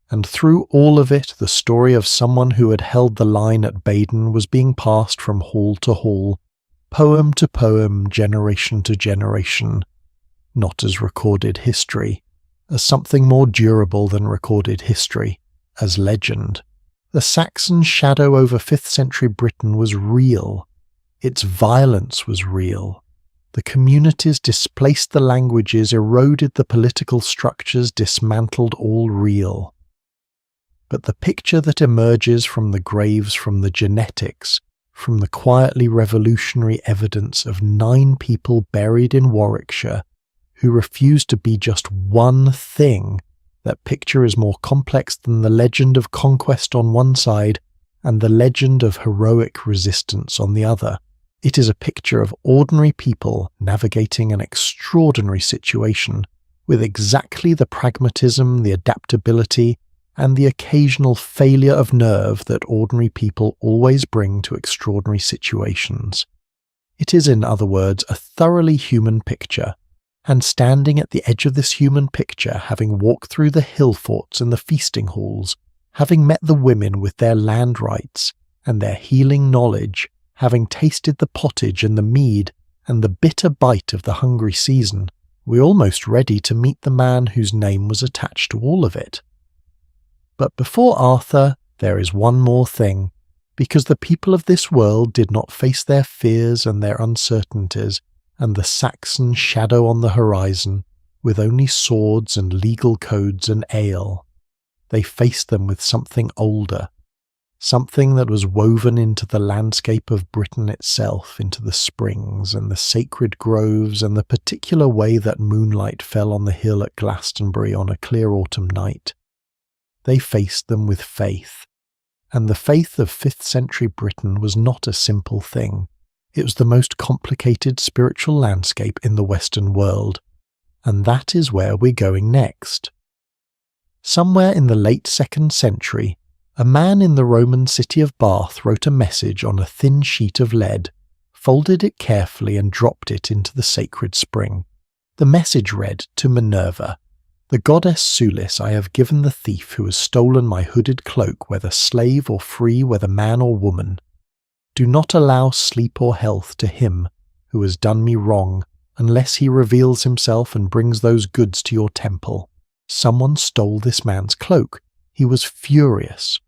And through all of it, the story of someone who had held the line at Baden was being passed from hall to hall, poem to poem, generation to generation, not as recorded history, as something more durable than recorded history, as legend. The Saxon shadow over 5th century Britain was real. Its violence was real. The communities displaced the languages, eroded the political structures, dismantled all real. But the picture that emerges from the graves, from the genetics, from the quietly revolutionary evidence of 9 people buried in Warwickshire who refused to be just one thing, that picture is more complex than the legend of conquest on one side and the legend of heroic resistance on the other. It is a picture of ordinary people navigating an extraordinary situation with exactly the pragmatism, the adaptability, and the occasional failure of nerve that ordinary people always bring to extraordinary situations. It is, in other words, a thoroughly human picture, And standing at the edge of this human picture, having walked through the hillforts and the feasting halls, having met the women with their land rights and their healing knowledge, having tasted the pottage and the mead and the bitter bite of the hungry season, we're almost ready to meet the man whose name was attached to all of it. But before Arthur, there is one more thing, because the people of this world did not face their fears and their uncertainties and the Saxon shadow on the horizon with only swords and legal codes and ale. They faced them with something older, something that was woven into the landscape of Britain itself, into the springs and the sacred groves and the particular way that moonlight fell on the hill at Glastonbury on a clear autumn night. They faced them with faith, and the faith of 5th century Britain was not a simple thing. It was the most complicated spiritual landscape in the Western world, and that is where we're going next. Somewhere in the late 2nd century, a man in the Roman city of Bath wrote a message on a thin sheet of lead, folded it carefully and dropped it into the sacred spring. The message read, "To Minerva, the goddess Sulis, I have given the thief who has stolen my hooded cloak, whether slave or free, whether man or woman. Do not allow sleep or health to him who has done me wrong, unless he reveals himself and brings those goods to your temple." Someone stole this man's cloak. He was furious.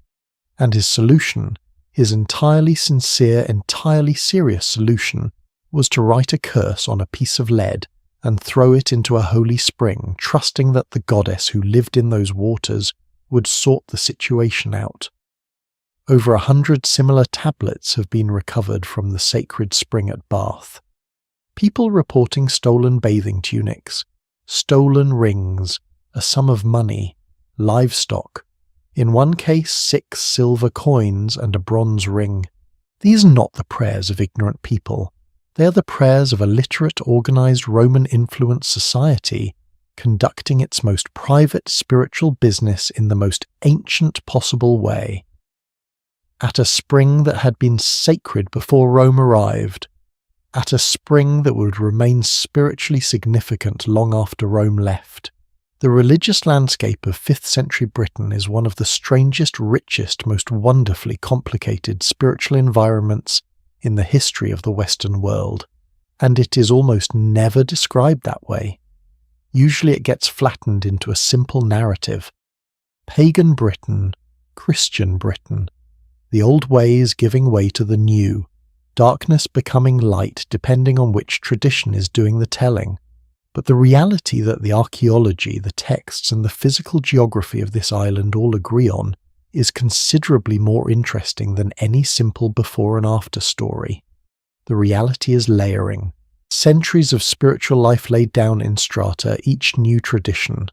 And his solution, his entirely sincere, entirely serious solution, was to write a curse on a piece of lead and throw it into a holy spring, trusting that the goddess who lived in those waters would sort the situation out. Over 100 similar tablets have been recovered from the sacred spring at Bath. People reporting stolen bathing tunics, stolen rings, a sum of money, livestock, in one case 6 silver coins and a bronze ring. These are not the prayers of ignorant people. They are the prayers of a literate, organized Roman-influenced society conducting its most private spiritual business in the most ancient possible way. At a spring that had been sacred before Rome arrived, at a spring that would remain spiritually significant long after Rome left. The religious landscape of 5th century Britain is one of the strangest, richest, most wonderfully complicated spiritual environments in the history of the Western world, and it is almost never described that way. Usually it gets flattened into a simple narrative. Pagan Britain, Christian Britain, the old ways giving way to the new, darkness becoming light depending on which tradition is doing the telling. But the reality that the archaeology, the texts and the physical geography of this island all agree on is considerably more interesting than any simple before and after story. The reality is layering. Centuries of spiritual life laid down in strata, each new tradition,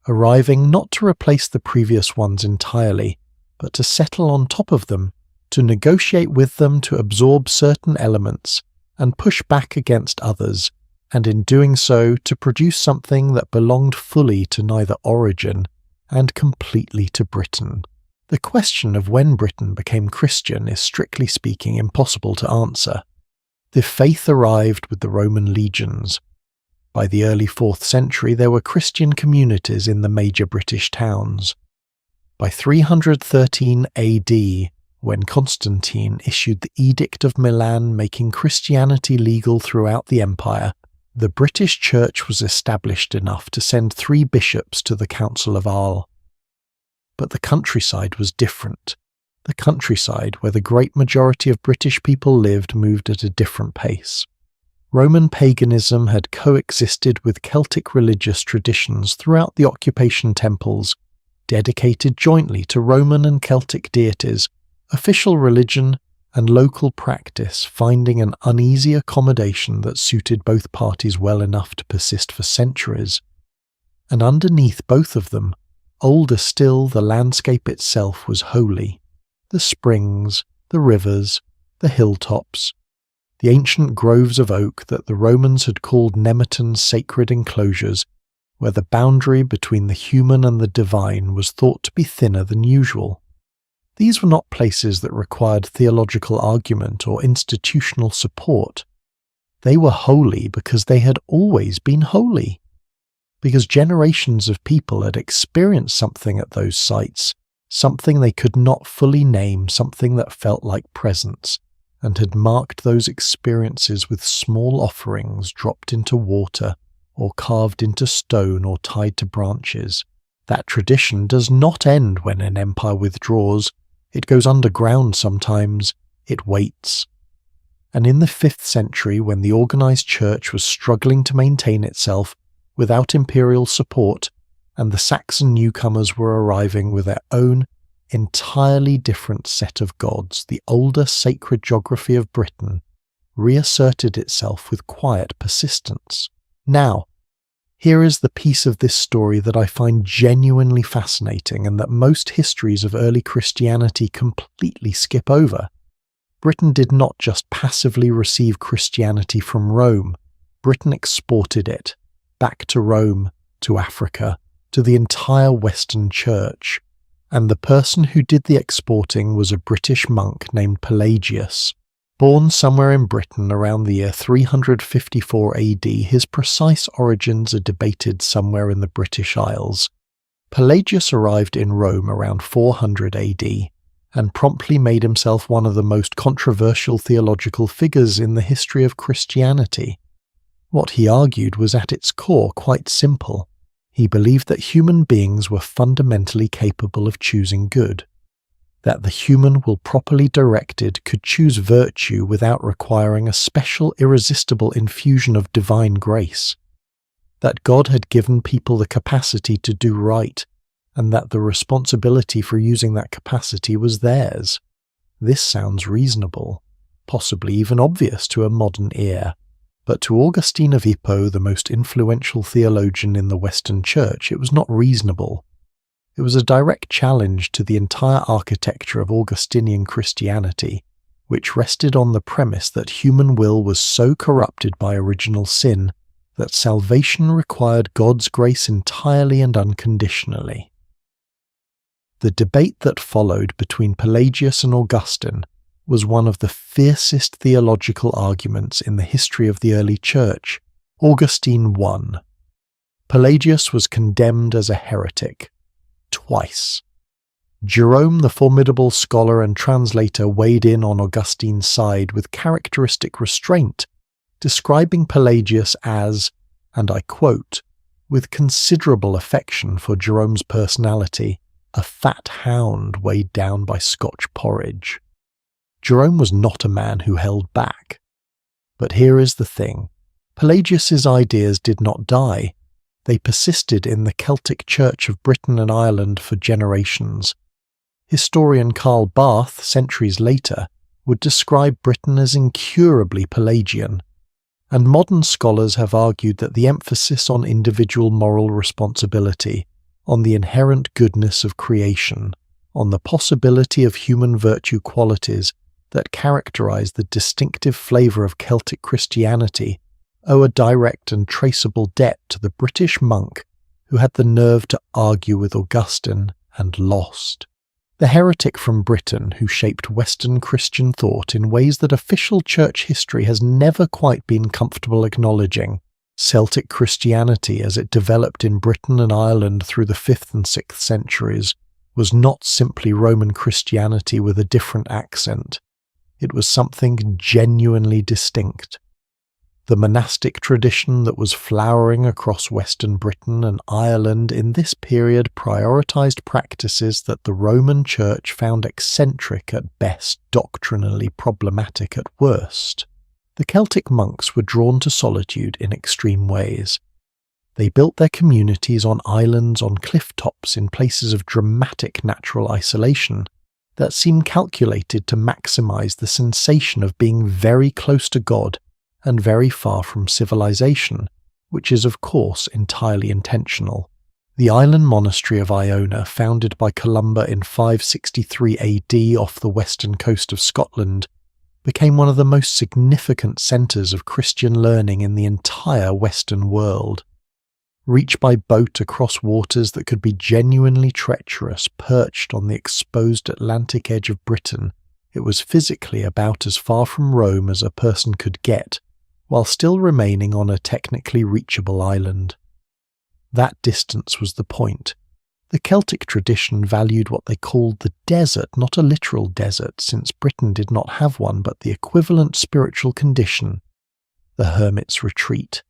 arriving not to replace the previous ones entirely, but to settle on top of them, to negotiate with them, to absorb certain elements, and push back against others, and in doing so to produce something that belonged fully to neither origin and completely to Britain. The question of when Britain became Christian is strictly speaking impossible to answer. The faith arrived with the Roman legions. By the early 4th century there were Christian communities in the major British towns. By 313 AD, when Constantine issued the Edict of Milan making Christianity legal throughout the empire, the British Church was established enough to send 3 bishops to the Council of Arles. But the countryside was different. The countryside, where the great majority of British people lived, moved at a different pace. Roman paganism had coexisted with Celtic religious traditions throughout the occupation temples, dedicated jointly to Roman and Celtic deities, official religion and local practice finding an uneasy accommodation that suited both parties well enough to persist for centuries. And underneath both of them, older still, the landscape itself was holy. The springs, the rivers, the hilltops, the ancient groves of oak that the Romans had called Nemeton's sacred enclosures, where the boundary between the human and the divine was thought to be thinner than usual. These were not places that required theological argument or institutional support. They were holy because they had always been holy, because generations of people had experienced something at those sites, something they could not fully name, something that felt like presence, and had marked those experiences with small offerings dropped into water or carved into stone or tied to branches. That tradition does not end when an empire withdraws. It goes underground sometimes. It waits. And in the 5th century, when the organized church was struggling to maintain itself without imperial support, and the Saxon newcomers were arriving with their own entirely different set of gods, the older sacred geography of Britain reasserted itself with quiet persistence. Now, here is the piece of this story that I find genuinely fascinating and that most histories of early Christianity completely skip over. Britain did not just passively receive Christianity from Rome. Britain exported it back to Rome, to Africa, to the entire Western Church. And the person who did the exporting was a British monk named Pelagius. Born somewhere in Britain around the year 354 AD, his precise origins are debated somewhere in the British Isles. Pelagius arrived in Rome around 400 AD and promptly made himself one of the most controversial theological figures in the history of Christianity. What he argued was at its core quite simple. He believed that human beings were fundamentally capable of choosing good, that the human will properly directed could choose virtue without requiring a special irresistible infusion of divine grace, that God had given people the capacity to do right, and that the responsibility for using that capacity was theirs. This sounds reasonable, possibly even obvious to a modern ear. But to Augustine of Hippo, the most influential theologian in the Western Church, it was not reasonable. It was a direct challenge to the entire architecture of Augustinian Christianity, which rested on the premise that human will was so corrupted by original sin that salvation required God's grace entirely and unconditionally. The debate that followed between Pelagius and Augustine was one of the fiercest theological arguments in the history of the early church. Augustine won. Pelagius was condemned as a heretic. Twice. Jerome, the formidable scholar and translator, weighed in on Augustine's side with characteristic restraint, describing Pelagius as, and I quote, with considerable affection for Jerome's personality, a fat hound weighed down by Scotch porridge. Jerome was not a man who held back. But here is the thing. Pelagius's ideas did not die. They persisted in the Celtic Church of Britain and Ireland for generations. Historian Karl Barth, centuries later, would describe Britain as incurably Pelagian, and modern scholars have argued that the emphasis on individual moral responsibility, on the inherent goodness of creation, on the possibility of human virtue qualities that characterize the distinctive flavor of Celtic Christianity owe a direct and traceable debt to the British monk who had the nerve to argue with Augustine and lost. The heretic from Britain who shaped Western Christian thought in ways that official church history has never quite been comfortable acknowledging. Celtic Christianity, as it developed in Britain and Ireland through the 5th and 6th centuries, was not simply Roman Christianity with a different accent. It was something genuinely distinct. The monastic tradition that was flowering across Western Britain and Ireland in this period prioritized practices that the Roman Church found eccentric at best, doctrinally problematic at worst. The Celtic monks were drawn to solitude in extreme ways. They built their communities on islands on cliff tops in places of dramatic natural isolation that seemed calculated to maximize the sensation of being very close to God and very far from civilization, which is of course entirely intentional. The island monastery of Iona, founded by Columba in 563 AD off the western coast of Scotland, became one of the most significant centres of Christian learning in the entire Western world. Reached by boat across waters that could be genuinely treacherous, perched on the exposed Atlantic edge of Britain, it was physically about as far from Rome as a person could get, while still remaining on a technically reachable island. That distance was the point. The Celtic tradition valued what they called the desert, not a literal desert, since Britain did not have one, but the equivalent spiritual condition, the hermit's retreat,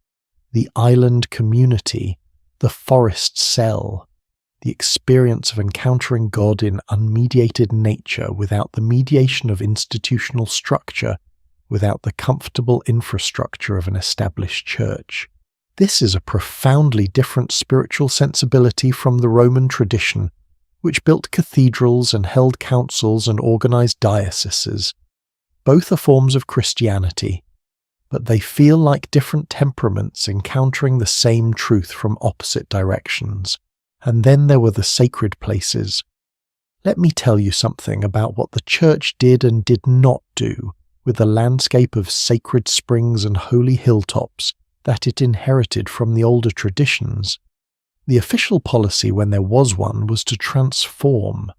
the island community, the forest cell, the experience of encountering God in unmediated nature without the mediation of institutional structure, without the comfortable infrastructure of an established church. This is a profoundly different spiritual sensibility from the Roman tradition, which built cathedrals and held councils and organized dioceses. Both are forms of Christianity, but they feel like different temperaments encountering the same truth from opposite directions. And then there were the sacred places. Let me tell you something about what the church did and did not do with the landscape of sacred springs and holy hilltops that it inherited from the older traditions. The official policy, when there was one, was to transform,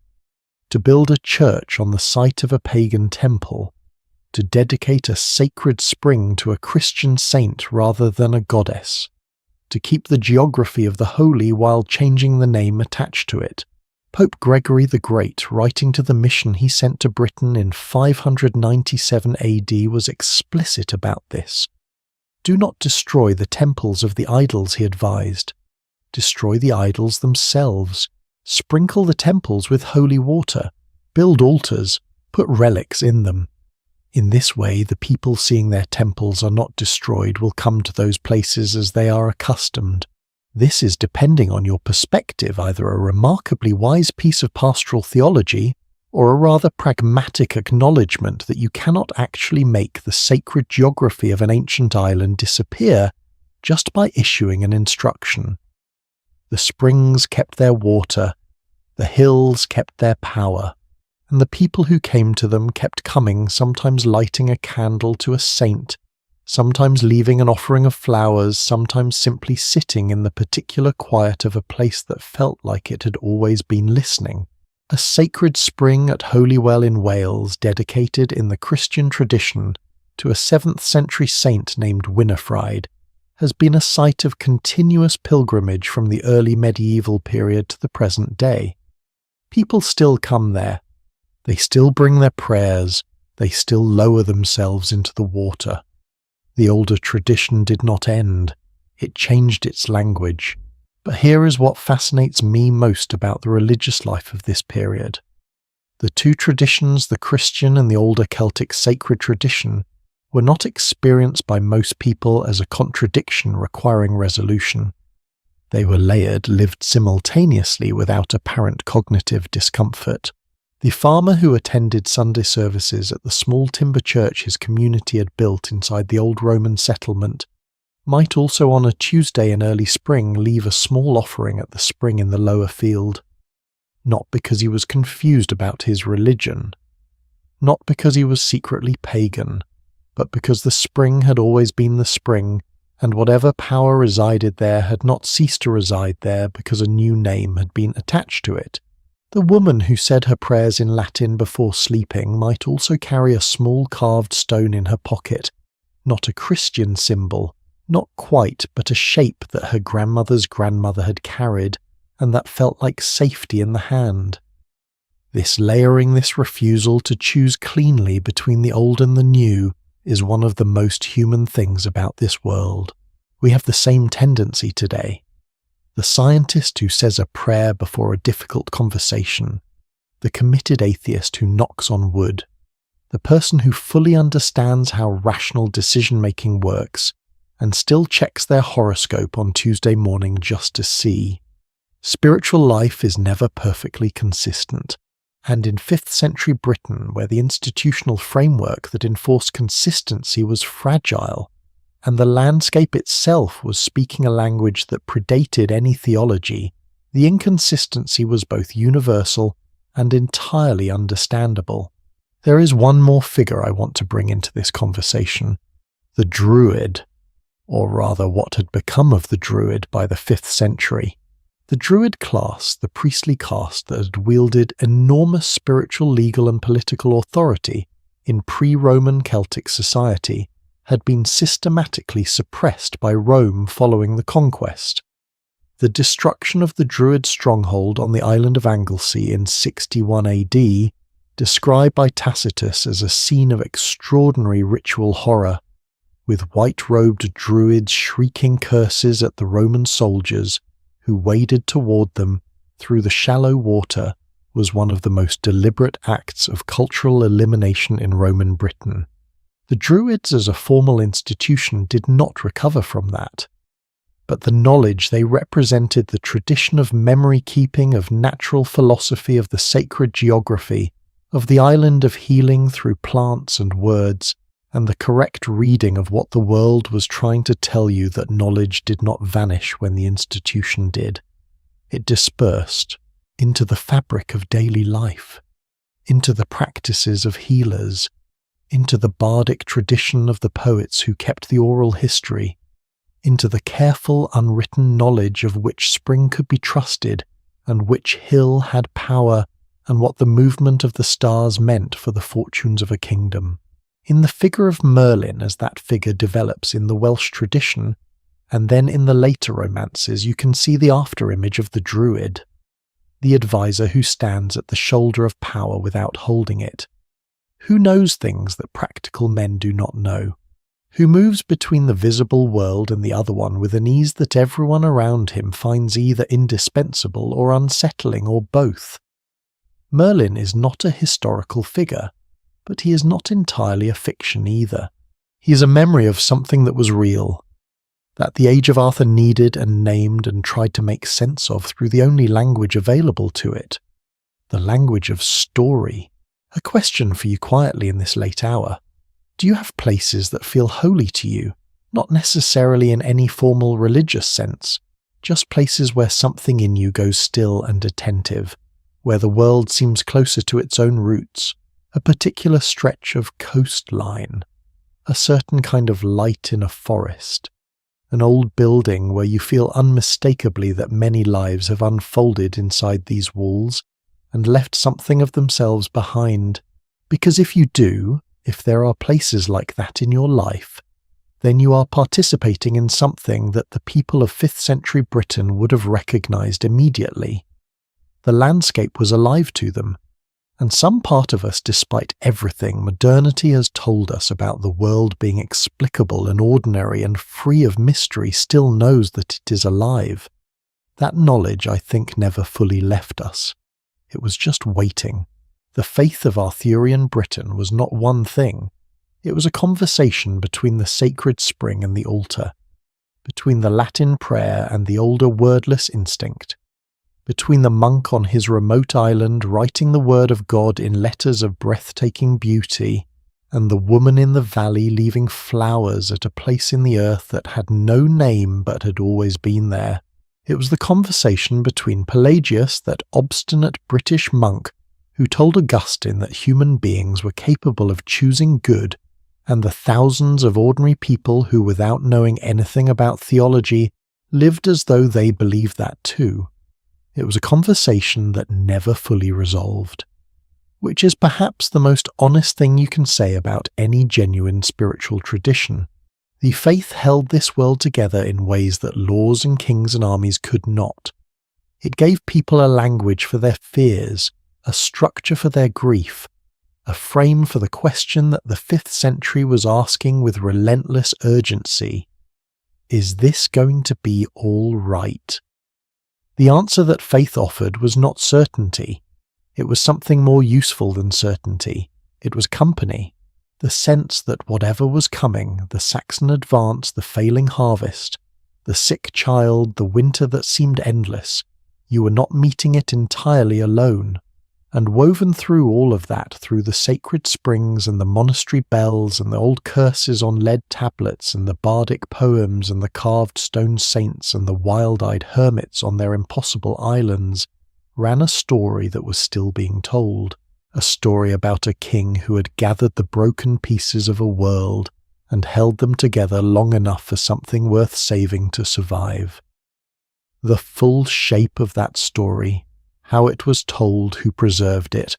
to build a church on the site of a pagan temple, to dedicate a sacred spring to a Christian saint rather than a goddess, to keep the geography of the holy while changing the name attached to it. Pope Gregory the Great, writing to the mission he sent to Britain in 597 AD, was explicit about this. Do not destroy the temples of the idols, he advised. Destroy the idols themselves. Sprinkle the temples with holy water. Build altars. Put relics in them. In this way, the people seeing their temples are not destroyed will come to those places as they are accustomed. This is, depending on your perspective, either a remarkably wise piece of pastoral theology or a rather pragmatic acknowledgement that you cannot actually make the sacred geography of an ancient island disappear just by issuing an instruction. The springs kept their water, the hills kept their power, and the people who came to them kept coming, sometimes lighting a candle to a saint, sometimes leaving an offering of flowers, sometimes simply sitting in the particular quiet of a place that felt like it had always been listening. A sacred spring at Holywell in Wales, dedicated in the Christian tradition to a 7th century saint named Winifred, has been a site of continuous pilgrimage from the early medieval period to the present day. People still come there. They still bring their prayers. They still lower themselves into the water. The older tradition did not end. It changed its language. But here is what fascinates me most about the religious life of this period. The two traditions, the Christian and the older Celtic sacred tradition, were not experienced by most people as a contradiction requiring resolution. They were layered, lived simultaneously without apparent cognitive discomfort. The farmer who attended Sunday services at the small timber church his community had built inside the old Roman settlement might also on a Tuesday in early spring leave a small offering at the spring in the lower field. Not because he was confused about his religion, not because he was secretly pagan, but because the spring had always been the spring, and whatever power resided there had not ceased to reside there because a new name had been attached to it. The woman who said her prayers in Latin before sleeping might also carry a small carved stone in her pocket, not a Christian symbol, not quite, but a shape that her grandmother's grandmother had carried, and that felt like safety in the hand. This layering, this refusal to choose cleanly between the old and the new, is one of the most human things about this world. We have the same tendency today. The scientist who says a prayer before a difficult conversation, the committed atheist who knocks on wood, the person who fully understands how rational decision-making works and still checks their horoscope on Tuesday morning just to see. Spiritual life is never perfectly consistent, and in 5th century Britain, where the institutional framework that enforced consistency was fragile, and the landscape itself was speaking a language that predated any theology, the inconsistency was both universal and entirely understandable. There is one more figure I want to bring into this conversation, the Druid, or rather what had become of the Druid by the 5th century. The Druid class, the priestly caste that had wielded enormous spiritual, legal and political authority in pre-Roman Celtic society, had been systematically suppressed by Rome following the conquest. The destruction of the Druid stronghold on the island of Anglesey in 61 AD, described by Tacitus as a scene of extraordinary ritual horror, with white-robed Druids shrieking curses at the Roman soldiers who waded toward them through the shallow water, was one of the most deliberate acts of cultural elimination in Roman Britain. The Druids as a formal institution did not recover from that, but the knowledge they represented, the tradition of memory-keeping, of natural philosophy, of the sacred geography, of the island of healing through plants and words, and the correct reading of what the world was trying to tell you, that knowledge did not vanish when the institution did. It dispersed into the fabric of daily life, into the practices of healers, into the bardic tradition of the poets who kept the oral history, into the careful unwritten knowledge of which spring could be trusted and which hill had power, and what the movement of the stars meant for the fortunes of a kingdom. In the figure of Merlin, as that figure develops in the Welsh tradition, and then in the later romances, you can see the after-image of the Druid, the advisor who stands at the shoulder of power without holding it, who knows things that practical men do not know, who moves between the visible world and the other one with an ease that everyone around him finds either indispensable or unsettling or both. Merlin is not a historical figure, but he is not entirely a fiction either. He is a memory of something that was real, that the Age of Arthur needed and named and tried to make sense of through the only language available to it, the language of story. A question for you quietly in this late hour. Do you have places that feel holy to you, not necessarily in any formal religious sense, just places where something in you goes still and attentive, where the world seems closer to its own roots, a particular stretch of coastline, a certain kind of light in a forest, an old building where you feel unmistakably that many lives have unfolded inside these walls and left something of themselves behind? Because if you do, if there are places like that in your life, then you are participating in something that the people of 5th century Britain would have recognized immediately. The landscape was alive to them, and some part of us, despite everything modernity has told us about the world being explicable and ordinary and free of mystery, still knows that it is alive. That knowledge, I think, never fully left us. It was just waiting. The faith of Arthurian Britain was not one thing. It was a conversation between the sacred spring and the altar, between the Latin prayer and the older wordless instinct, between the monk on his remote island writing the word of God in letters of breathtaking beauty, and the woman in the valley leaving flowers at a place in the earth that had no name but had always been there. It was the conversation between Pelagius, that obstinate British monk who told Augustine that human beings were capable of choosing good, and the thousands of ordinary people who, without knowing anything about theology, lived as though they believed that too. It was a conversation that never fully resolved, which is perhaps the most honest thing you can say about any genuine spiritual tradition. The faith held this world together in ways that laws and kings and armies could not. It gave people a language for their fears, a structure for their grief, a frame for the question that the 5th century was asking with relentless urgency: is this going to be all right? The answer that faith offered was not certainty. It was something more useful than certainty. It was company, the sense that whatever was coming, the Saxon advance, the failing harvest, the sick child, the winter that seemed endless, you were not meeting it entirely alone. And woven through all of that, through the sacred springs and the monastery bells and the old curses on lead tablets and the bardic poems and the carved stone saints and the wild-eyed hermits on their impossible islands, ran a story that was still being told, a story about a king who had gathered the broken pieces of a world and held them together long enough for something worth saving to survive. The full shape of that story, how it was told, who preserved it,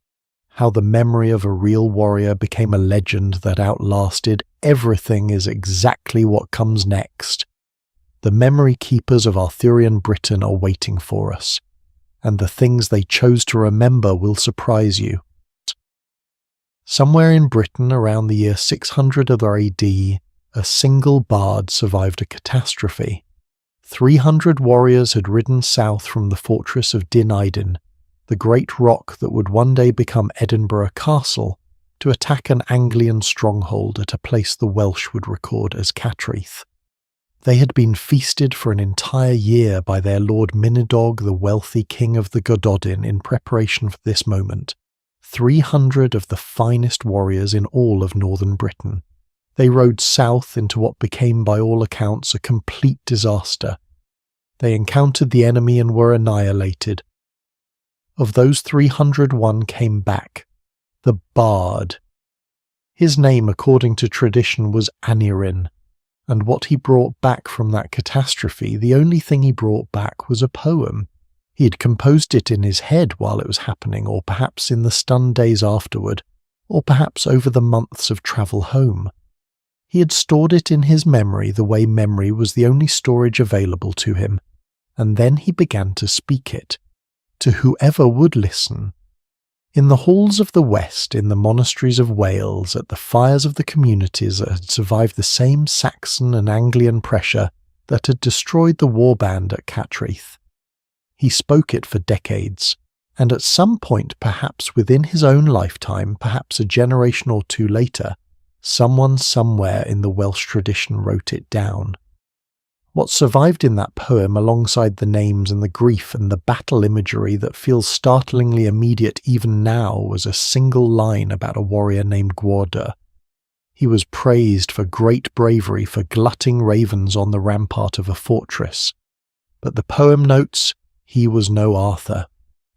how the memory of a real warrior became a legend that outlasted everything is exactly what comes next. The memory keepers of Arthurian Britain are waiting for us, and the things they chose to remember will surprise you. Somewhere in Britain around the year 600 of AD, a single bard survived a catastrophe. 300 warriors had ridden south from the fortress of Dyn, the great rock that would one day become Edinburgh Castle, to attack an Anglian stronghold at a place the Welsh would record as Cattraeth. They had been feasted for an entire year by their Lord Minidog, the wealthy king of the Gododin, in preparation for this moment. 300 of the finest warriors in all of northern Britain. They rode south into what became by all accounts a complete disaster. They encountered the enemy and were annihilated. Of those 300, one came back. The Bard. His name, according to tradition, was Aneurin, and what he brought back from that catastrophe, the only thing he brought back was a poem. He had composed it in his head while it was happening, or perhaps in the stunned days afterward, or perhaps over the months of travel home. He had stored it in his memory the way memory was the only storage available to him, and then he began to speak it, to whoever would listen. In the halls of the West, in the monasteries of Wales, at the fires of the communities that had survived the same Saxon and Anglian pressure that had destroyed the warband at Cattraeth. He spoke it for decades, and at some point, perhaps within his own lifetime, perhaps a generation or two later, someone somewhere in the Welsh tradition wrote it down. What survived in that poem, alongside the names and the grief and the battle imagery that feels startlingly immediate even now, was a single line about a warrior named Gwardur. He was praised for great bravery for glutting ravens on the rampart of a fortress. But the poem notes, he was no Arthur.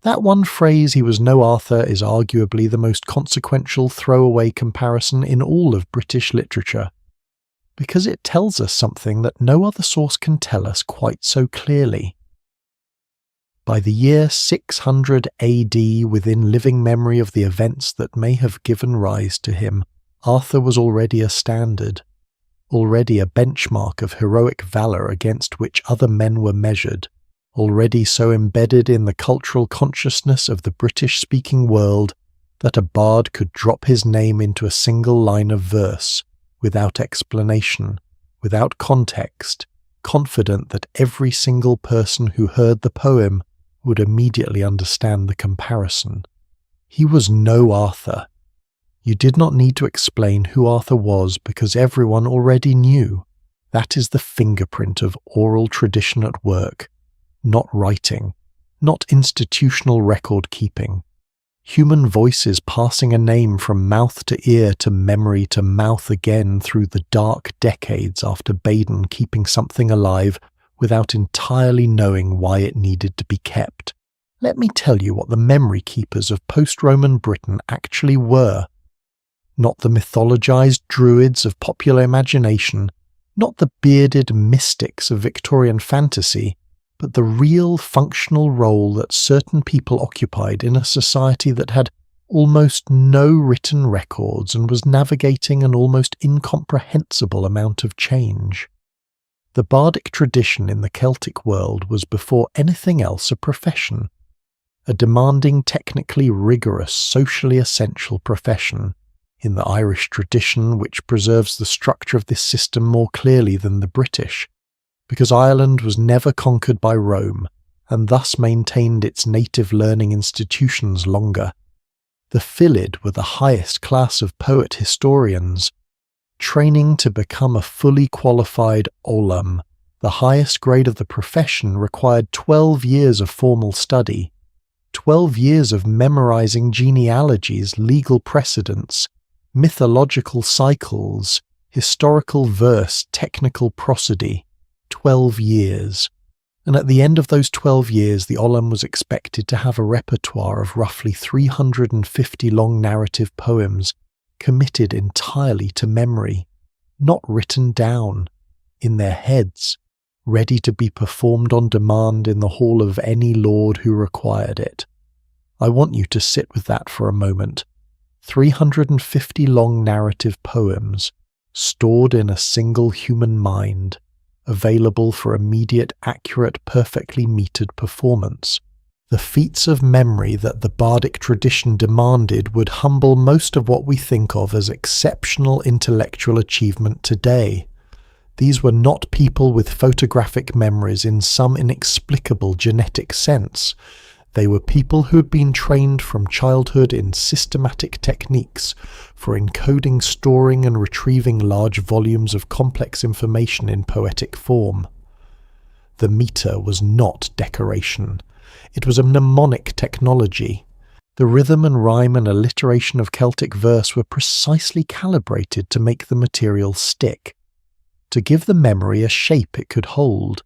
That one phrase, he was no Arthur, is arguably the most consequential throwaway comparison in all of British literature, because it tells us something that no other source can tell us quite so clearly. By the year 600 AD, within living memory of the events that may have given rise to him, Arthur was already a standard, already a benchmark of heroic valour against which other men were measured, already so embedded in the cultural consciousness of the British-speaking world that a bard could drop his name into a single line of verse, without explanation, without context, confident that every single person who heard the poem would immediately understand the comparison. He was no Arthur. You did not need to explain who Arthur was because everyone already knew. That is the fingerprint of oral tradition at work, not writing, not institutional record keeping. Human voices passing a name from mouth to ear to memory to mouth again through the dark decades after Baden keeping something alive without entirely knowing why it needed to be kept. Let me tell you what the memory keepers of post-Roman Britain actually were. Not the mythologized druids of popular imagination, not the bearded mystics of Victorian fantasy, but the real functional role that certain people occupied in a society that had almost no written records and was navigating an almost incomprehensible amount of change. The bardic tradition in the Celtic world was before anything else a profession, a demanding, technically rigorous, socially essential profession. In the Irish tradition, which preserves the structure of this system more clearly than the British, because Ireland was never conquered by Rome, and thus maintained its native learning institutions longer. The Fillid were the highest class of poet-historians. Training to become a fully qualified olam, the highest grade of the profession, required 12 years of formal study, 12 years of memorizing genealogies, legal precedents, mythological cycles, historical verse, technical prosody. 12 years. And at the end of those 12 years, the olam was expected to have a repertoire of roughly 350 long narrative poems committed entirely to memory, not written down, in their heads, ready to be performed on demand in the hall of any lord who required it. I want you to sit with that for a moment, 350 long narrative poems, stored in a single human mind, available for immediate, accurate, perfectly metered performance. The feats of memory that the bardic tradition demanded would humble most of what we think of as exceptional intellectual achievement today. These were not people with photographic memories in some inexplicable genetic sense. They were people who had been trained from childhood in systematic techniques for encoding, storing, and retrieving large volumes of complex information in poetic form. The meter was not decoration. It was a mnemonic technology. The rhythm and rhyme and alliteration of Celtic verse were precisely calibrated to make the material stick, to give the memory a shape it could hold,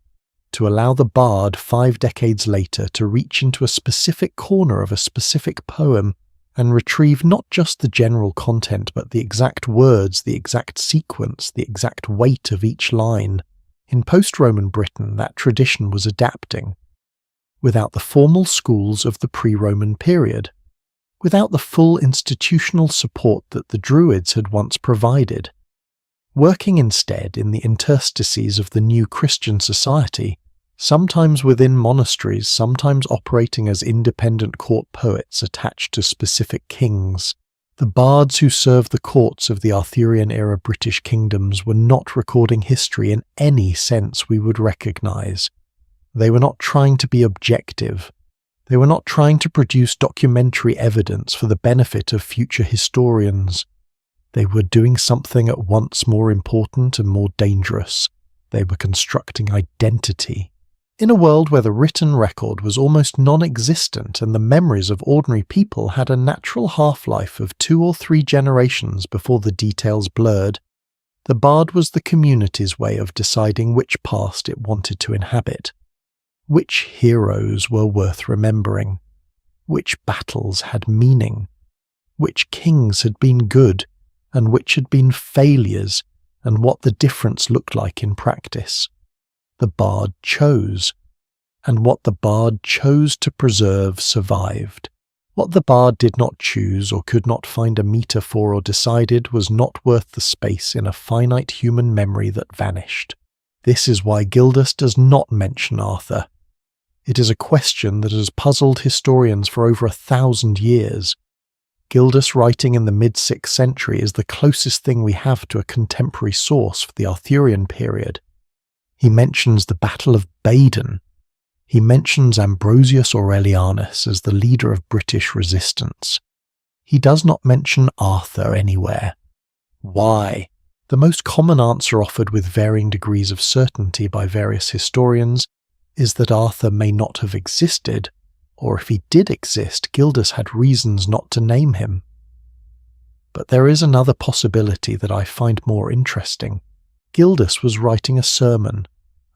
to allow the bard 5 decades later to reach into a specific corner of a specific poem and retrieve not just the general content but the exact words, the exact sequence, the exact weight of each line. In post-Roman Britain, that tradition was adapting. Without the formal schools of the pre-Roman period, without the full institutional support that the Druids had once provided, working instead in the interstices of the new Christian society, sometimes within monasteries, sometimes operating as independent court poets attached to specific kings. The bards who served the courts of the Arthurian-era British kingdoms were not recording history in any sense we would recognise. They were not trying to be objective. They were not trying to produce documentary evidence for the benefit of future historians. They were doing something at once more important and more dangerous. They were constructing identity. In a world where the written record was almost non-existent and the memories of ordinary people had a natural half-life of 2 or 3 generations before the details blurred, the bard was the community's way of deciding which past it wanted to inhabit, which heroes were worth remembering, which battles had meaning, which kings had been good and which had been failures, and what the difference looked like in practice. The bard chose, and what the bard chose to preserve survived. What the bard did not choose or could not find a meter for or decided was not worth the space in a finite human memory that vanished. This is why Gildas does not mention Arthur. It is a question that has puzzled historians for over 1,000 years. Gildas writing in the mid-6th century is the closest thing we have to a contemporary source for the Arthurian period. He mentions the Battle of Baden. He mentions Ambrosius Aurelianus as the leader of British resistance. He does not mention Arthur anywhere. Why? The most common answer offered with varying degrees of certainty by various historians is that Arthur may not have existed, or if he did exist, Gildas had reasons not to name him. But there is another possibility that I find more interesting. Gildas was writing a sermon,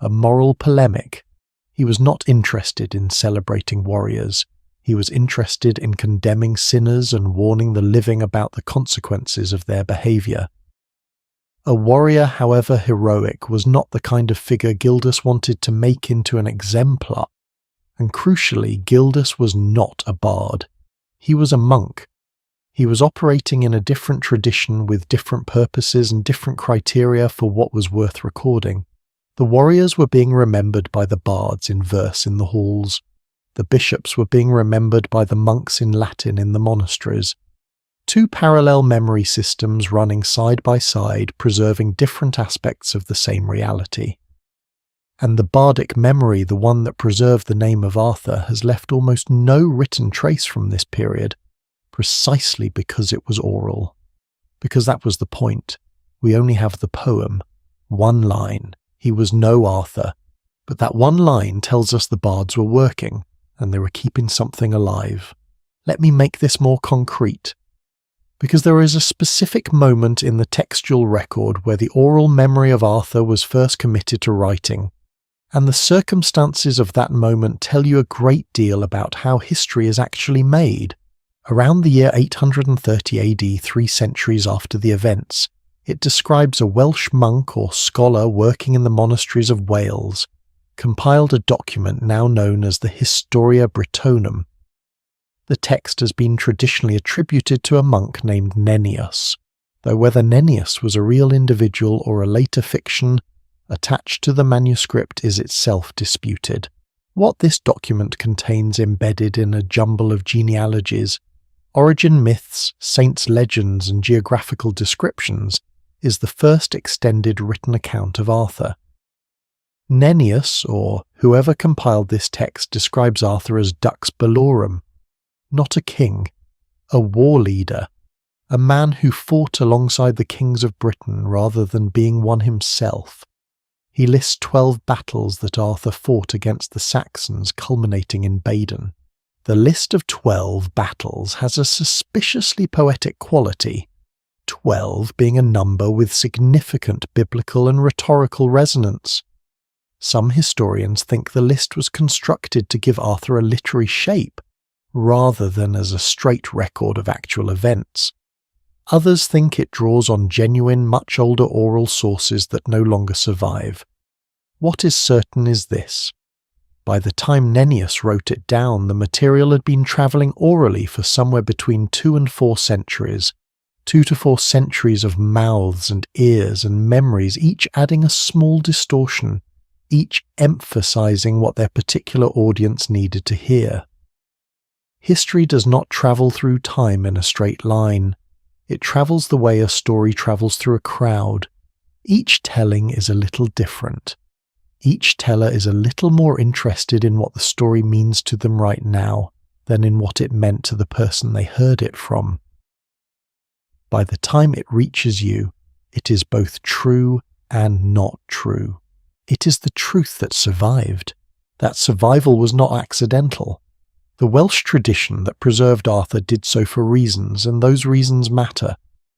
a moral polemic. He was not interested in celebrating warriors. He was interested in condemning sinners and warning the living about the consequences of their behaviour. A warrior, however heroic, was not the kind of figure Gildas wanted to make into an exemplar. And crucially, Gildas was not a bard. He was a monk. He was operating in a different tradition with different purposes and different criteria for what was worth recording. The warriors were being remembered by the bards in verse in the halls. The bishops were being remembered by the monks in Latin in the monasteries. 2 parallel memory systems running side by side, preserving different aspects of the same reality. And the bardic memory, the one that preserved the name of Arthur, has left almost no written trace from this period, precisely because it was oral. Because that was the point. We only have the poem. One line. He was no Arthur. But that one line tells us the bards were working, and they were keeping something alive. Let me make this more concrete. Because there is a specific moment in the textual record where the oral memory of Arthur was first committed to writing, and the circumstances of that moment tell you a great deal about how history is actually made. Around the year 830 AD, 3 centuries after the events, it describes a Welsh monk or scholar working in the monasteries of Wales, compiled a document now known as the Historia Brittonum. The text has been traditionally attributed to a monk named Nennius, though whether Nennius was a real individual or a later fiction attached to the manuscript is itself disputed. What this document contains embedded in a jumble of genealogies, origin myths, saints' legends, and geographical descriptions is the first extended written account of Arthur. Nennius, or whoever compiled this text, describes Arthur as Dux Bellorum, not a king, a war leader, a man who fought alongside the kings of Britain rather than being one himself. He lists 12 battles that Arthur fought against the Saxons, culminating in Baden. The list of 12 battles has a suspiciously poetic quality, 12 being a number with significant biblical and rhetorical resonance. Some historians think the list was constructed to give Arthur a literary shape, rather than as a straight record of actual events. Others think it draws on genuine, much older oral sources that no longer survive. What is certain is this. By the time Nennius wrote it down, the material had been travelling orally for somewhere between 2 and 4 centuries, 2 to 4 centuries of mouths and ears and memories, each adding a small distortion, each emphasizing what their particular audience needed to hear. History does not travel through time in a straight line. It travels the way a story travels through a crowd. Each telling is a little different. Each teller is a little more interested in what the story means to them right now than in what it meant to the person they heard it from. By the time it reaches you, it is both true and not true. It is the truth that survived. That survival was not accidental. The Welsh tradition that preserved Arthur did so for reasons, and those reasons matter.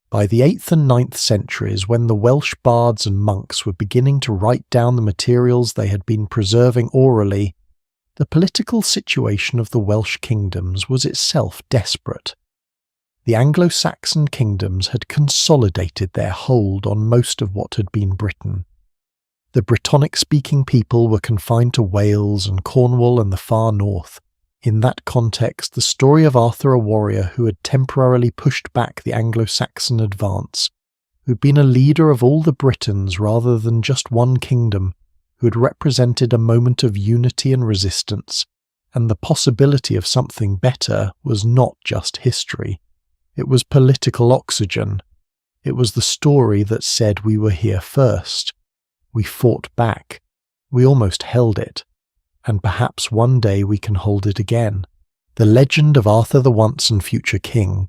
By the 8th and 9th centuries, when the Welsh bards and monks were beginning to write down the materials they had been preserving orally, the political situation of the Welsh kingdoms was itself desperate. The Anglo-Saxon kingdoms had consolidated their hold on most of what had been Britain. The Brittonic-speaking people were confined to Wales and Cornwall and the far north. In that context, the story of Arthur, a warrior who had temporarily pushed back the Anglo-Saxon advance, who had been a leader of all the Britons rather than just one kingdom, who had represented a moment of unity and resistance, and the possibility of something better, was not just history. It was political oxygen. It was the story that said we were here first. We fought back. We almost held it. And perhaps one day we can hold it again. The legend of Arthur the once and future king,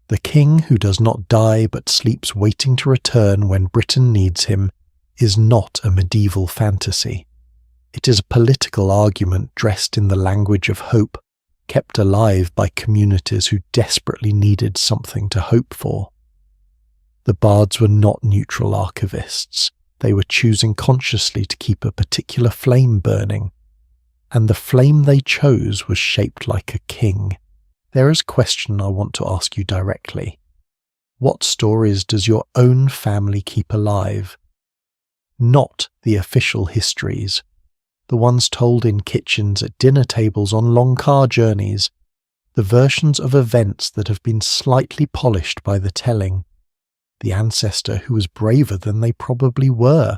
the king who does not die but sleeps waiting to return when Britain needs him, is not a medieval fantasy. It is a political argument dressed in the language of hope, kept alive by communities who desperately needed something to hope for. The bards were not neutral archivists. They were choosing consciously to keep a particular flame burning. And the flame they chose was shaped like a king. There is a question I want to ask you directly. What stories does your own family keep alive? Not the official histories, the ones told in kitchens, at dinner tables, on long car journeys, the versions of events that have been slightly polished by the telling, the ancestor who was braver than they probably were,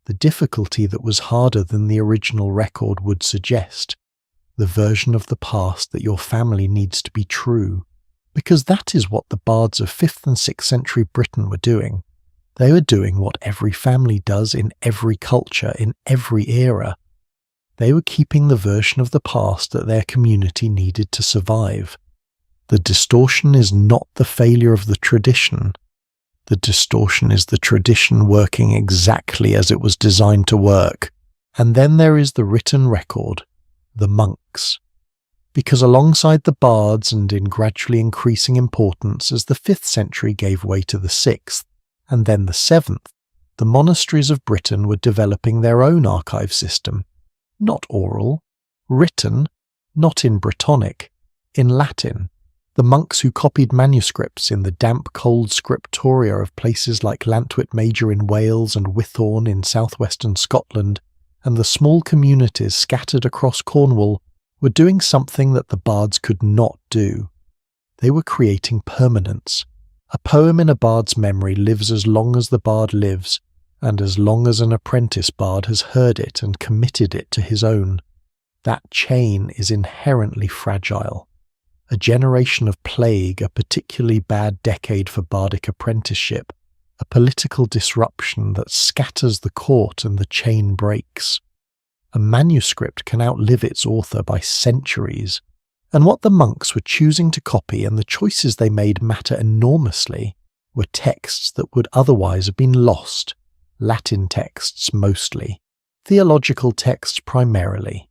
the difficulty that was harder than the original record would suggest, the version of the past that your family needs to be true, because that is what the bards of 5th and 6th century Britain were doing. They were doing what every family does in every culture, in every era. They were keeping the version of the past that their community needed to survive. The distortion is not the failure of the tradition. The distortion is the tradition working exactly as it was designed to work. And then there is the written record, the monks. Because alongside the bards, and in gradually increasing importance as the 5th century gave way to the 6th, and then the 7th, the monasteries of Britain were developing their own archive system. Not oral, written, not in Brittonic, in Latin. The monks who copied manuscripts in the damp, cold scriptoria of places like Llantwit Major in Wales and Wythorn in southwestern Scotland, and the small communities scattered across Cornwall, were doing something that the bards could not do. They were creating permanence. A poem in a bard's memory lives as long as the bard lives, and as long as an apprentice bard has heard it and committed it to his own. That chain is inherently fragile. A generation of plague, a particularly bad decade for bardic apprenticeship, a political disruption that scatters the court and the chain breaks. A manuscript can outlive its author by centuries, and what the monks were choosing to copy and the choices they made matter enormously, were texts that would otherwise have been lost, Latin texts mostly, theological texts primarily,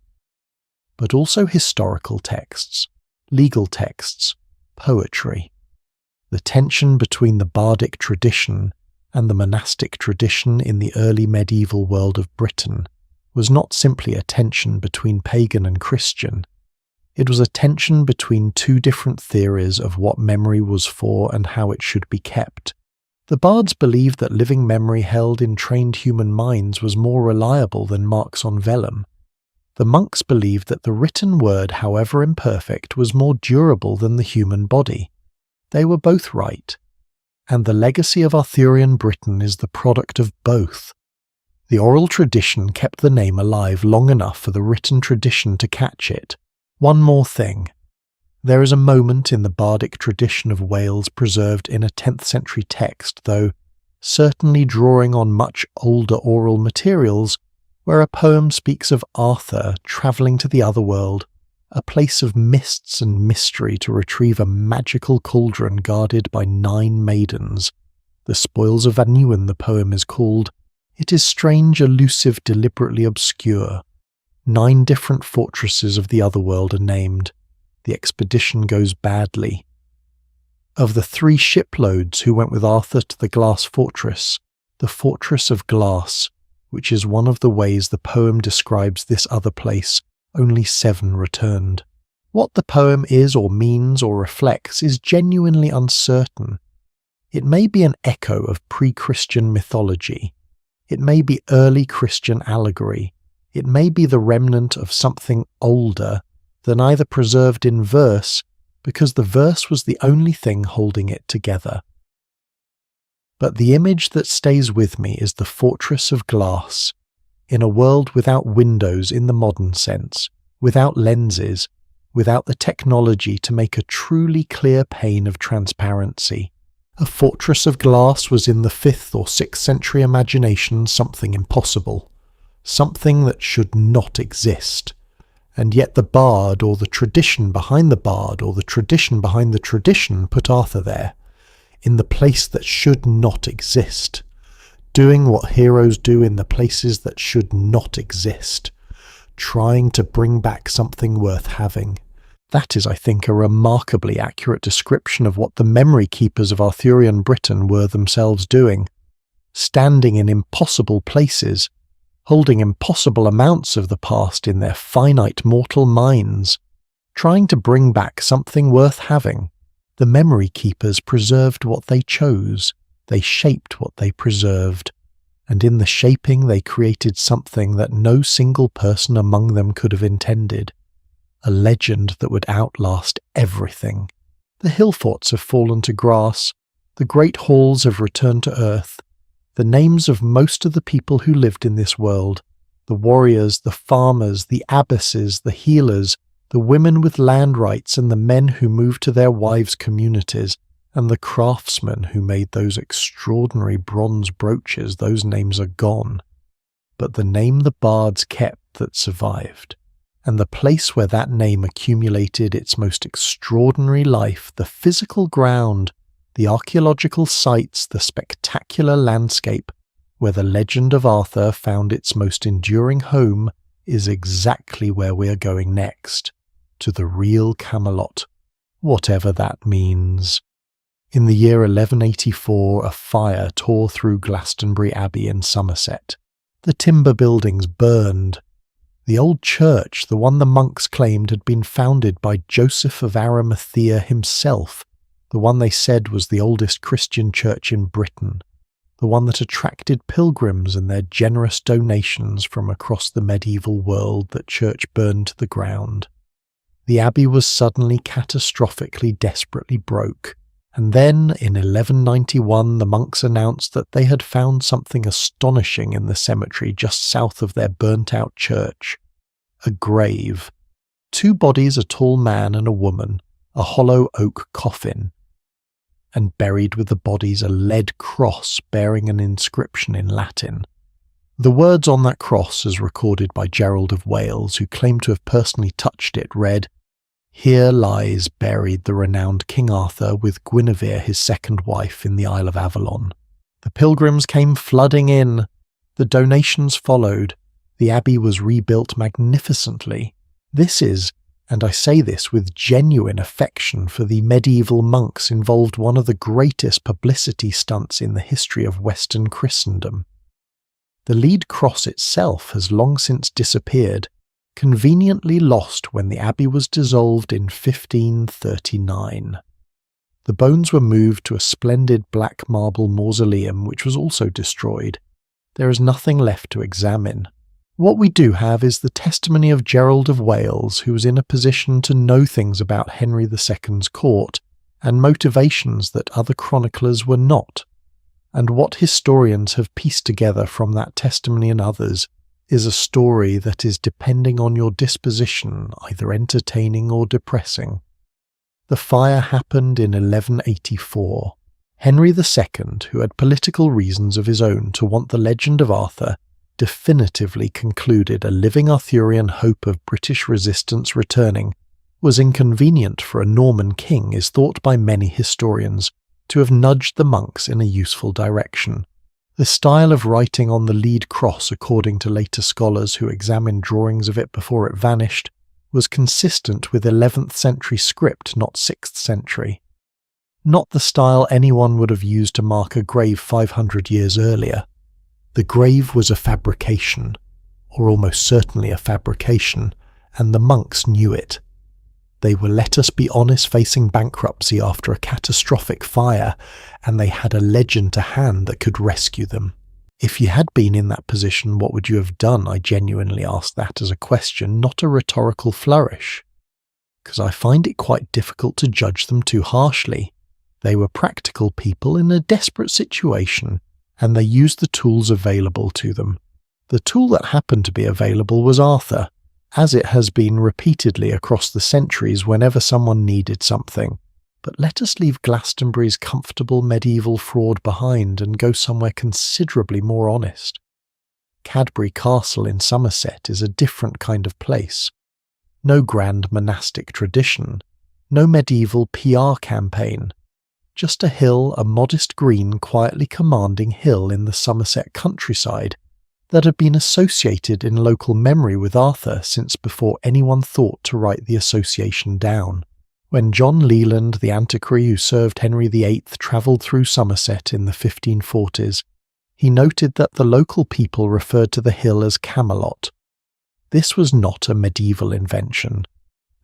but also historical texts, legal texts, poetry. The tension between the bardic tradition and the monastic tradition in the early medieval world of Britain was not simply a tension between pagan and Christian. It was a tension between two different theories of what memory was for and how it should be kept. The bards believed that living memory held in trained human minds was more reliable than marks on vellum. The monks believed that the written word, however imperfect, was more durable than the human body. They were both right, and the legacy of Arthurian Britain is the product of both. The oral tradition kept the name alive long enough for the written tradition to catch it. One more thing. There is a moment in the bardic tradition of Wales preserved in a 10th century text, though certainly drawing on much older oral materials, where a poem speaks of Arthur travelling to the other world, a place of mists and mystery to retrieve a magical cauldron guarded by 9 maidens. The Spoils of Annwn, the poem is called. It is strange, elusive, deliberately obscure. 9 different fortresses of the other world are named. The expedition goes badly. Of the 3 shiploads who went with Arthur to the glass fortress, the Fortress of Glass, which is one of the ways the poem describes this other place, only 7 returned. What the poem is or means or reflects is genuinely uncertain. It may be an echo of pre-Christian mythology. It may be early Christian allegory. It may be the remnant of something older than either preserved in verse, because the verse was the only thing holding it together. But the image that stays with me is the Fortress of Glass, in a world without windows in the modern sense, without lenses, without the technology to make a truly clear pane of transparency. A fortress of glass was in the 5th or 6th century imagination something impossible, something that should not exist. And yet the bard, or the tradition behind the bard, or the tradition behind the tradition put Arthur there, in the place that should not exist, doing what heroes do in the places that should not exist, trying to bring back something worth having. That is, I think, a remarkably accurate description of what the memory keepers of Arthurian Britain were themselves doing, standing in impossible places, holding impossible amounts of the past in their finite mortal minds, trying to bring back something worth having. The memory keepers preserved what they chose, they shaped what they preserved, and in the shaping they created something that no single person among them could have intended, a legend that would outlast everything. The hillforts have fallen to grass, the great halls have returned to earth. The names of most of the people who lived in this world, the warriors, the farmers, the abbesses, the healers, the women with land rights and the men who moved to their wives' communities, and the craftsmen who made those extraordinary bronze brooches, those names are gone. But the name the bards kept that survived, and the place where that name accumulated its most extraordinary life, the physical ground, the archaeological sites, the spectacular landscape, where the legend of Arthur found its most enduring home, is exactly where we are going next, to the real Camelot, whatever that means. In the year 1184, a fire tore through Glastonbury Abbey in Somerset. The timber buildings burned. The old church, the one the monks claimed had been founded by Joseph of Arimathea himself, the one they said was the oldest Christian church in Britain, the one that attracted pilgrims and their generous donations from across the medieval world, that church burned to the ground. The abbey was suddenly catastrophically desperately broke, and then in 1191 the monks announced that they had found something astonishing in the cemetery just south of their burnt-out church. A grave. 2 bodies, a tall man and a woman, a hollow oak coffin, and buried with the bodies a lead cross bearing an inscription in Latin. The words on that cross, as recorded by Gerald of Wales, who claimed to have personally touched it, read, "Here lies buried the renowned King Arthur with Guinevere his second wife in the Isle of Avalon." The pilgrims came flooding in. The donations followed. The abbey was rebuilt magnificently. This is, and I say this with genuine affection for the medieval monks involved, one of the greatest publicity stunts in the history of Western Christendom. The lead cross itself has long since disappeared, conveniently lost when the abbey was dissolved in 1539. The bones were moved to a splendid black marble mausoleum which was also destroyed. There is nothing left to examine. What we do have is the testimony of Gerald of Wales, who was in a position to know things about Henry II's court and motivations that other chroniclers were not. And what historians have pieced together from that testimony and others is a story that is, depending on your disposition, either entertaining or depressing. The fire happened in 1184. Henry II, who had political reasons of his own to want the legend of Arthur, definitively concluded a living Arthurian hope of British resistance returning was inconvenient for a Norman king is thought by many historians to have nudged the monks in a useful direction. The style of writing on the lead cross, according to later scholars who examined drawings of it before it vanished, was consistent with 11th century script, not 6th century. Not the style anyone would have used to mark a grave 500 years earlier. The grave was a fabrication, or almost certainly a fabrication, and the monks knew it. They were, let us be honest, facing bankruptcy after a catastrophic fire, and they had a legend to hand that could rescue them. If you had been in that position, what would you have done? I genuinely ask that as a question, not a rhetorical flourish, because I find it quite difficult to judge them too harshly. They were practical people in a desperate situation, and they used the tools available to them. The tool that happened to be available was Arthur, as it has been repeatedly across the centuries whenever someone needed something. But let us leave Glastonbury's comfortable medieval fraud behind and go somewhere considerably more honest. Cadbury Castle in Somerset is a different kind of place. No grand monastic tradition, no medieval PR campaign. Just a hill, a modest green, quietly commanding hill in the Somerset countryside that had been associated in local memory with Arthur since before anyone thought to write the association down. When John Leland, the antiquary who served Henry VIII, travelled through Somerset in the 1540s, he noted that the local people referred to the hill as Camelot. This was not a medieval invention.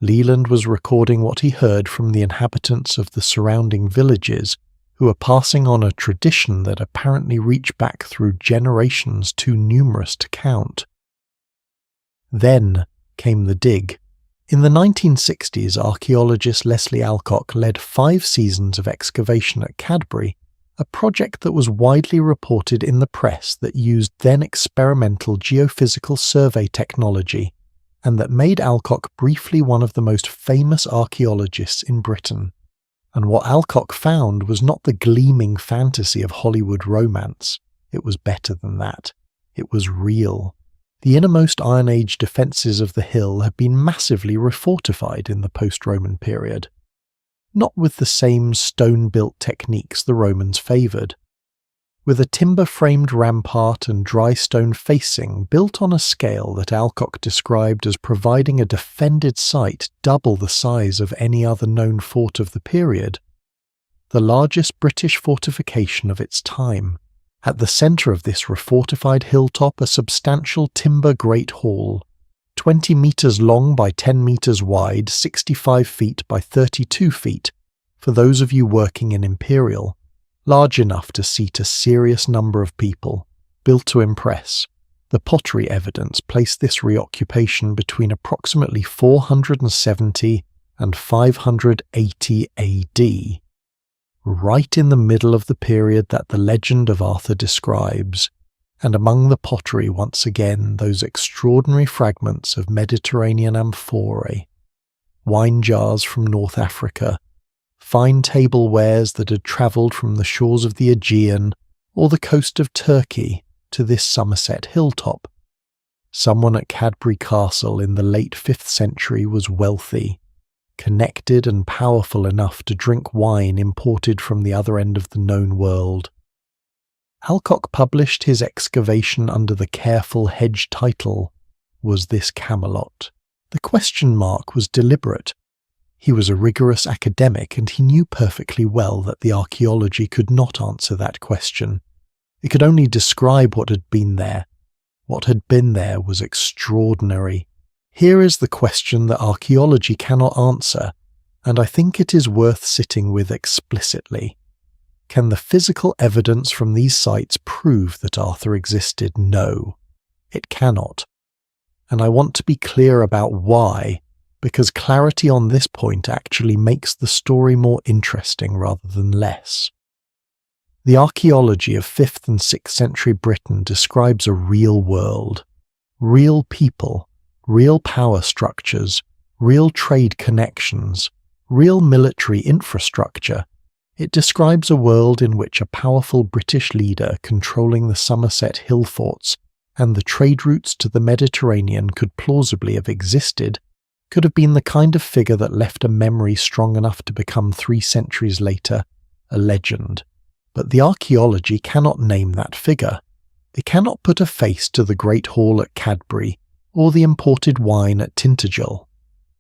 Leland was recording what he heard from the inhabitants of the surrounding villages, who were passing on a tradition that apparently reached back through generations too numerous to count. Then came the dig. In the 1960s, archaeologist Leslie Alcock led 5 seasons of excavation at Cadbury, a project that was widely reported in the press that used then experimental geophysical survey technology, and that made Alcock briefly one of the most famous archaeologists in Britain. And what Alcock found was not the gleaming fantasy of Hollywood romance. It was better than that. It was real. The innermost Iron Age defences of the hill had been massively refortified in the post-Roman period. Not with the same stone-built techniques the Romans favoured. With a timber-framed rampart and dry stone facing built on a scale that Alcock described as providing a defended site double the size of any other known fort of the period, the largest British fortification of its time. At the centre of this refortified hilltop a substantial timber great hall, 20 metres long by 10 metres wide, 65 feet by 32 feet, for those of you working in Imperial, large enough to seat a serious number of people, built to impress. The pottery evidence placed this reoccupation between approximately 470 and 580 AD, right in the middle of the period that the legend of Arthur describes, and among the pottery once again those extraordinary fragments of Mediterranean amphorae, wine jars from North Africa, fine tablewares that had travelled from the shores of the Aegean or the coast of Turkey to this Somerset hilltop. Someone at Cadbury Castle in the late 5th century was wealthy, connected and powerful enough to drink wine imported from the other end of the known world. Alcock published his excavation under the careful hedge title, "Was This Camelot?" The question mark was deliberate. He was a rigorous academic, and he knew perfectly well that the archaeology could not answer that question. It could only describe what had been there. What had been there was extraordinary. Here is the question that archaeology cannot answer, and I think it is worth sitting with explicitly. Can the physical evidence from these sites prove that Arthur existed? No, it cannot. And I want to be clear about why, because clarity on this point actually makes the story more interesting rather than less. The archaeology of 5th and 6th century Britain describes a real world, real people, real power structures, real trade connections, real military infrastructure. It describes a world in which a powerful British leader controlling the Somerset hillforts and the trade routes to the Mediterranean could plausibly have existed, could have been the kind of figure that left a memory strong enough to become 3 centuries later a legend. But the archaeology cannot name that figure. It cannot put a face to the Great Hall at Cadbury or the imported wine at Tintagel.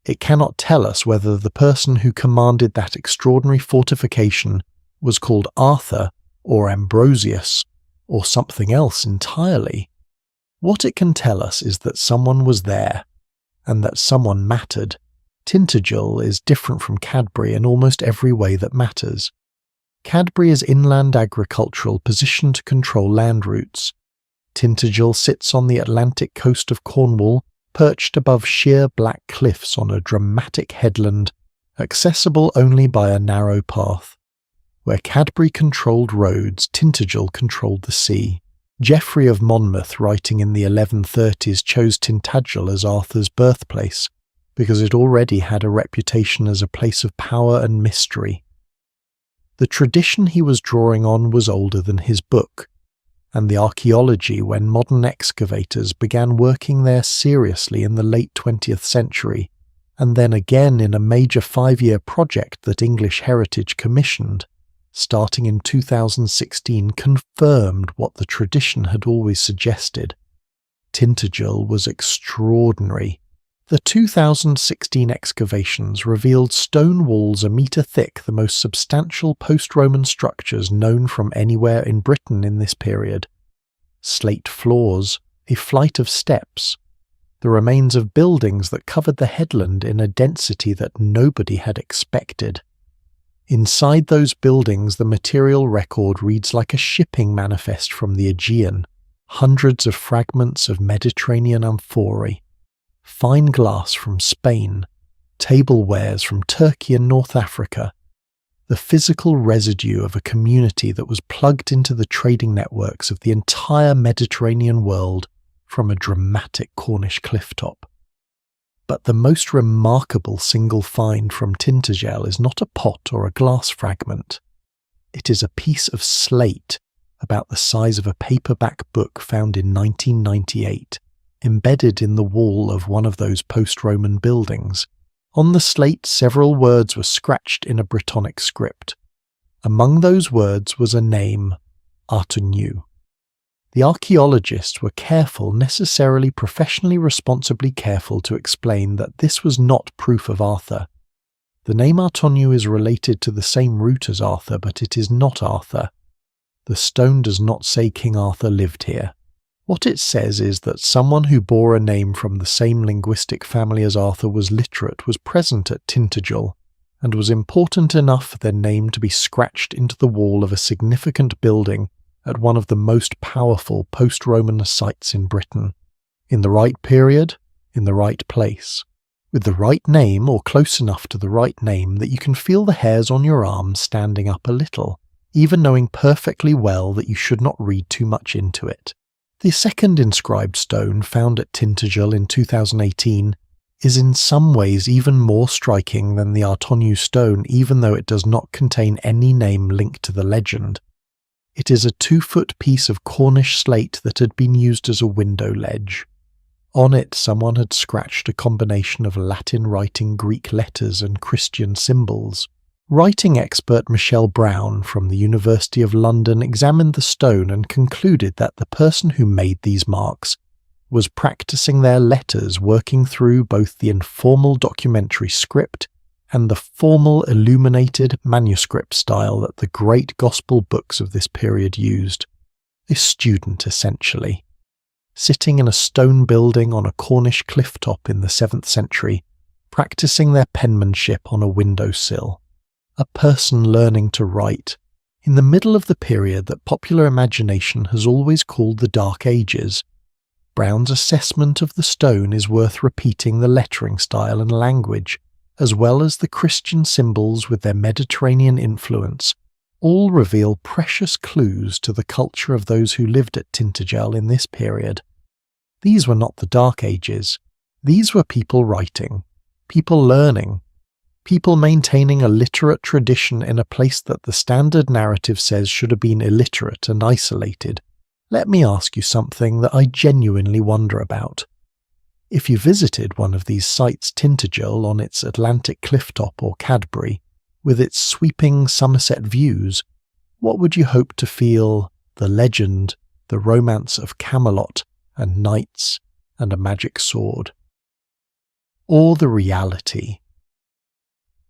It cannot tell us whether the person who commanded that extraordinary fortification was called Arthur or Ambrosius or something else entirely. What it can tell us is that someone was there, and that someone mattered. Tintagel is different from Cadbury in almost every way that matters. Cadbury is inland agricultural positioned to control land routes. Tintagel sits on the Atlantic coast of Cornwall, perched above sheer black cliffs on a dramatic headland, accessible only by a narrow path. Where Cadbury controlled roads, Tintagel controlled the sea. Geoffrey of Monmouth, writing in the 1130s, chose Tintagel as Arthur's birthplace, because it already had a reputation as a place of power and mystery. The tradition he was drawing on was older than his book, and the archaeology when modern excavators began working there seriously in the late 20th century, and then again in a major 5-year project that English Heritage commissioned, starting in 2016, confirmed what the tradition had always suggested. Tintagel was extraordinary. The 2016 excavations revealed stone walls a metre thick, the most substantial post-Roman structures known from anywhere in Britain in this period. Slate floors, a flight of steps, the remains of buildings that covered the headland in a density that nobody had expected. Inside those buildings, the material record reads like a shipping manifest from the Aegean, hundreds of fragments of Mediterranean amphorae, fine glass from Spain, tablewares from Turkey and North Africa, the physical residue of a community that was plugged into the trading networks of the entire Mediterranean world from a dramatic Cornish clifftop. But the most remarkable single find from Tintagel is not a pot or a glass fragment. It is a piece of slate about the size of a paperback book found in 1998, embedded in the wall of one of those post-Roman buildings. On the slate, several words were scratched in a Brittonic script. Among those words was a name, Arthurian. The archaeologists were careful, necessarily professionally responsibly careful, to explain that this was not proof of Arthur. The name Arthurian is related to the same root as Arthur, but it is not Arthur. The stone does not say King Arthur lived here. What it says is that someone who bore a name from the same linguistic family as Arthur was literate, was present at Tintagel, and was important enough for their name to be scratched into the wall of a significant building at one of the most powerful post-Roman sites in Britain, in the right period, in the right place, with the right name or close enough to the right name that you can feel the hairs on your arms standing up a little, even knowing perfectly well that you should not read too much into it. The second inscribed stone found at Tintagel in 2018 is in some ways even more striking than the Arthurian stone, even though it does not contain any name linked to the legend. It is a 2-foot piece of Cornish slate that had been used as a window ledge. On it someone had scratched a combination of Latin writing, Greek letters and Christian symbols. Writing expert Michelle Brown from the University of London examined the stone and concluded that the person who made these marks was practicing their letters, working through both the informal documentary script and the formal illuminated manuscript style that the great gospel books of this period used. A student, essentially, sitting in a stone building on a Cornish cliff top in the 7th century, practicing their penmanship on a windowsill. A person learning to write, in the middle of the period that popular imagination has always called the Dark Ages. Brown's assessment of the stone is worth repeating. The lettering style and language, as well as the Christian symbols with their Mediterranean influence, all reveal precious clues to the culture of those who lived at Tintagel in this period. These were not the Dark Ages. These were people writing, people learning, people maintaining a literate tradition in a place that the standard narrative says should have been illiterate and isolated. Let me ask you something that I genuinely wonder about. If you visited one of these sites, Tintagel on its Atlantic clifftop or Cadbury, with its sweeping Somerset views, what would you hope to feel the legend, the romance of Camelot and knights and a magic sword? Or the reality?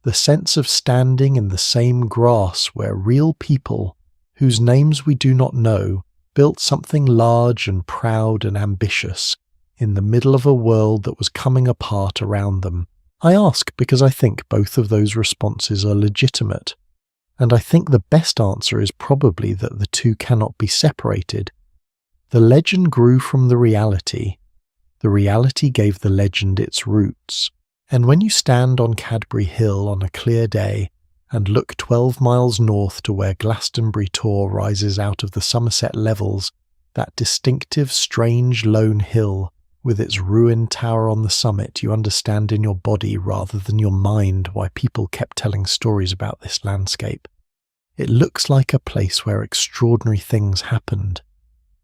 The sense of standing in the same grass where real people, whose names we do not know, built something large and proud and ambitious in the middle of a world that was coming apart around them. I ask because I think both of those responses are legitimate, and I think the best answer is probably that the two cannot be separated. The legend grew from the reality gave the legend its roots. And when you stand on Cadbury Hill on a clear day and look 12 miles north to where Glastonbury Tor rises out of the Somerset levels, that distinctive, strange, lone hill with its ruined tower on the summit, you understand in your body rather than your mind why people kept telling stories about this landscape. It looks like a place where extraordinary things happened,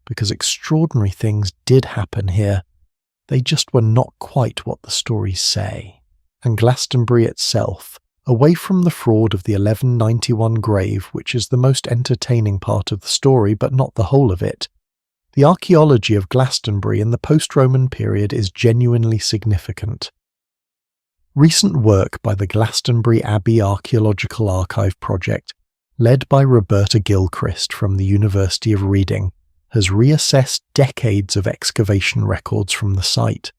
because extraordinary things did happen here. They just were not quite what the stories say. And Glastonbury itself, away from the fraud of the 1191 grave, which is the most entertaining part of the story but not the whole of it, the archaeology of Glastonbury in the post-Roman period is genuinely significant. Recent work by the Glastonbury Abbey Archaeological Archive project, led by Roberta Gilchrist from the University of Reading, has reassessed decades of excavation records from the site.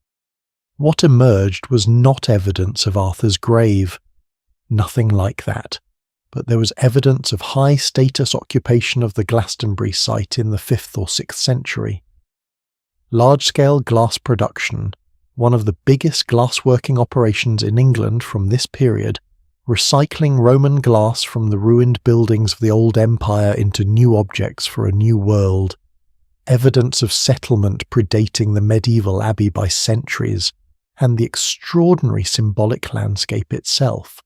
What emerged was not evidence of Arthur's grave. Nothing like that. But there was evidence of high-status occupation of the Glastonbury site in the 5th or 6th century. Large-scale glass production, one of the biggest glassworking operations in England from this period, recycling Roman glass from the ruined buildings of the old empire into new objects for a new world. Evidence of settlement predating the medieval abbey by centuries, and the extraordinary symbolic landscape itself.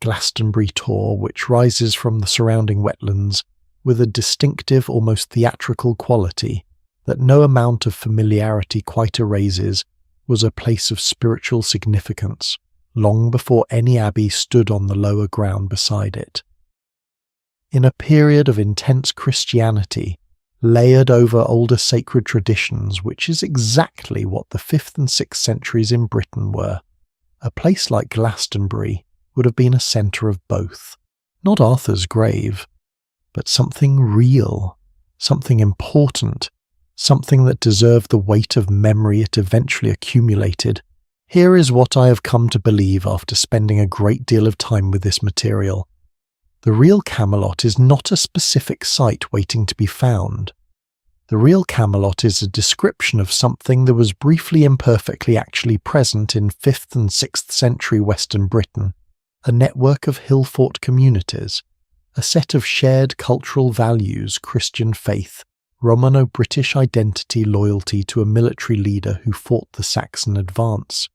Glastonbury Tor, which rises from the surrounding wetlands with a distinctive, almost theatrical quality that no amount of familiarity quite erases, was a place of spiritual significance, long before any abbey stood on the lower ground beside it. In a period of intense Christianity, layered over older sacred traditions, which is exactly what the 5th and 6th centuries in Britain were, a place like Glastonbury would have been a centre of both. Not Arthur's grave, but something real, something important, something that deserved the weight of memory it eventually accumulated. Here is what I have come to believe after spending a great deal of time with this material. The real Camelot is not a specific site waiting to be found. The real Camelot is a description of something that was briefly imperfectly actually present in 5th and 6th century Western Britain, a network of hillfort communities, a set of shared cultural values, Christian faith, Romano-British identity, loyalty to a military leader who fought the Saxon advance.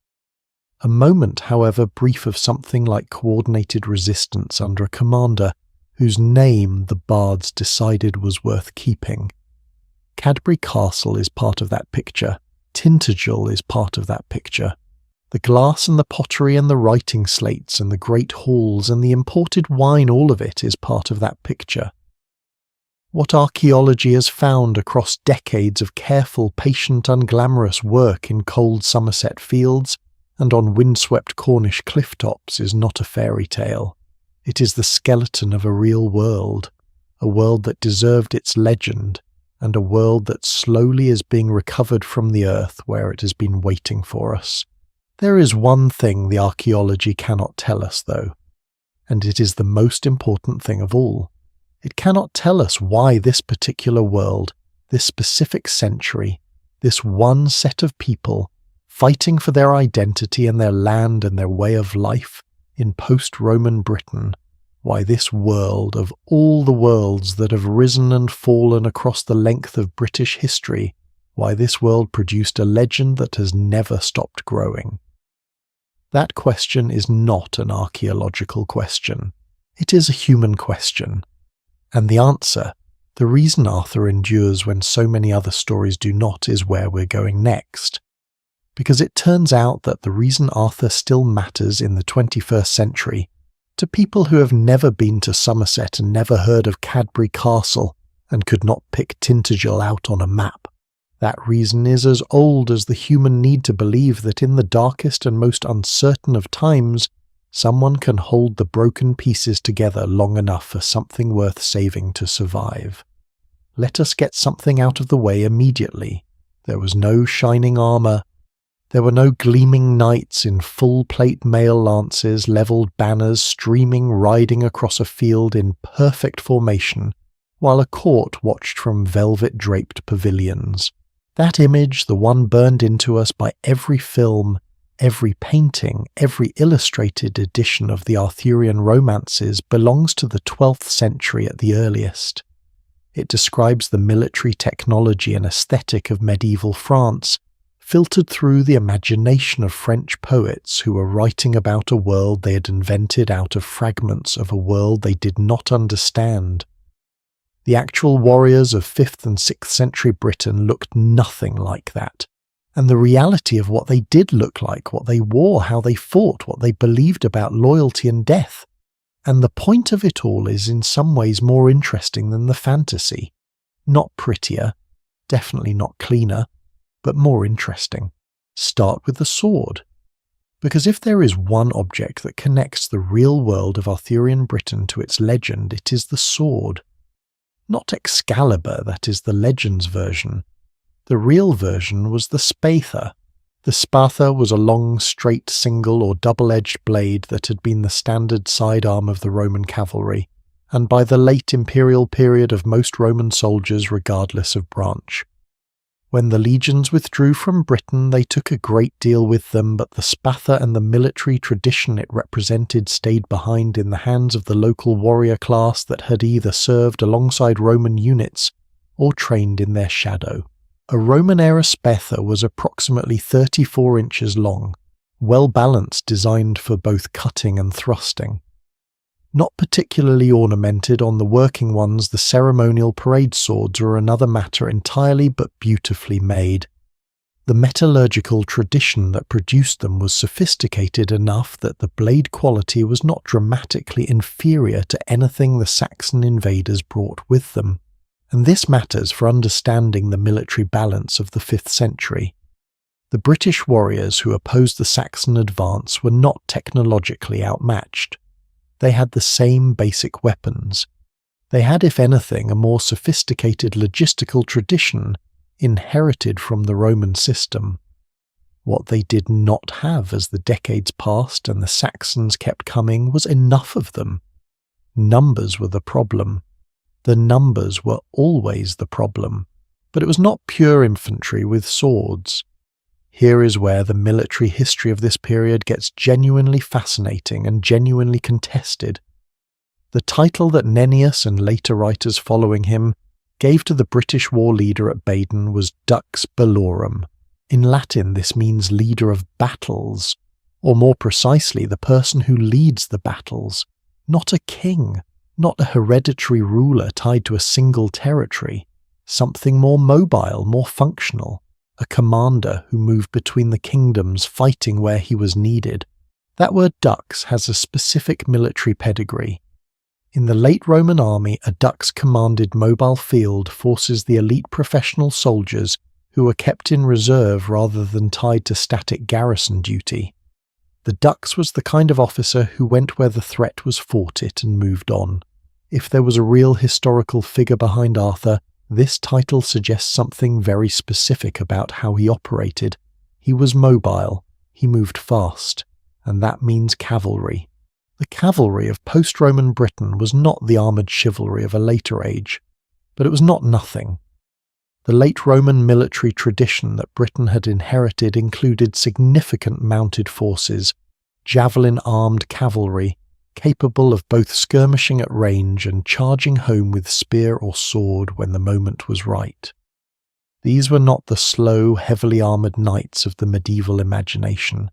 A moment, however brief, of something like coordinated resistance under a commander whose name the bards decided was worth keeping. Cadbury Castle is part of that picture. Tintagel is part of that picture. The glass and the pottery and the writing slates and the great halls and the imported wine, all of it is part of that picture. What archaeology has found across decades of careful, patient, unglamorous work in cold Somerset fields and on windswept Cornish cliff tops is not a fairy tale. It is the skeleton of a real world, a world that deserved its legend, and a world that slowly is being recovered from the earth where it has been waiting for us. There is one thing the archaeology cannot tell us, though, and it is the most important thing of all. It cannot tell us why this particular world, this specific century, this one set of people, fighting for their identity and their land and their way of life in post-Roman Britain, why this world, of all the worlds that have risen and fallen across the length of British history, why this world produced a legend that has never stopped growing. That question is not an archaeological question. It is a human question. And the answer, the reason Arthur endures when so many other stories do not, is where we're going next. Because it turns out that the reason Arthur still matters in the 21st century to people who have never been to Somerset and never heard of Cadbury Castle and could not pick Tintagel out on a map. That reason is as old as the human need to believe that in the darkest and most uncertain of times, someone can hold the broken pieces together long enough for something worth saving to survive. Let us get something out of the way immediately. There was no shining armour. There were no gleaming knights in full-plate mail lances, levelled banners, streaming, riding across a field in perfect formation, while a court watched from velvet-draped pavilions. That image, the one burned into us by every film, every painting, every illustrated edition of the Arthurian romances, belongs to the 12th century at the earliest. It describes the military technology and aesthetic of medieval France, filtered through the imagination of French poets who were writing about a world they had invented out of fragments of a world they did not understand. The actual warriors of 5th and 6th century Britain looked nothing like that, and the reality of what they did look like, what they wore, how they fought, what they believed about loyalty and death. And the point of it all is in some ways more interesting than the fantasy. Not prettier, definitely not cleaner, but more interesting. Start with the sword. Because if there is one object that connects the real world of Arthurian Britain to its legend, it is the sword. Not Excalibur, that is the legend's version. The real version was the spatha. The spatha was a long, straight, single or double-edged blade that had been the standard sidearm of the Roman cavalry, and by the late imperial period of most Roman soldiers regardless of branch. When the legions withdrew from Britain, they took a great deal with them, but the spatha and the military tradition it represented stayed behind in the hands of the local warrior class that had either served alongside Roman units or trained in their shadow. A Roman-era spatha was approximately 34 inches long, well-balanced, designed for both cutting and thrusting. Not particularly ornamented on the working ones, the ceremonial parade swords were another matter entirely, but beautifully made. The metallurgical tradition that produced them was sophisticated enough that the blade quality was not dramatically inferior to anything the Saxon invaders brought with them, and this matters for understanding the military balance of the 5th century. The British warriors who opposed the Saxon advance were not technologically outmatched. They had the same basic weapons. They had, if anything, a more sophisticated logistical tradition inherited from the Roman system. What they did not have as the decades passed and the Saxons kept coming was enough of them. Numbers were the problem. The numbers were always the problem. But it was not pure infantry with swords. Here is where the military history of this period gets genuinely fascinating and genuinely contested. The title that Nennius and later writers following him gave to the British war leader at Baden was Dux Bellorum. In Latin, this means leader of battles, or more precisely, the person who leads the battles, not a king, not a hereditary ruler tied to a single territory, something more mobile, more functional, a commander who moved between the kingdoms fighting where he was needed. That word dux has a specific military pedigree. In the late Roman army, a dux-commanded mobile field forces the elite professional soldiers who were kept in reserve rather than tied to static garrison duty. The dux was the kind of officer who went where the threat was fought it and moved on. If there was a real historical figure behind Arthur, this title suggests something very specific about how he operated. He was mobile, he moved fast, and that means cavalry. The cavalry of post-Roman Britain was not the armoured chivalry of a later age, but it was not nothing. The late Roman military tradition that Britain had inherited included significant mounted forces, javelin-armed cavalry, capable of both skirmishing at range and charging home with spear or sword when the moment was right. These were not the slow, heavily armoured knights of the medieval imagination.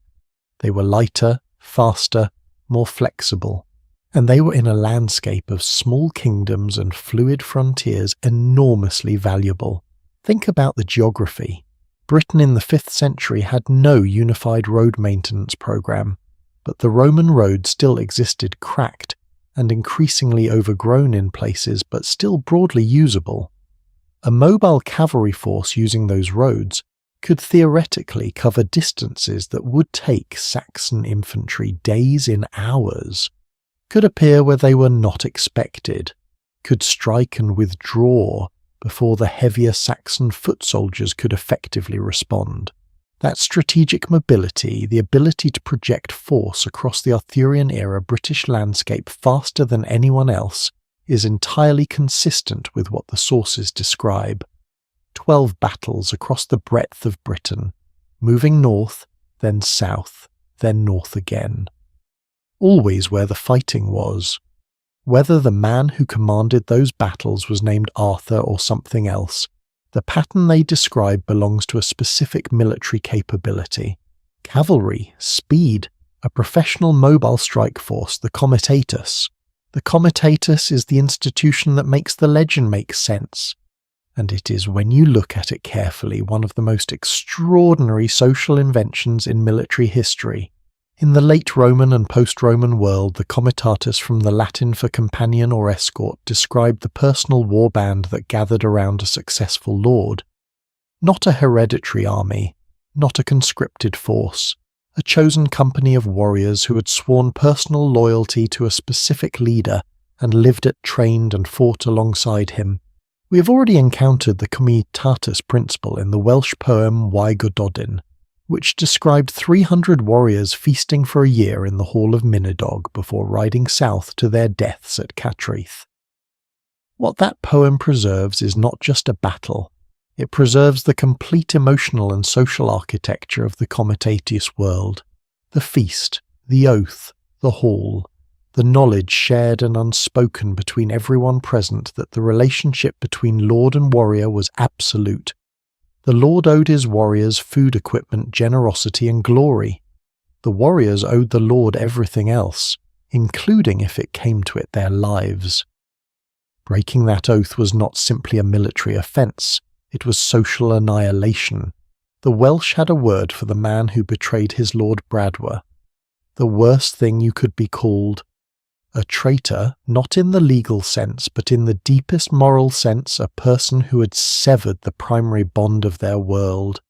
They were lighter, faster, more flexible, and they were in a landscape of small kingdoms and fluid frontiers enormously valuable. Think about the geography. Britain in the 5th century had no unified road maintenance program, but the Roman road still existed cracked and increasingly overgrown in places but still broadly usable. A mobile cavalry force using those roads could theoretically cover distances that would take Saxon infantry days in hours, could appear where they were not expected, could strike and withdraw before the heavier Saxon foot soldiers could effectively respond. That strategic mobility, the ability to project force across the Arthurian era British landscape faster than anyone else, is entirely consistent with what the sources describe. 12 battles across the breadth of Britain, moving north, then south, then north again. Always where the fighting was. Whether the man who commanded those battles was named Arthur or something else, the pattern they describe belongs to a specific military capability. Cavalry, speed, a professional mobile strike force, the comitatus. The comitatus is the institution that makes the legend make sense. And it is, when you look at it carefully, one of the most extraordinary social inventions in military history. In the late Roman and post-Roman world, the comitatus, from the Latin for companion or escort, described the personal war band that gathered around a successful lord. Not a hereditary army, not a conscripted force, a chosen company of warriors who had sworn personal loyalty to a specific leader and lived it, trained and fought alongside him. We have already encountered the comitatus principle in the Welsh poem Wai Gododin, which described 300 warriors feasting for a year in the Hall of Minadog before riding south to their deaths at Cattraeth. What that poem preserves is not just a battle, it preserves the complete emotional and social architecture of the comitatus world, the feast, the oath, the hall, the knowledge shared and unspoken between everyone present that the relationship between lord and warrior was absolute. The lord owed his warriors food, equipment, generosity and glory. The warriors owed the lord everything else, including, if it came to it, their lives. Breaking that oath was not simply a military offence, it was social annihilation. The Welsh had a word for the man who betrayed his Lord Bradwar. The worst thing you could be called. A traitor, not in the legal sense, but in the deepest moral sense, a person who had severed the primary bond of their world.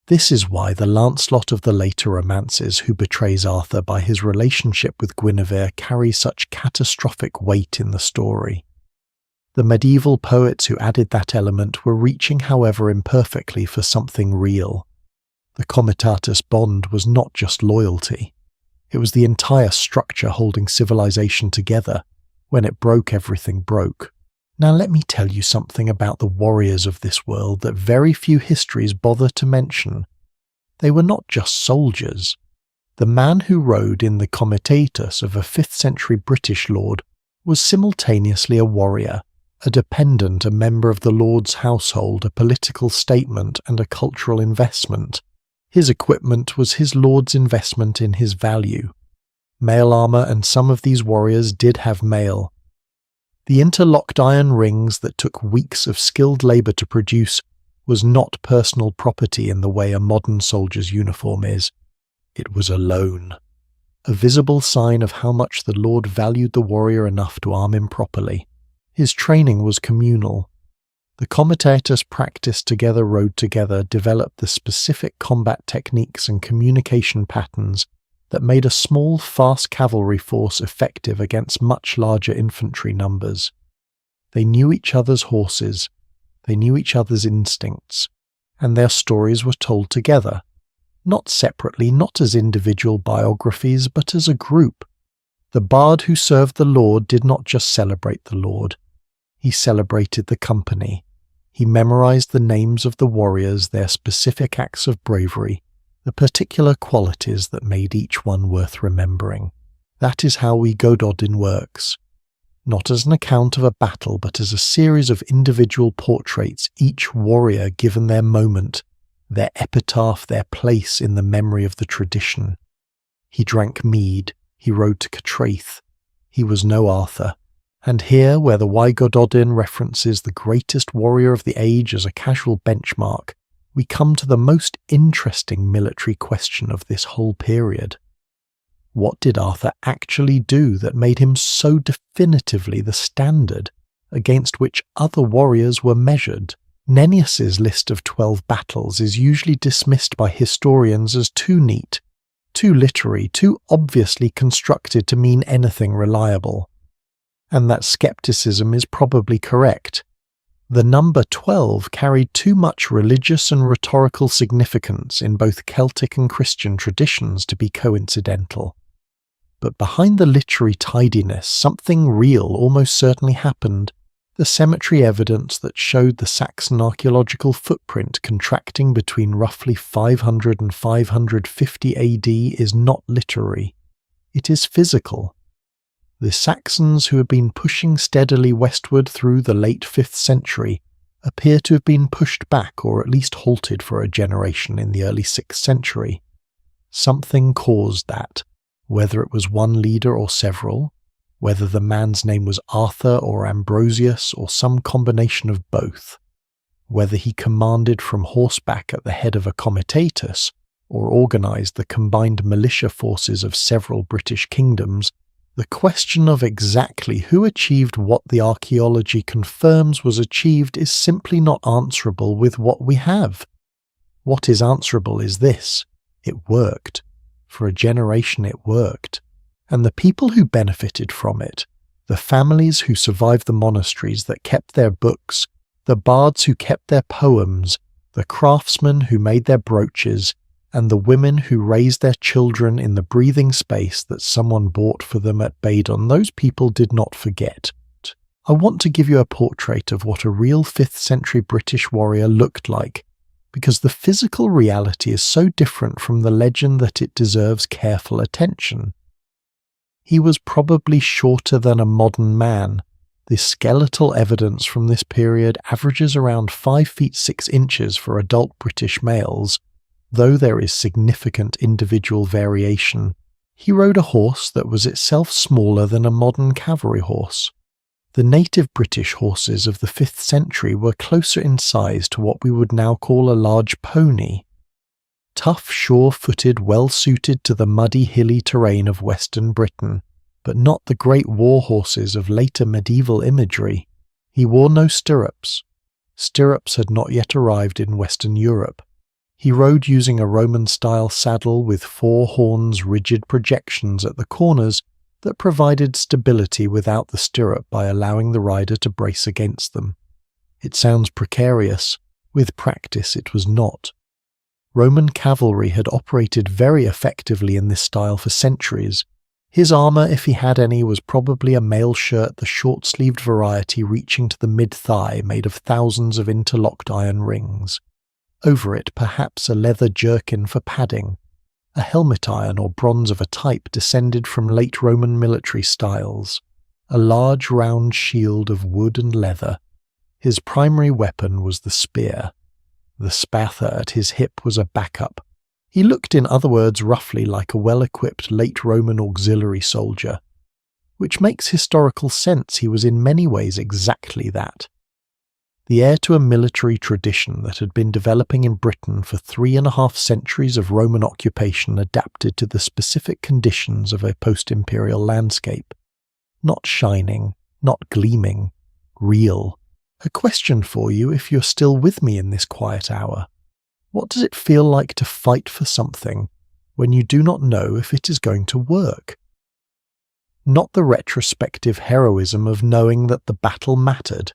This is why the Lancelot of the later romances, who betrays Arthur by his relationship with Guinevere, carries such catastrophic weight in the story. The medieval poets who added that element were reaching, however imperfectly, for something real. The comitatus bond was not just loyalty. It was the entire structure holding civilization together, When it broke, everything broke. Now let me tell you something about the warriors of this world that very few histories bother to mention. They were not just soldiers. The man who rode in the comitatus of a 5th century British lord was simultaneously a warrior, a dependent, a member of the lord's household, a political statement and a cultural investment. His equipment was his lord's investment in his value. Mail armour, and some of these warriors did have mail. The interlocked iron rings that took weeks of skilled labour to produce was not personal property in the way a modern soldier's uniform is. It was a loan, a visible sign of how much the Lord valued the warrior enough to arm him properly. His training was communal. The comitatus practiced together, rode together, developed the specific combat techniques and communication patterns that made a small, fast cavalry force effective against much larger infantry numbers. They knew each other's horses, they knew each other's instincts, and their stories were told together, not separately, not as individual biographies, but as a group. The bard who served the Lord did not just celebrate the Lord, he celebrated the company. He memorized the names of the warriors, their specific acts of bravery, the particular qualities that made each one worth remembering. That is how Gododin works. Not as an account of a battle, but as a series of individual portraits, each warrior given their moment, their epitaph, their place in the memory of the tradition. He drank mead, he rode to Catraith. He was no Arthur. And here, where the Gododin references the greatest warrior of the age as a casual benchmark, we come to the most interesting military question of this whole period. What did Arthur actually do that made him so definitively the standard against which other warriors were measured? Nennius's list of 12 battles is usually dismissed by historians as too neat, too literary, too obviously constructed to mean anything reliable. And that skepticism is probably correct. The number 12 carried too much religious and rhetorical significance in both Celtic and Christian traditions to be coincidental. But behind the literary tidiness, something real almost certainly happened. The cemetery evidence that showed the Saxon archaeological footprint contracting between roughly 500 and 550 AD is not literary. It is physical. The Saxons who had been pushing steadily westward through the late 5th century appear to have been pushed back or at least halted for a generation in the early 6th century. Something caused that, whether it was one leader or several, whether the man's name was Arthur or Ambrosius or some combination of both, whether he commanded from horseback at the head of a comitatus or organised the combined militia forces of several British kingdoms. The question of exactly who achieved what the archaeology confirms was achieved is simply not answerable with what we have. What is answerable is this: it worked. For a generation it worked. And the people who benefited from it, the families who survived the monasteries that kept their books, the bards who kept their poems, the craftsmen who made their brooches, and the women who raised their children in the breathing space that someone bought for them at Badon, those people did not forget. I want to give you a portrait of what a real 5th century British warrior looked like, because the physical reality is so different from the legend that it deserves careful attention. He was probably shorter than a modern man. The skeletal evidence from this period averages around 5 feet 6 inches for adult British males, though there is significant individual variation. He rode a horse that was itself smaller than a modern cavalry horse. The native British horses of the 5th century were closer in size to what we would now call a large pony. Tough, sure-footed, well-suited to the muddy, hilly terrain of Western Britain, but not the great war horses of later medieval imagery. He wore no stirrups. Stirrups had not yet arrived in Western Europe. He rode using a Roman-style saddle with 4 horns, rigid projections at the corners that provided stability without the stirrup by allowing the rider to brace against them. It sounds precarious. With practice it was not. Roman cavalry had operated very effectively in this style for centuries. His armour, if he had any, was probably a mail shirt, the short-sleeved variety reaching to the mid-thigh, made of thousands of interlocked iron rings. Over it, perhaps a leather jerkin for padding. A helmet iron or bronze of a type descended from late Roman military styles. A large round shield of wood and leather. His primary weapon was the spear. The spather at his hip was a backup. He looked, in other words, roughly like a well-equipped late Roman auxiliary soldier. Which makes historical sense. He was in many ways exactly that. The heir to a military tradition that had been developing in Britain for 3.5 centuries of Roman occupation adapted to the specific conditions of a post-imperial landscape. Not shining, not gleaming, real. A question for you if you're still with me in this quiet hour. What does it feel like to fight for something when you do not know if it is going to work? Not the retrospective heroism of knowing that the battle mattered.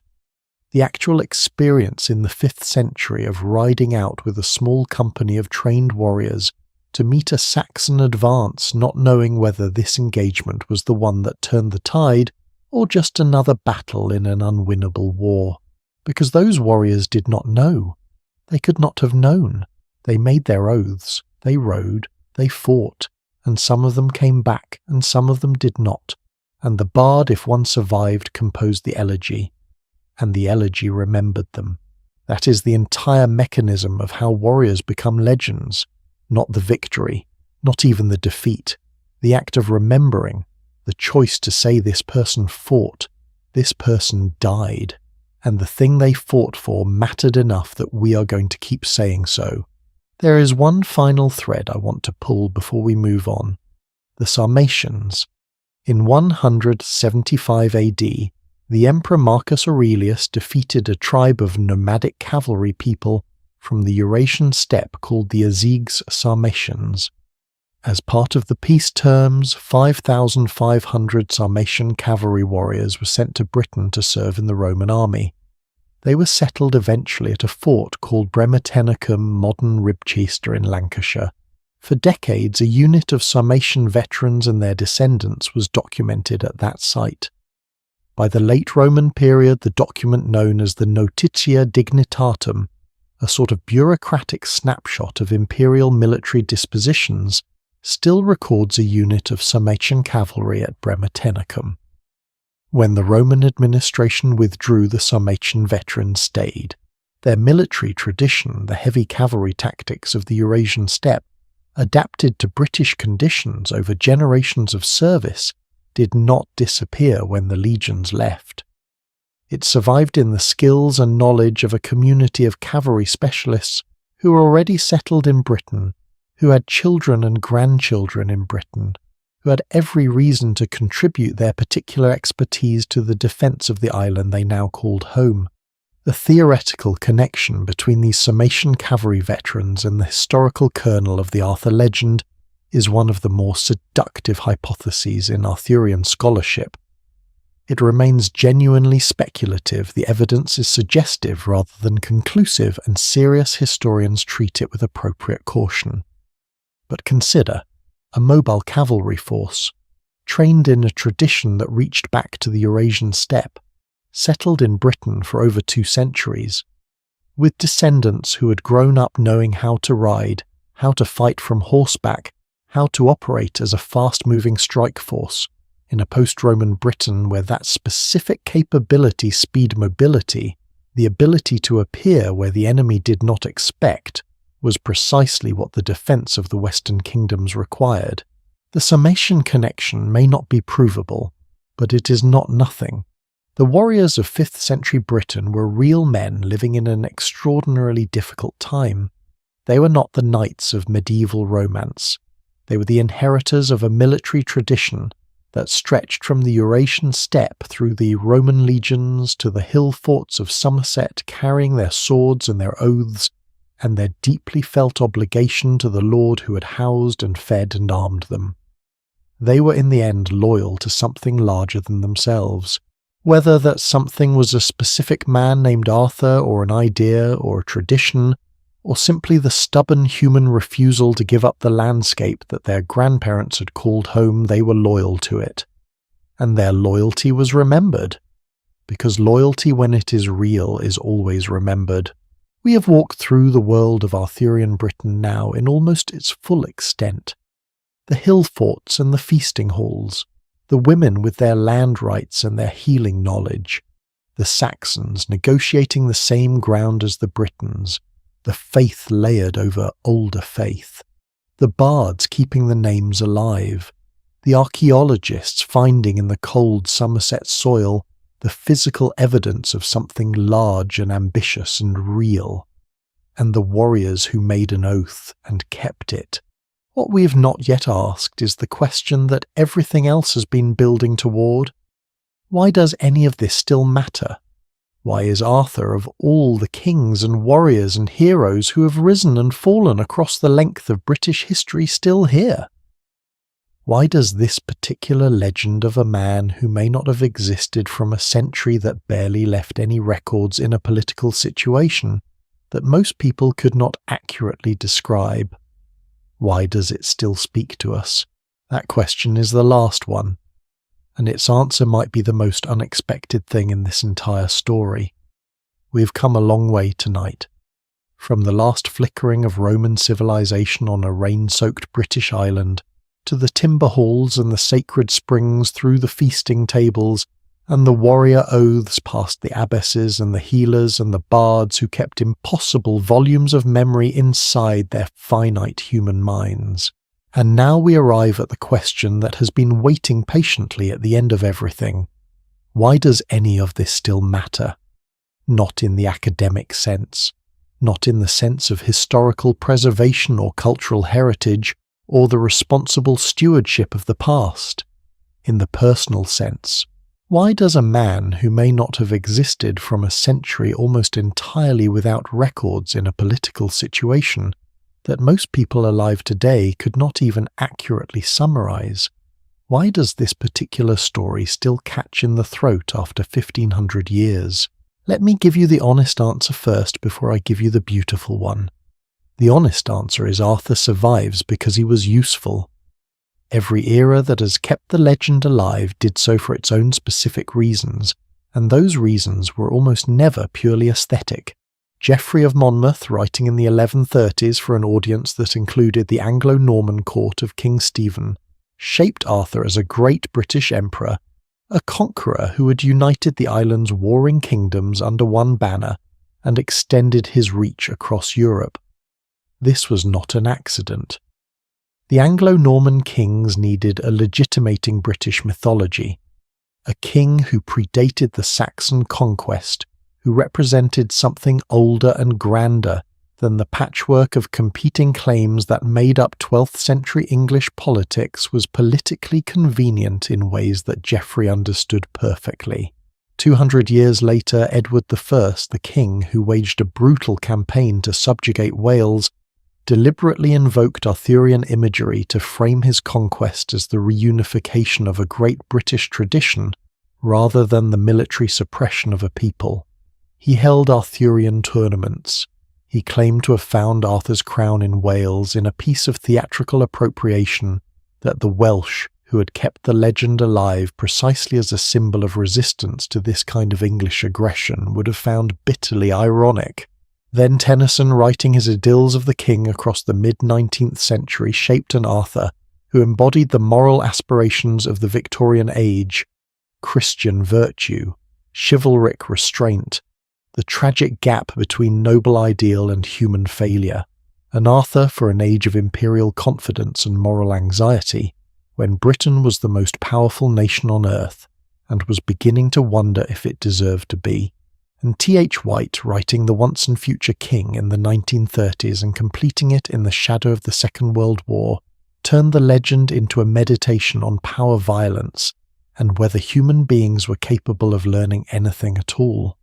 The actual experience in the 5th century of riding out with a small company of trained warriors to meet a Saxon advance, not knowing whether this engagement was the one that turned the tide or just another battle in an unwinnable war. Because those warriors did not know. They could not have known. They made their oaths, they rode, they fought, and some of them came back, and some of them did not. And the bard, if one survived, composed the elegy, and the elegy remembered them. That is the entire mechanism of how warriors become legends, not the victory, not even the defeat, the act of remembering, the choice to say this person fought, this person died. And the thing they fought for mattered enough that we are going to keep saying so. There is one final thread I want to pull before we move on. The Sarmatians. In 175 AD, the Emperor Marcus Aurelius defeated a tribe of nomadic cavalry people from the Eurasian steppe called the Azighs Sarmatians. As part of the peace terms, 5,500 Sarmatian cavalry warriors were sent to Britain to serve in the Roman army. They were settled eventually at a fort called Bremetenacum, modern Ribchester in Lancashire. For decades, a unit of Sarmatian veterans and their descendants was documented at that site. By the late Roman period, the document known as the Notitia Dignitatum, a sort of bureaucratic snapshot of imperial military dispositions, still records a unit of Sarmatian cavalry at Bremetenacum. When the Roman administration withdrew, the Sarmatian veterans stayed. Their military tradition, the heavy cavalry tactics of the Eurasian steppe, adapted to British conditions over generations of service, did not disappear when the legions left. It survived in the skills and knowledge of a community of cavalry specialists who were already settled in Britain, who had children and grandchildren in Britain, who had every reason to contribute their particular expertise to the defence of the island they now called home. The theoretical connection between these Sarmatian cavalry veterans and the historical kernel of the Arthur legend is one of the more seductive hypotheses in Arthurian scholarship. It remains genuinely speculative, the evidence is suggestive rather than conclusive, and serious historians treat it with appropriate caution. But consider, a mobile cavalry force, trained in a tradition that reached back to the Eurasian steppe, settled in Britain for over 2 centuries, with descendants who had grown up knowing how to ride, how to fight from horseback, how to operate as a fast-moving strike force, in a post-Roman Britain where that specific capability, speed mobility, the ability to appear where the enemy did not expect, was precisely what the defence of the Western kingdoms required. The Sarmatian connection may not be provable, but it is not nothing. The warriors of 5th century Britain were real men living in an extraordinarily difficult time. They were not the knights of medieval romance. They were the inheritors of a military tradition that stretched from the Eurasian steppe through the Roman legions to the hillforts of Somerset, carrying their swords and their oaths, and their deeply felt obligation to the lord who had housed and fed and armed them. They were in the end loyal to something larger than themselves. Whether that something was a specific man named Arthur, or an idea, or a tradition, or simply the stubborn human refusal to give up the landscape that their grandparents had called home? They were loyal to it. And their loyalty was remembered, because loyalty, when it is real, is always remembered. We have walked through the world of Arthurian Britain now in almost its full extent. The hillforts and the feasting halls, the women with their land rights and their healing knowledge, the Saxons negotiating the same ground as the Britons, the faith layered over older faith, the bards keeping the names alive, the archaeologists finding in the cold Somerset soil the physical evidence of something large and ambitious and real, and the warriors who made an oath and kept it. What we have not yet asked is the question that everything else has been building toward. Why does any of this still matter? Why is Arthur, of all the kings and warriors and heroes who have risen and fallen across the length of British history, still here? Why does this particular legend of a man who may not have existed from a century that barely left any records in a political situation that most people could not accurately describe, why does it still speak to us? That question is the last one, and its answer might be the most unexpected thing in this entire story. We have come a long way tonight. From the last flickering of Roman civilization on a rain-soaked British island, to the timber halls and the sacred springs through the feasting tables, and the warrior oaths past the abbesses and the healers and the bards who kept impossible volumes of memory inside their finite human minds. And now we arrive at the question that has been waiting patiently at the end of everything. Why does any of this still matter? Not in the academic sense, not in the sense of historical preservation or cultural heritage, or the responsible stewardship of the past. In the personal sense. Why does a man who may not have existed from a century almost entirely without records in a political situation that most people alive today could not even accurately summarize, why does this particular story still catch in the throat after 1500 years? Let me give you the honest answer first before I give you the beautiful one. The honest answer is Arthur survives because he was useful. Every era that has kept the legend alive did so for its own specific reasons, and those reasons were almost never purely aesthetic. Geoffrey of Monmouth, writing in the 1130s for an audience that included the Anglo-Norman court of King Stephen, shaped Arthur as a great British emperor, a conqueror who had united the island's warring kingdoms under one banner and extended his reach across Europe. This was not an accident. The Anglo-Norman kings needed a legitimating British mythology, a king who predated the Saxon conquest, who represented something older and grander than the patchwork of competing claims that made up 12th century English politics was politically convenient in ways that Geoffrey understood perfectly. 200 years later, Edward I, the king who waged a brutal campaign to subjugate Wales, deliberately invoked Arthurian imagery to frame his conquest as the reunification of a great British tradition rather than the military suppression of a people. He held Arthurian tournaments. He claimed to have found Arthur's crown in Wales in a piece of theatrical appropriation that the Welsh, who had kept the legend alive precisely as a symbol of resistance to this kind of English aggression, would have found bitterly ironic. Then Tennyson, writing his Idylls of the King across the mid-19th century, shaped an Arthur who embodied the moral aspirations of the Victorian age, Christian virtue, chivalric restraint, the tragic gap between noble ideal and human failure, an Arthur for an age of imperial confidence and moral anxiety, when Britain was the most powerful nation on earth and was beginning to wonder if it deserved to be. And T.H. White, writing The Once and Future King in the 1930s and completing it in the shadow of the Second World War, turned the legend into a meditation on power violence and whether human beings were capable of learning anything at all.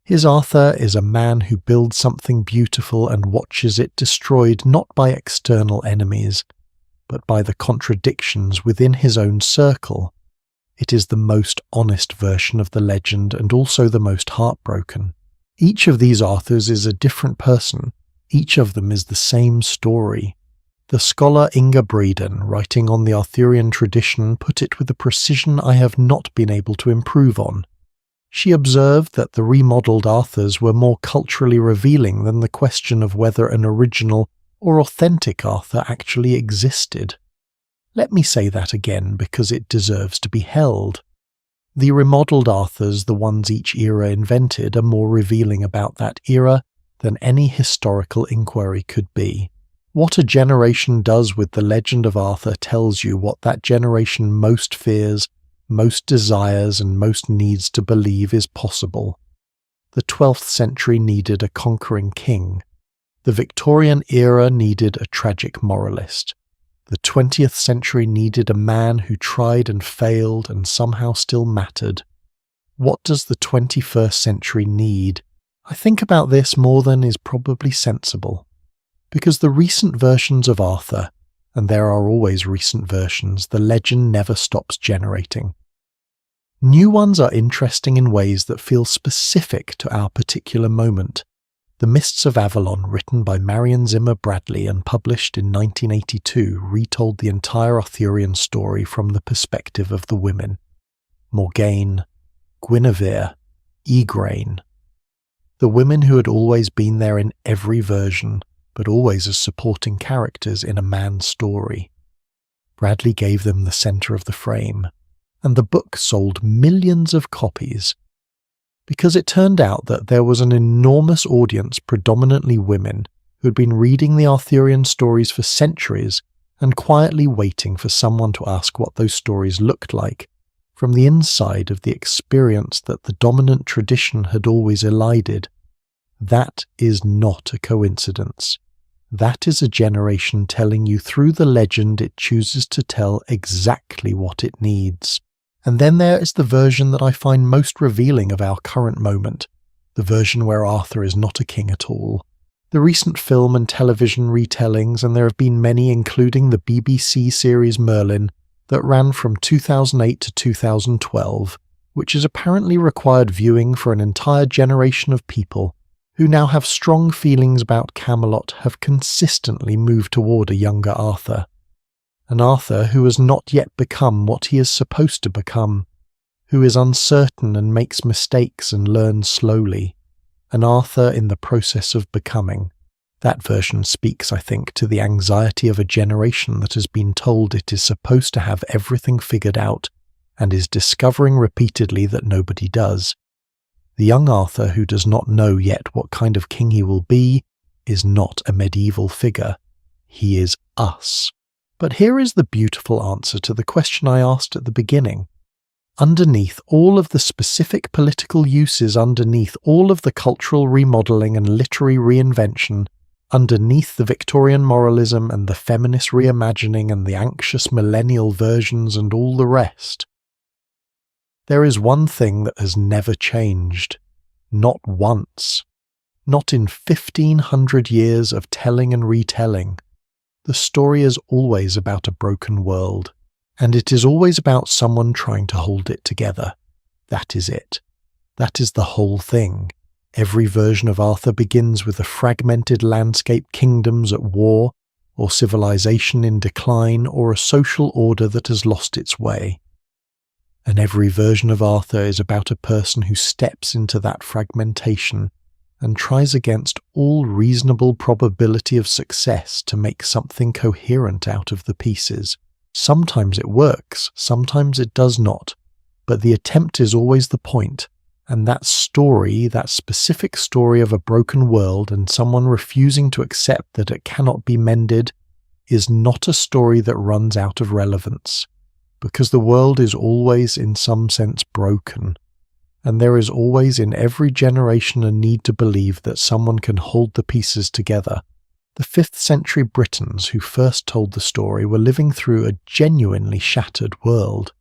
His Arthur is a man who builds something beautiful and watches it destroyed not by external enemies, but by the contradictions within his own circle. It is the most honest version of the legend and also the most heartbroken. Each of these Arthurs is a different person. Each of them is the same story. The scholar Inga Breeden, writing on the Arthurian tradition, put it with a precision I have not been able to improve on. She observed that the remodelled Arthurs were more culturally revealing than the question of whether an original or authentic Arthur actually existed. Let me say that again because it deserves to be held. The remodelled Arthurs, the ones each era invented, are more revealing about that era than any historical inquiry could be. What a generation does with the legend of Arthur tells you what that generation most fears, most desires, and most needs to believe is possible. The 12th century needed a conquering king. The Victorian era needed a tragic moralist. The 20th century needed a man who tried and failed and somehow still mattered. What does the 21st century need? I think about this more than is probably sensible. Because the recent versions of Arthur, and there are always recent versions, the legend never stops generating. New ones are interesting in ways that feel specific to our particular moment. The Mists of Avalon, written by Marion Zimmer Bradley and published in 1982, retold the entire Arthurian story from the perspective of the women. Morgane, Guinevere, Igraine. The women who had always been there in every version, but always as supporting characters in a man's story. Bradley gave them the centre of the frame, and the book sold millions of copies. Because it turned out that there was an enormous audience, predominantly women, who had been reading the Arthurian stories for centuries and quietly waiting for someone to ask what those stories looked like, from the inside of the experience that the dominant tradition had always elided. That is not a coincidence. That is a generation telling you through the legend it chooses to tell exactly what it needs. And then there is the version that I find most revealing of our current moment, the version where Arthur is not a king at all. The recent film and television retellings, and there have been many including the BBC series Merlin, that ran from 2008 to 2012, which has apparently required viewing for an entire generation of people who now have strong feelings about Camelot, have consistently moved toward a younger Arthur. An Arthur who has not yet become what he is supposed to become, who is uncertain and makes mistakes and learns slowly. An Arthur in the process of becoming. That version speaks, I think, to the anxiety of a generation that has been told it is supposed to have everything figured out and is discovering repeatedly that nobody does. The young Arthur who does not know yet what kind of king he will be is not a medieval figure. He is us. But here is the beautiful answer to the question I asked at the beginning. Underneath all of the specific political uses, underneath all of the cultural remodelling and literary reinvention, underneath the Victorian moralism and the feminist reimagining and the anxious millennial versions and all the rest, there is one thing that has never changed. Not once. Not in 1,500 years of telling and retelling. The story is always about a broken world, and it is always about someone trying to hold it together. That is it. That is the whole thing. Every version of Arthur begins with a fragmented landscape, kingdoms at war, or civilization in decline, or a social order that has lost its way. And every version of Arthur is about a person who steps into that fragmentation and tries against all reasonable probability of success to make something coherent out of the pieces. Sometimes it works, sometimes it does not, but the attempt is always the point, and that story, that specific story of a broken world and someone refusing to accept that it cannot be mended, is not a story that runs out of relevance, because the world is always in some sense broken. And there is always in every generation a need to believe that someone can hold the pieces together. The 5th century Britons who first told the story were living through a genuinely shattered world.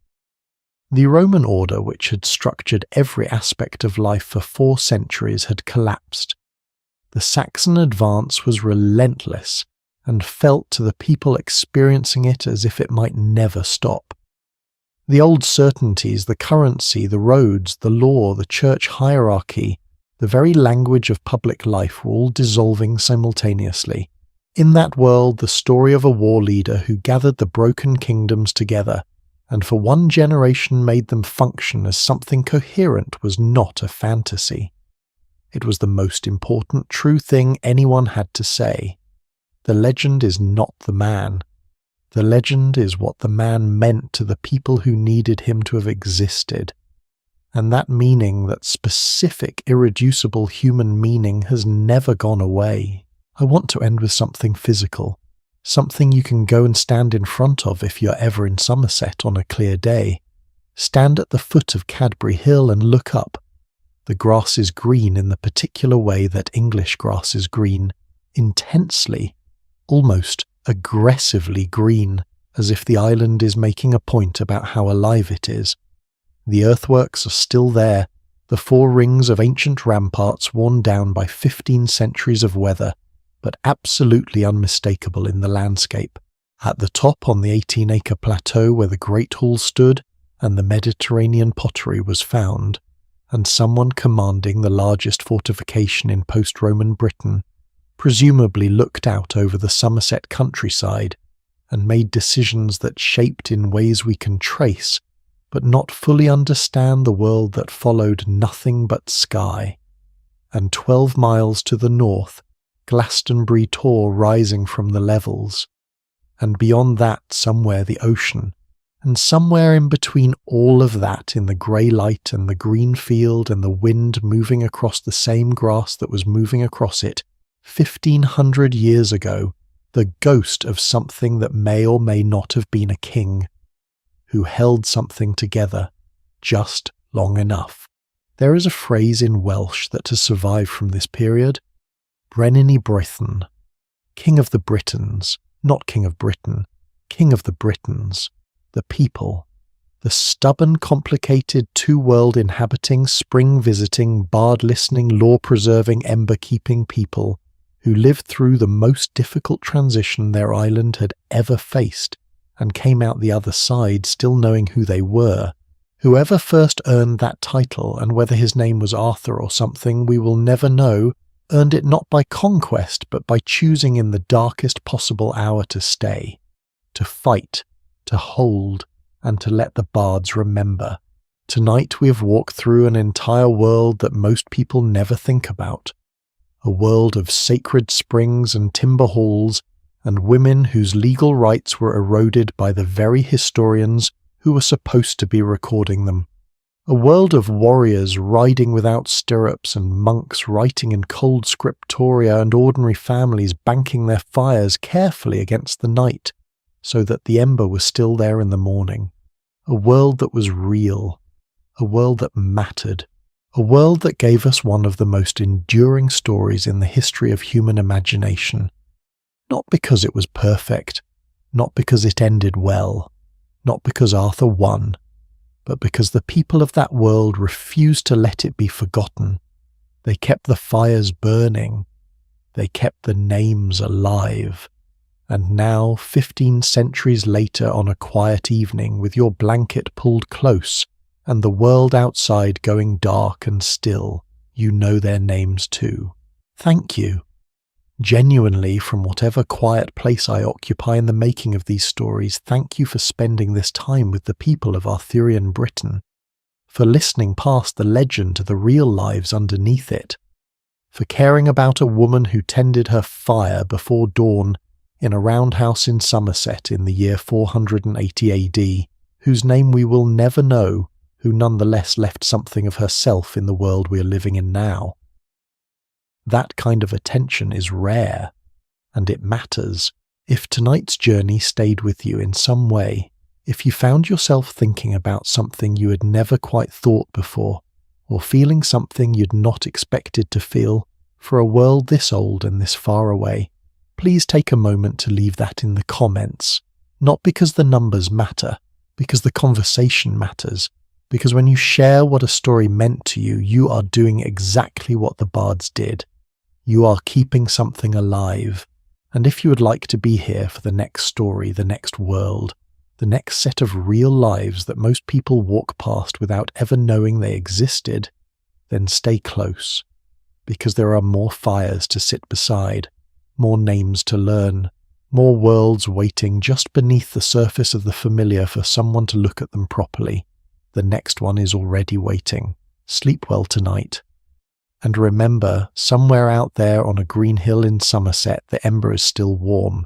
The Roman order, which had structured every aspect of life for 4 centuries, had collapsed. The Saxon advance was relentless and felt to the people experiencing it as if it might never stop. The old certainties, the currency, the roads, the law, the church hierarchy, the very language of public life were all dissolving simultaneously. In that world, the story of a war leader who gathered the broken kingdoms together and for one generation made them function as something coherent was not a fantasy. It was the most important true thing anyone had to say. The legend is not the man. The legend is what the man meant to the people who needed him to have existed. And that meaning, that specific, irreducible human meaning, has never gone away. I want to end with something physical, something you can go and stand in front of if you're ever in Somerset on a clear day. Stand at the foot of Cadbury Hill and look up. The grass is green in the particular way that English grass is green, intensely, almost aggressively green, as if the island is making a point about how alive it is. The earthworks are still there, the 4 rings of ancient ramparts worn down by 15 centuries of weather, but absolutely unmistakable in the landscape. At the top on the 18-acre plateau where the Great Hall stood and the Mediterranean pottery was found, and someone commanding the largest fortification in post-Roman Britain presumably looked out over the Somerset countryside and made decisions that shaped in ways we can trace, but not fully understand the world that followed nothing but sky. And 12 miles to the north, Glastonbury Tor rising from the levels, and beyond that somewhere the ocean, and somewhere in between all of that, in the grey light and the green field and the wind moving across the same grass that was moving across it 1,500 years ago, the ghost of something that may or may not have been a king, who held something together just long enough. There is a phrase in Welsh that has survived from this period: Brenin I Brython, King of the Britons, not King of Britain, King of the Britons, the people, the stubborn, complicated, two-world inhabiting, spring-visiting, bard-listening, law-preserving, ember-keeping people who lived through the most difficult transition their island had ever faced and came out the other side still knowing who they were. Whoever first earned that title, and whether his name was Arthur or something we will never know, earned it not by conquest but by choosing in the darkest possible hour to stay, to fight, to hold, and to let the bards remember. Tonight we have walked through an entire world that most people never think about, a world of sacred springs and timber halls, and women whose legal rights were eroded by the very historians who were supposed to be recording them. A world of warriors riding without stirrups and monks writing in cold scriptoria and ordinary families banking their fires carefully against the night so that the ember was still there in the morning. A world that was real, a world that mattered, a world that gave us one of the most enduring stories in the history of human imagination. Not because it was perfect, not because it ended well, not because Arthur won, but because the people of that world refused to let it be forgotten. They kept the fires burning. They kept the names alive. And now, 15 centuries later, on a quiet evening, with your blanket pulled close, and the world outside going dark and still, you know their names too. Thank you. Genuinely, from whatever quiet place I occupy in the making of these stories, thank you for spending this time with the people of Arthurian Britain, for listening past the legend to the real lives underneath it, for caring about a woman who tended her fire before dawn in a roundhouse in Somerset in the year 480 AD, whose name we will never know, who nonetheless left something of herself in the world we are living in now. That kind of attention is rare, and it matters. If tonight's journey stayed with you in some way, if you found yourself thinking about something you had never quite thought before, or feeling something you'd not expected to feel for a world this old and this far away, please take a moment to leave that in the comments. Not because the numbers matter, because the conversation matters, because when you share what a story meant to you, you are doing exactly what the bards did. You are keeping something alive. And if you would like to be here for the next story, the next world, the next set of real lives that most people walk past without ever knowing they existed, then stay close. because there are more fires to sit beside, more names to learn, more worlds waiting just beneath the surface of the familiar for someone to look at them properly. The next one is already waiting. Sleep well tonight. And remember, somewhere out there on a green hill in Somerset, the ember is still warm,